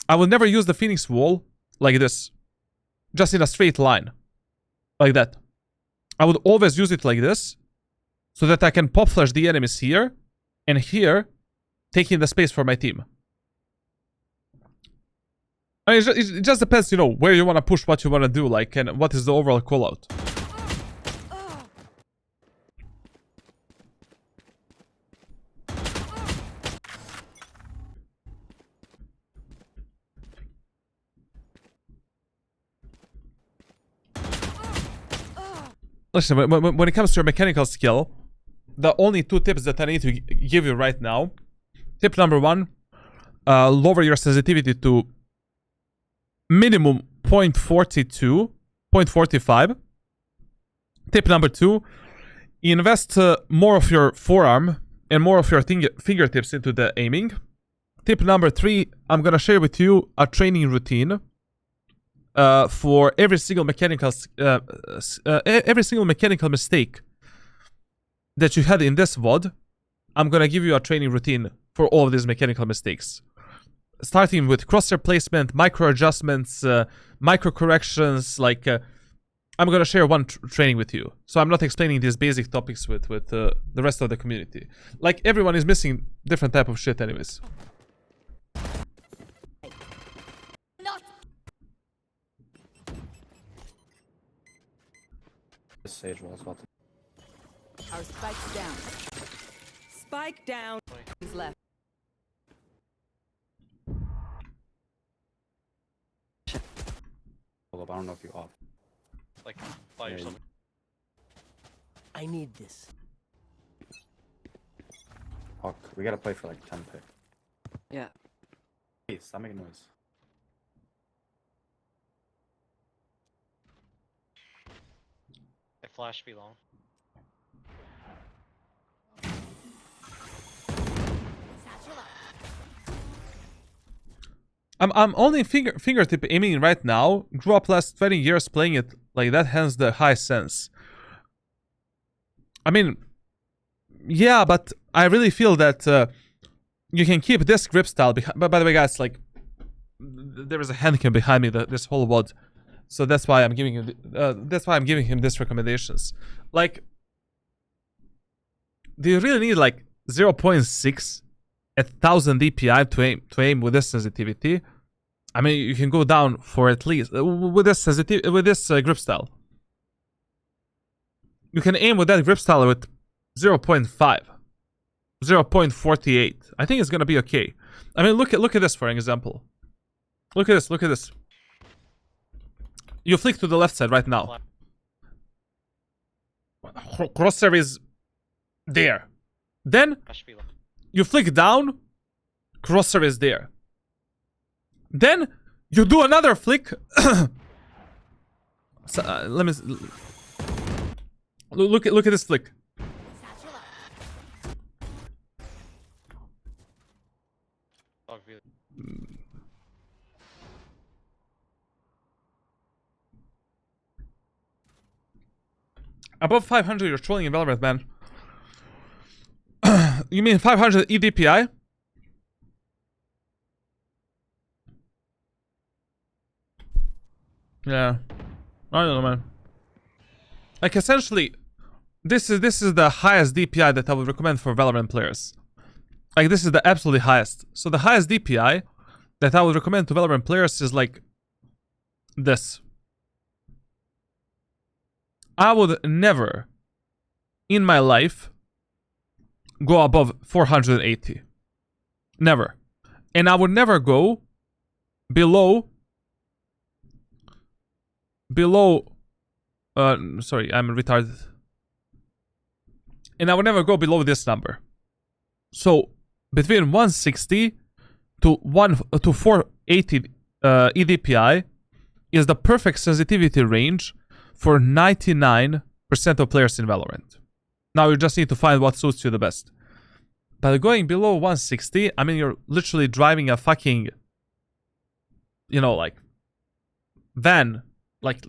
I will never use the Phoenix wall like this. Just in a straight line. Like that. I would always use it like this. So that I can pop flash the enemies here. And here, taking the space for my team. I mean, it just depends, you know, where you want to push, what you want to do, like, and what is the overall callout. Listen, when it comes to your mechanical skill, the only 2 tips that I need to give you right now. Tip number 1, lower your sensitivity to minimum 0.42, 0.45. Tip number 2, invest more of your forearm and more of your fingertips into the aiming. Tip number 3, I'm gonna share with you a training routine for every single mechanical mistake that you had in this VOD. I'm gonna give you a training routine for all of these mechanical mistakes. Starting with crosshair placement, micro adjustments, micro corrections, like I'm gonna share one training with you. So I'm not explaining these basic topics with the rest of the community. Like, everyone is missing different type of shit anyways. This Sage wall's about to... Our spike's down. Spike down. Is left. Hold up, I don't know if you off. Like, fly Yeah, or something. I need this. Hawk, we gotta play for like 10 pick. Yeah. Hey, stop making noise. They flash be long. I'm only fingertip aiming right now. Grew up last 20 years playing it like that, hence the high sense. I mean, yeah, but I really feel that you can keep this grip style. But by the way, guys, like, there is a handcam behind me this whole WOD, so that's why I'm giving him. That's why I'm giving him these recommendations. Like, do you really need like 0.6 at 1000 DPI to aim with this sensitivity? I mean, you can go down for at least with this grip style. You can aim with that grip style with 0.5. 0.48. I think it's gonna be okay. I mean, look at this for an example. Look at this. You flick to the left side right now. Crosshair is there. Then That should be low. you flick down, crosshair is there. Then you do another flick. So, let me look at this flick. Dog really. Above 500, you're trolling in Valorant, man. You mean 500 EDPI? Yeah, I don't know, man. Like, essentially, this is the highest DPI that I would recommend for Valorant players. Like, this is the absolutely highest. So the highest DPI that I would recommend to Valorant players is like this. I would never, in my life, go above 480. Never. And I would never go below... sorry, I'm retarded. And I would never go below this number. So, between 160 to 480 EDPI is the perfect sensitivity range for 99% of players in Valorant. Now you just need to find what suits you the best. But going below 160, I mean, you're literally driving a fucking, you know, like, van. Like,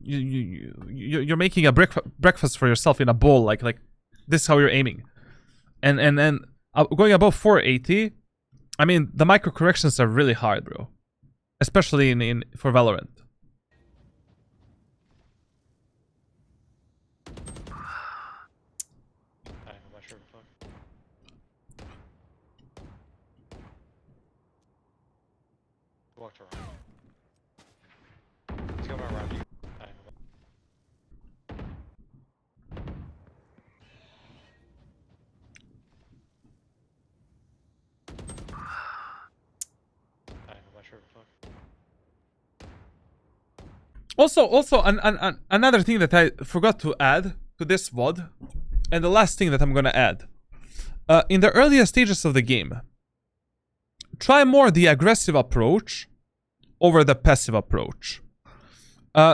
you're making a breakfast for yourself in a bowl. Like this is how you're aiming. And going above 480, I mean, the micro corrections are really hard, bro. Especially for Valorant. I'm not sure what the fuck. Walked around. He's going around you. I'm not sure what the fuck. Also, another thing that I forgot to add to this VOD, and the last thing that I'm gonna add. In the earliest stages of the game, try more the aggressive approach over the passive approach.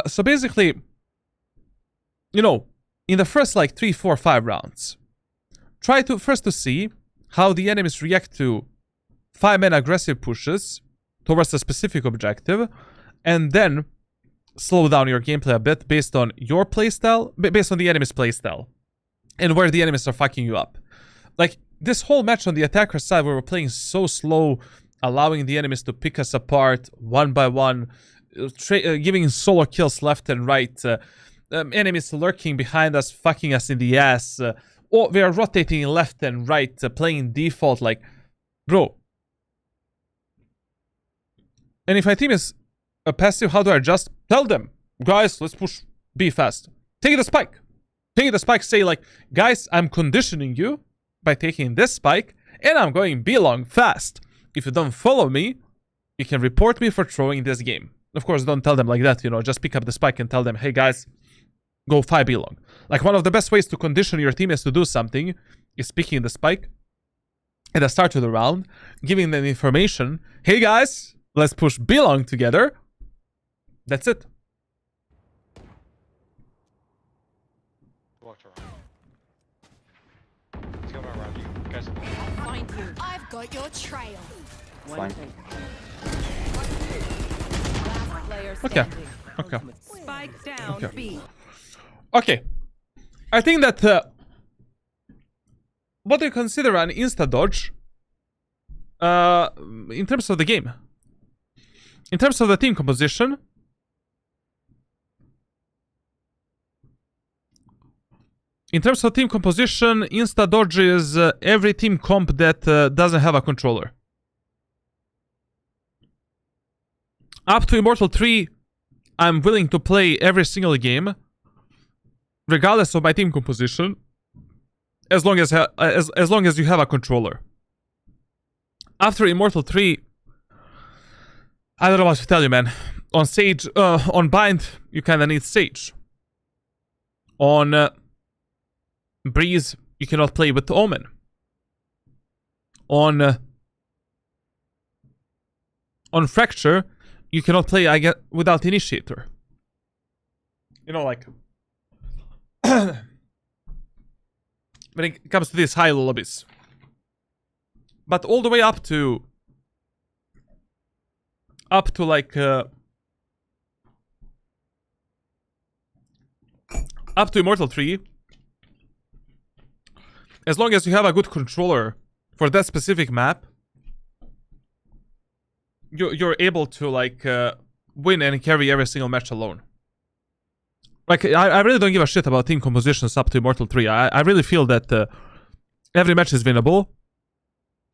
So basically, you know, in the first like 3, 4, 5 rounds, try to first to see how the enemies react to 5-man aggressive pushes towards a specific objective, and then slow down your gameplay a bit based on your playstyle, based on the enemy's playstyle, and where the enemies are fucking you up. Like, this whole match on the attacker side, where we're playing so slow, allowing the enemies to pick us apart one by one, giving solo kills left and right, enemies lurking behind us, fucking us in the ass, or we are rotating left and right, playing default, like, bro. And if my team is a passive, how do I adjust? Tell them, guys, let's push B fast. Take the spike. Take the spike, say like, guys, I'm conditioning you by taking this spike, and I'm going B long fast. If you don't follow me, you can report me for throwing this game. Of course, don't tell them like that, you know, just pick up the spike and tell them, hey guys, go 5 B long. Like, one of the best ways to condition your teammates to do something is picking the spike at the start of the round, giving them information, hey guys, let's push B long together. That's it. Walked around. He's going around you. Guys, I'll find you. I've got your trail. Fine. Last player Okay. standing. Okay. Spike down Okay. B. Okay. I think that what do you consider an insta dodge in terms of the game? In terms of the team composition, insta dodge is every team comp that doesn't have a controller. Up to Immortal 3, I'm willing to play every single game, regardless of my team composition, as long as you have a controller. After Immortal 3, I don't know what to tell you, man. On Sage, on Bind, you kinda need Sage. On Breeze, you cannot play with Omen. On Fracture, you cannot play without Initiator. You know, like when it comes to these high lobbies. But all the way up to like up to Immortal 3, as long as you have a good controller for that specific map, you're able to like win and carry every single match alone. Like, I really don't give a shit about team compositions up to Immortal 3. I really feel that every match is winnable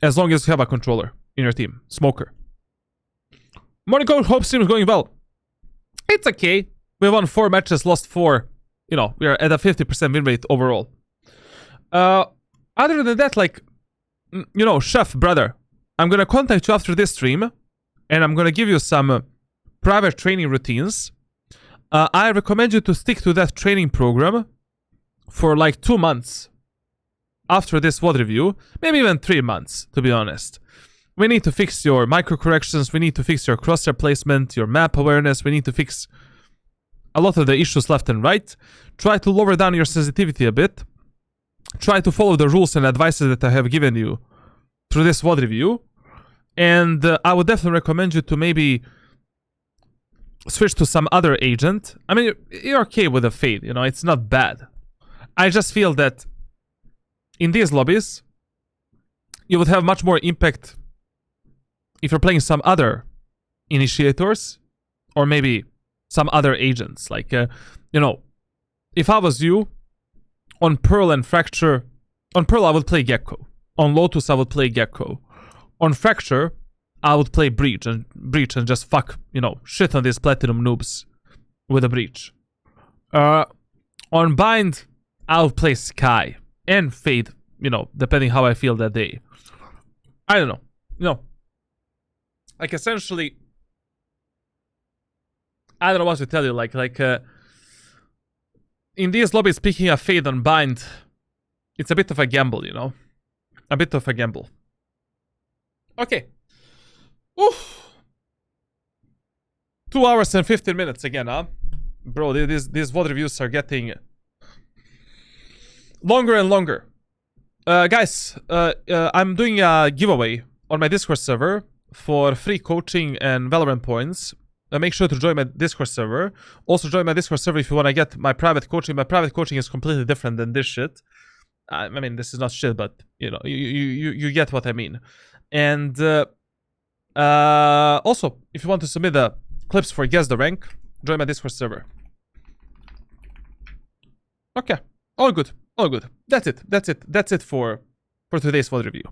as long as you have a controller in your team. Smoker. Morning Coach, hope stream is going well. It's okay. We won 4 matches, lost 4. You know, we are at a 50% win rate overall. Other than that, like, you know, Chef, brother, I'm gonna contact you after this stream, and I'm gonna give you some private training routines. I recommend you to stick to that training program for like 2 months after this VOD review, maybe even 3 months, to be honest. We need to fix your micro corrections, we need to fix your crosshair placement, your map awareness, we need to fix a lot of the issues left and right. Try to lower down your sensitivity a bit. Try to follow the rules and advices that I have given you through this VOD review. And I would definitely recommend you to maybe switch to some other agent. I mean, you're okay with a Fade, you know, it's not bad. I just feel that in these lobbies, you would have much more impact if you're playing some other initiators, or maybe some other agents. Like, you know, if I was you, on Pearl and Fracture, on Pearl I would play Gecko. On Lotus I would play Gecko. On Fracture, I would play Breach and just fuck, you know, shit on these Platinum noobs with a Breach. On Bind, I would play Sky and Fade, you know, depending how I feel that day. I don't know. You know, like essentially, I don't know what to tell you. Like in these lobbies, picking a Fade on Bind, it's a bit of a gamble, you know, a bit of a gamble. Okay. Oof. 2 hours and 15 minutes again, huh? Bro, these VOD reviews are getting longer and longer. Guys, I'm doing a giveaway on my Discord server for free coaching and Valorant points. Make sure to join my Discord server. Also join my Discord server if you want to get my private coaching. My private coaching is completely different than this shit. I mean, this is not shit, but you know, you get what I mean. And also, if you want to submit the clips for Guess the Rank, join my Discord server. Okay, all good, all good. That's it for today's VOD review.